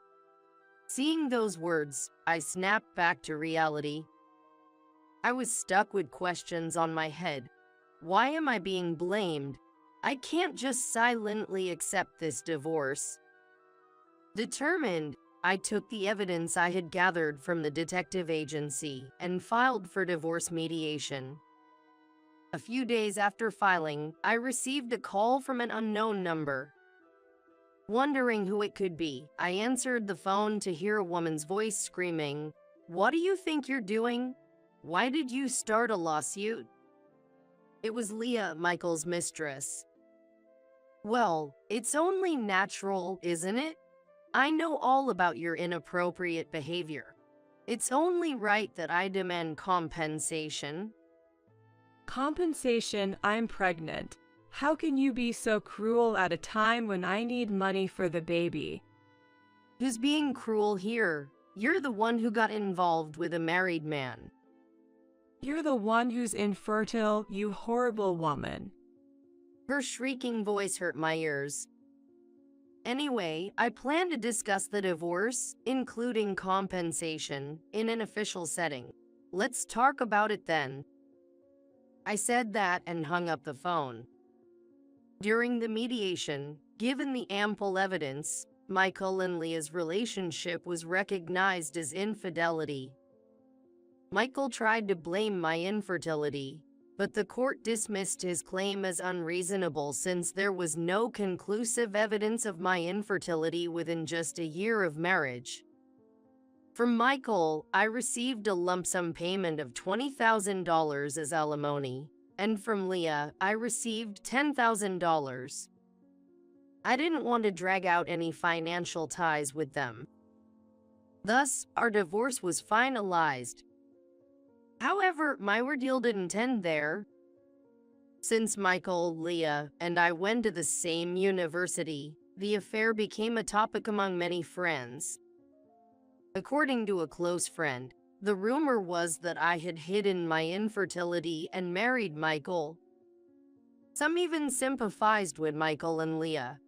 Seeing those words, I snapped back to reality. I was stuck with questions on my head. Why am I being blamed? I can't just silently accept this divorce. Determined, I took the evidence I had gathered from the detective agency and filed for divorce mediation. A few days after filing, I received a call from an unknown number. Wondering who it could be, I answered the phone to hear a woman's voice screaming, "What do you think you're doing? Why did you start a lawsuit?" It was Leah, Michael's mistress. "Well, it's only natural, isn't it? I know all about your inappropriate behavior. It's only right that I demand compensation." Compensation? I'm pregnant. How can you be so cruel at a time when I need money for the baby? Who's being cruel here? You're the one who got involved with a married man. You're the one who's infertile, you horrible woman. Her shrieking voice hurt my ears. Anyway, I plan to discuss the divorce, including compensation, in an official setting. Let's talk about it then. I said that and hung up the phone. During the mediation, given the ample evidence, Michael and Leah's relationship was recognized as infidelity. Michael tried to blame my infertility, but the court dismissed his claim as unreasonable since there was no conclusive evidence of my infertility within just a year of marriage. From Michael, I received a lump sum payment of $20,000 as alimony, and from Leah, I received $10,000. I didn't want to drag out any financial ties with them. Thus, our divorce was finalized. However, my ordeal didn't end there. Since Michael, Leah, and I went to the same university, the affair became a topic among many friends. According to a close friend, the rumor was that I had hidden my infertility and married Michael. Some even sympathized with Michael and Leah.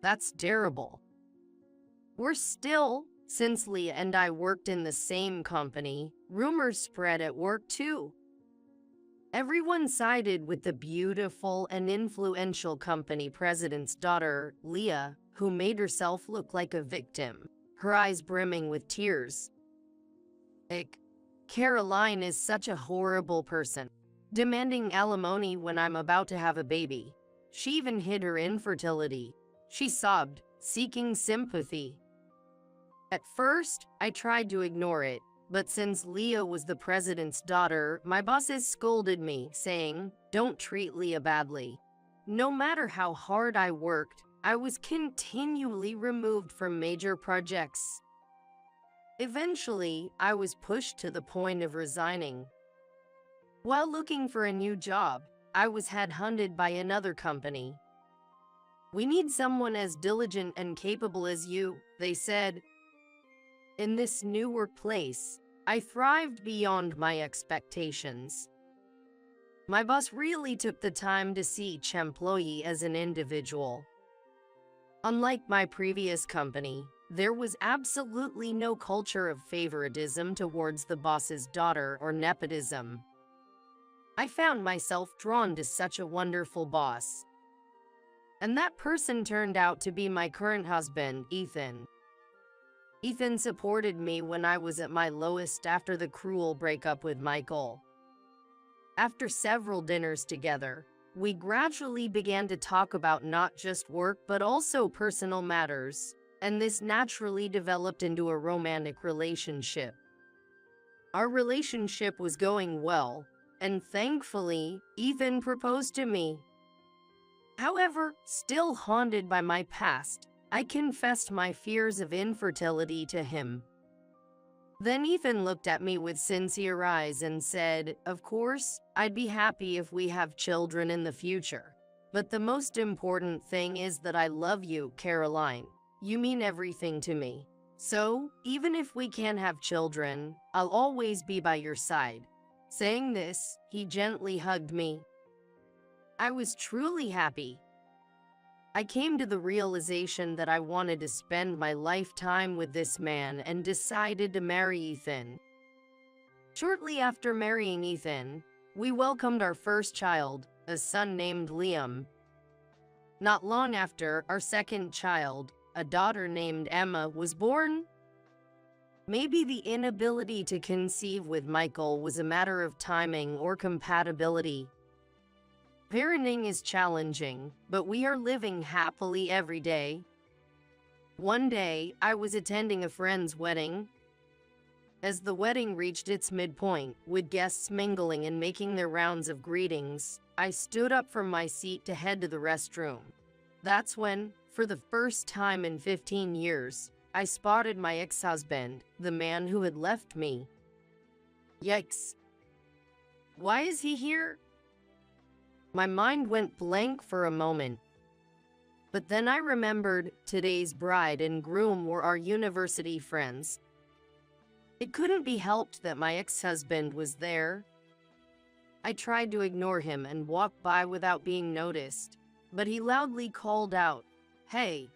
That's terrible. Worse still, since Leah and I worked in the same company, rumors spread at work too. Everyone sided with the beautiful and influential company president's daughter, Leah, who made herself look like a victim, her eyes brimming with tears. Caroline is such a horrible person, demanding alimony when I'm about to have a baby. She even hid her infertility. She sobbed, seeking sympathy. At first, I tried to ignore it, but since Leah was the president's daughter, my bosses scolded me, saying, "Don't treat Leah badly." No matter how hard I worked, I was continually removed from major projects. Eventually, I was pushed to the point of resigning. While looking for a new job, I was headhunted by another company. "We need someone as diligent and capable as you," they said. In this new workplace, I thrived beyond my expectations. My boss really took the time to see each employee as an individual. Unlike my previous company, there was absolutely no culture of favoritism towards the boss's daughter or nepotism. I found myself drawn to such a wonderful boss. And that person turned out to be my current husband, Ethan. Ethan supported me when I was at my lowest after the cruel breakup with Michael. After several dinners together, we gradually began to talk about not just work but also personal matters, and this naturally developed into a romantic relationship. Our relationship was going well, and thankfully, Ethan proposed to me. However, still haunted by my past, I confessed my fears of infertility to him. Then Ethan looked at me with sincere eyes and said, "Of course, I'd be happy if we have children in the future. But the most important thing is that I love you, Caroline. You mean everything to me. So, even if we can't have children, I'll always be by your side." Saying this, he gently hugged me. I was truly happy. I came to the realization that I wanted to spend my lifetime with this man and decided to marry Ethan. Shortly after marrying Ethan, we welcomed our first child, a son named Liam. Not long after, our second child, a daughter named Emma, was born. Maybe the inability to conceive with Michael was a matter of timing or compatibility. Parenting is challenging, but we are living happily every day. One day, I was attending a friend's wedding. As the wedding reached its midpoint, with guests mingling and making their rounds of greetings, I stood up from my seat to head to the restroom. That's when, for the first time in 15 years, I spotted my ex-husband, the man who had left me. Yikes. Why is he here? My mind went blank for a moment. But then I remembered today's bride and groom were our university friends. It couldn't be helped that my ex-husband was there. I tried to ignore him and walk by without being noticed, but he loudly called out, "Hey!"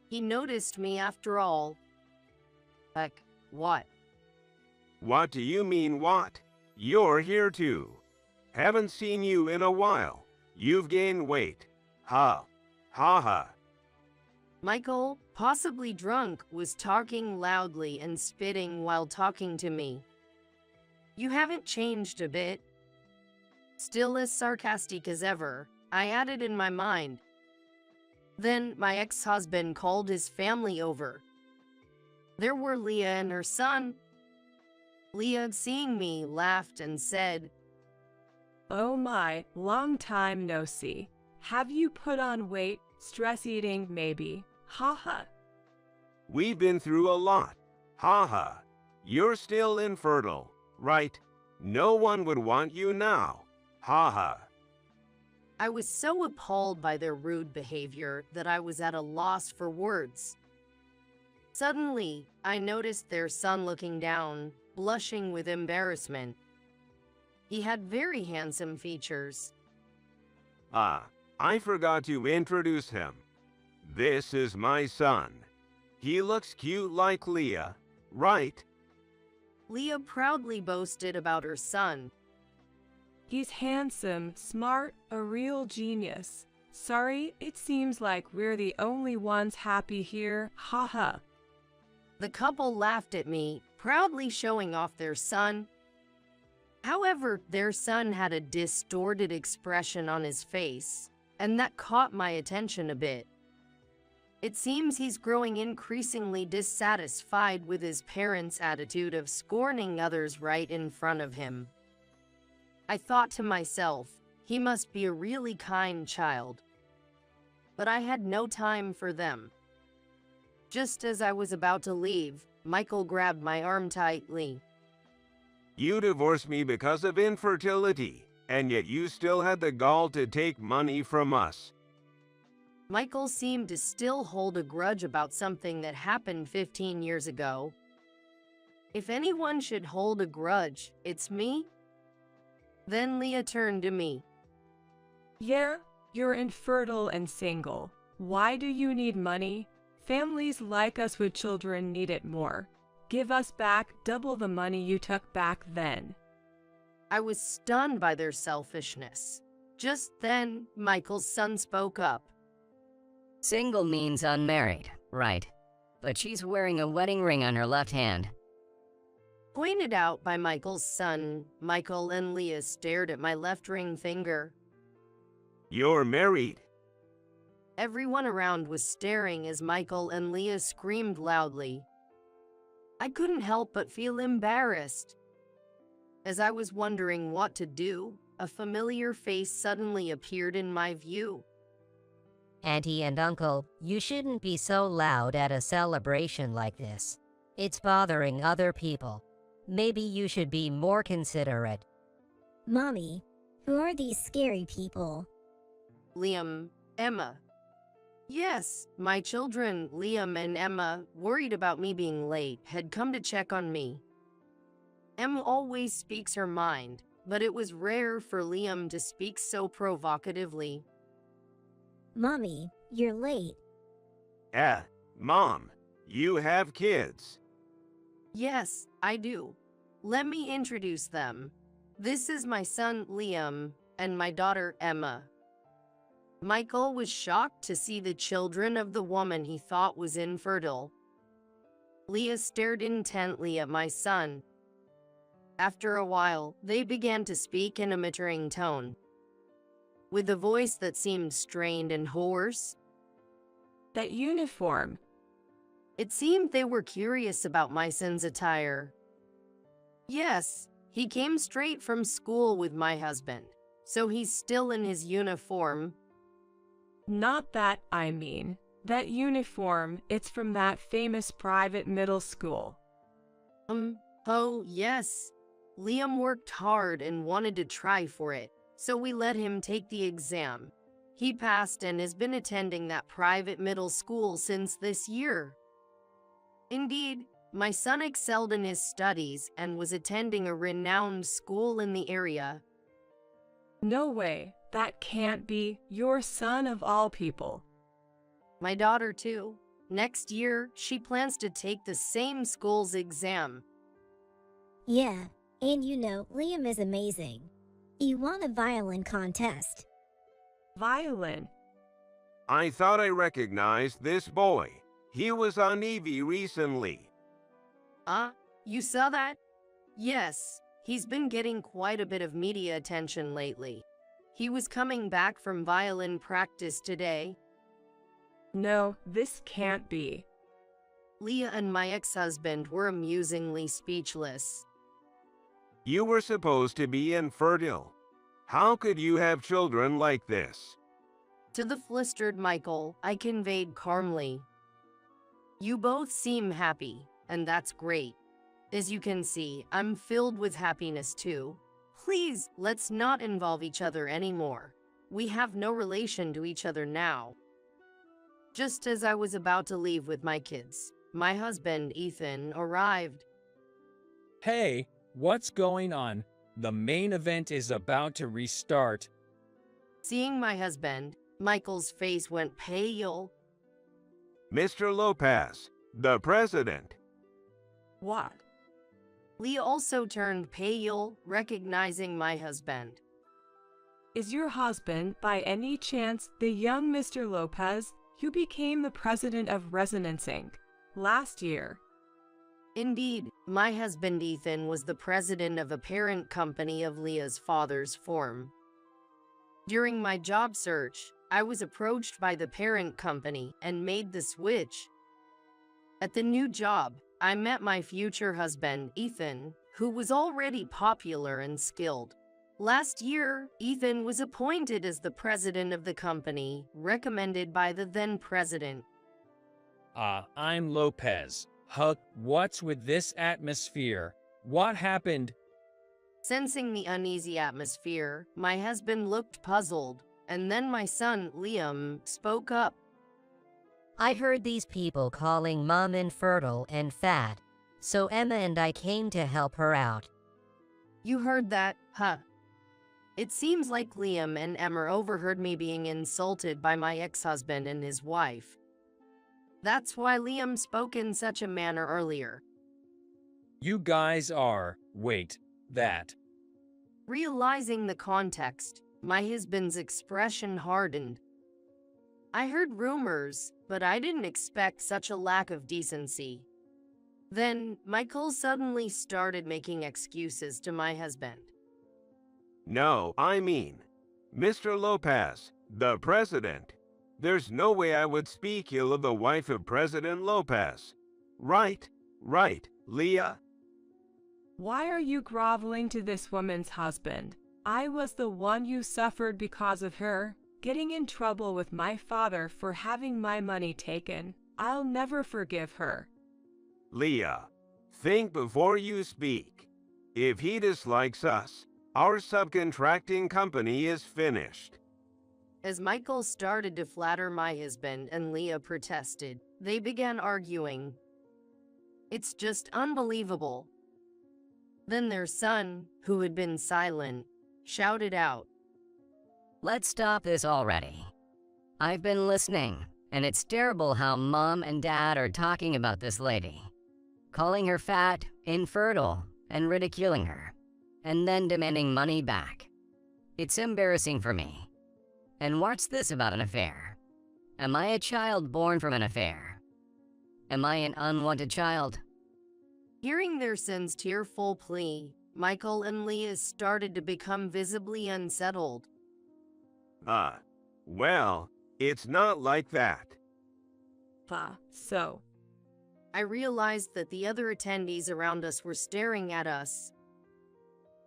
He noticed me after all. Heck, what? What do you mean what? You're here too. Haven't seen you in a while. You've gained weight. Ha. Ha ha. Michael, possibly drunk, was talking loudly and spitting while talking to me. "You haven't changed a bit." Still as sarcastic as ever, I added in my mind. Then my ex-husband called his family over. There were Leah and her son. Leah, seeing me, laughed and said, "Oh my, long time no see. Have you put on weight? Stress eating, maybe? Haha." We've been through a lot. Ha ha. You're still infertile, right? No one would want you now. Ha ha. I was so appalled by their rude behavior that I was at a loss for words. Suddenly, I noticed their son looking down, blushing with embarrassment. He had very handsome features. Ah, I forgot to introduce him. This is my son. He looks cute like Leah, right? Leah proudly boasted about her son. "He's handsome, smart, a real genius. Sorry, it seems like we're the only ones happy here, haha." The couple laughed at me, proudly showing off their son. However, their son had a distorted expression on his face, and that caught my attention a bit. It seems he's growing increasingly dissatisfied with his parents' attitude of scorning others right in front of him. I thought to myself, he must be a really kind child. But I had no time for them. Just as I was about to leave, Michael grabbed my arm tightly. You divorced me because of infertility, and yet you still had the gall to take money from us. Michael seemed to still hold a grudge about something that happened 15 years ago. If anyone should hold a grudge, it's me. Then Leah turned to me. "Yeah, you're infertile and single. Why do you need money? Families like us with children need it more. Give us back double the money you took back then." I was stunned by their selfishness. Just then, Michael's son spoke up. Single means unmarried, right? But she's wearing a wedding ring on her left hand. Pointed out by Michael's son, Michael and Leah stared at my left ring finger. You're married. Everyone around was staring as Michael and Leah screamed loudly. I couldn't help but feel embarrassed. As I was wondering what to do, a familiar face suddenly appeared in my view. Auntie and Uncle, you shouldn't be so loud at a celebration like this. It's bothering other people. Maybe you should be more considerate. Mommy, who are these scary people? Liam, Emma. Yes, my children, Liam and Emma, worried about me being late, had come to check on me. Emma always speaks her mind, but it was rare for Liam to speak so provocatively. Mommy, you're late. Mom, you have kids. Yes, I do. Let me introduce them. This is my son, Liam, and my daughter, Emma. Michael was shocked to see the children of the woman he thought was infertile. Leah stared intently at my son. After a while, they began to speak in a muttering tone, with a voice that seemed strained and hoarse. That uniform. It seemed they were curious about my son's attire. Yes, he came straight from school with my husband, so he's still in his uniform. Not that, I mean. That uniform, it's from that famous private middle school. Oh, yes. Liam worked hard and wanted to try for it, so we let him take the exam. He passed and has been attending that private middle school since this year. Indeed, my son excelled in his studies and was attending a renowned school in the area. No way. That can't be your son of all people. My daughter, too. Next year, she plans to take the same school's exam. Yeah, and you know, Liam is amazing. He won a violin contest. Violin? I thought I recognized this boy. He was on TV recently. You saw that? Yes, he's been getting quite a bit of media attention lately. He was coming back from violin practice today. No, this can't be. Leah and my ex-husband were amusingly speechless. You were supposed to be infertile. How could you have children like this? To the flustered Michael, I conveyed calmly. You both seem happy, and that's great. As you can see, I'm filled with happiness too. Please, let's not involve each other anymore. We have no relation to each other now. Just as I was about to leave with my kids, my husband, Ethan, arrived. Hey, what's going on? The main event is about to restart. Seeing my husband, Michael's face went pale. Mr. Lopez, the president. What? Lee also turned pale, recognizing my husband. Is your husband, by any chance, the young Mr. Lopez who became the president of Resonance Inc. last year? Indeed, my husband Ethan was the president of a parent company of Leah's father's firm. During my job search, I was approached by the parent company and made the switch. At the new job, I met my future husband, Ethan, who was already popular and skilled. Last year, Ethan was appointed as the president of the company, recommended by the then president. I'm Lopez. Huck, what's with this atmosphere? What happened? Sensing the uneasy atmosphere, my husband looked puzzled, and then my son, Liam, spoke up. I heard these people calling Mom infertile and fat, so Emma and I came to help her out. You heard that, huh? It seems like Liam and Emma overheard me being insulted by my ex-husband and his wife. That's why Liam spoke in such a manner earlier. You guys are, wait, that. Realizing the context, my husband's expression hardened. I heard rumors, but I didn't expect such a lack of decency. Then, Michael suddenly started making excuses to my husband. No, I mean, Mr. Lopez, the president. There's no way I would speak ill of the wife of President Lopez. Right, Leah? Why are you groveling to this woman's husband? I was the one who suffered because of her, getting in trouble with my father for having my money taken. I'll never forgive her. Leah, think before you speak. If he dislikes us, our subcontracting company is finished. As Michael started to flatter my husband and Leah protested, they began arguing. It's just unbelievable. Then their son, who had been silent, shouted out, Let's stop this already. I've been listening, and it's terrible how Mom and Dad are talking about this lady. Calling her fat, infertile, and ridiculing her, and then demanding money back. It's embarrassing for me. And what's this about an affair? Am I a child born from an affair? Am I an unwanted child? Hearing their son's tearful plea, Michael and Leah started to become visibly unsettled. Well, it's not like that. So? I realized that the other attendees around us were staring at us.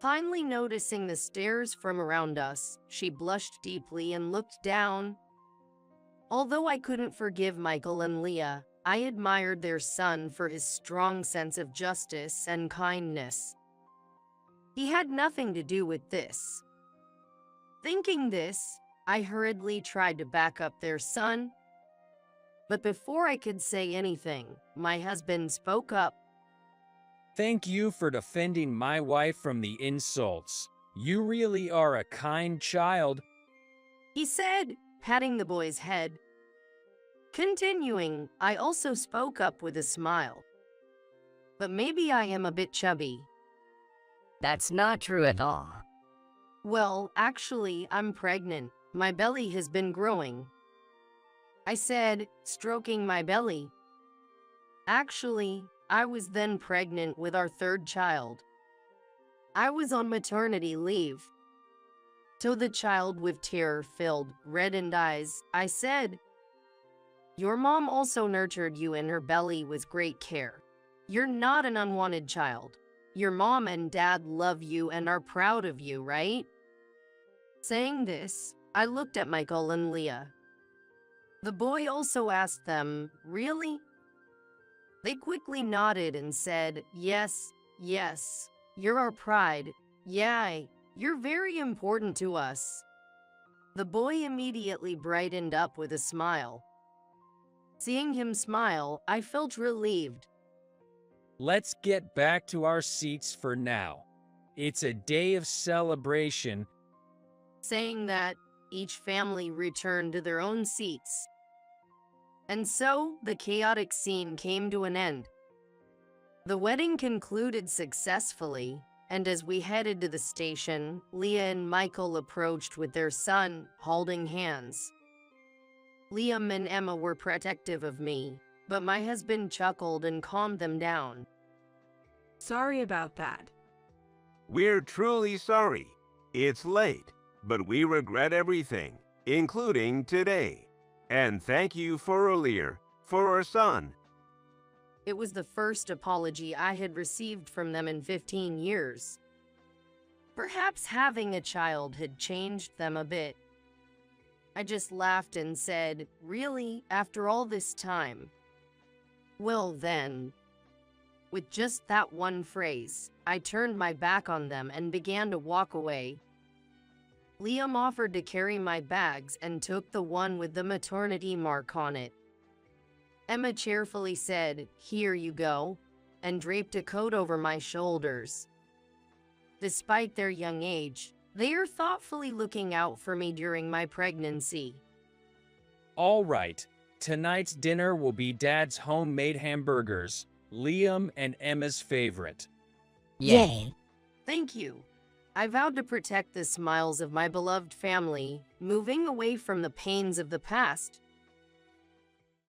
Finally noticing the stares from around us, she blushed deeply and looked down. Although I couldn't forgive Michael and Leah, I admired their son for his strong sense of justice and kindness. He had nothing to do with this. Thinking this, I hurriedly tried to back up their son. But before I could say anything, my husband spoke up. Thank you for defending my wife from the insults. You really are a kind child, He said, patting the boy's head. Continuing, I also spoke up with a smile. But maybe I am a bit chubby. That's not true at all. Well, actually, I'm pregnant. My belly has been growing. I said, stroking my belly. Actually, I was then pregnant with our third child. I was on maternity leave. To the child with tear-filled, reddened eyes, I said, Your mom also nurtured you in her belly with great care. You're not an unwanted child. Your mom and dad love you and are proud of you, right? Saying this, I looked at Michael and Leah. The boy also asked them, Really? They quickly nodded and said, Yes, yes, you're our pride. Yeah, you're very important to us. The boy immediately brightened up with a smile. Seeing him smile, I felt relieved. Let's get back to our seats for now. It's a day of celebration. Saying that, each family returned to their own seats. And so, the chaotic scene came to an end. The wedding concluded successfully, and as we headed to the station, Leah and Michael approached with their son, holding hands. Liam and Emma were protective of me, but my husband chuckled and calmed them down. Sorry about that. We're truly sorry. It's late, but we regret everything, including today. And thank you for earlier, for our son. It was the first apology I had received from them in 15 years. Perhaps having a child had changed them a bit. I just laughed and said, Really, after all this time? Well then. With just that one phrase, I turned my back on them and began to walk away. Liam offered to carry my bags and took the one with the maternity mark on it. Emma cheerfully said, Here you go, and draped a coat over my shoulders. Despite their young age, they are thoughtfully looking out for me during my pregnancy. All right, tonight's dinner will be Dad's homemade hamburgers, Liam and Emma's favorite. Yay! Thank you. I vowed to protect the smiles of my beloved family, moving away from the pains of the past.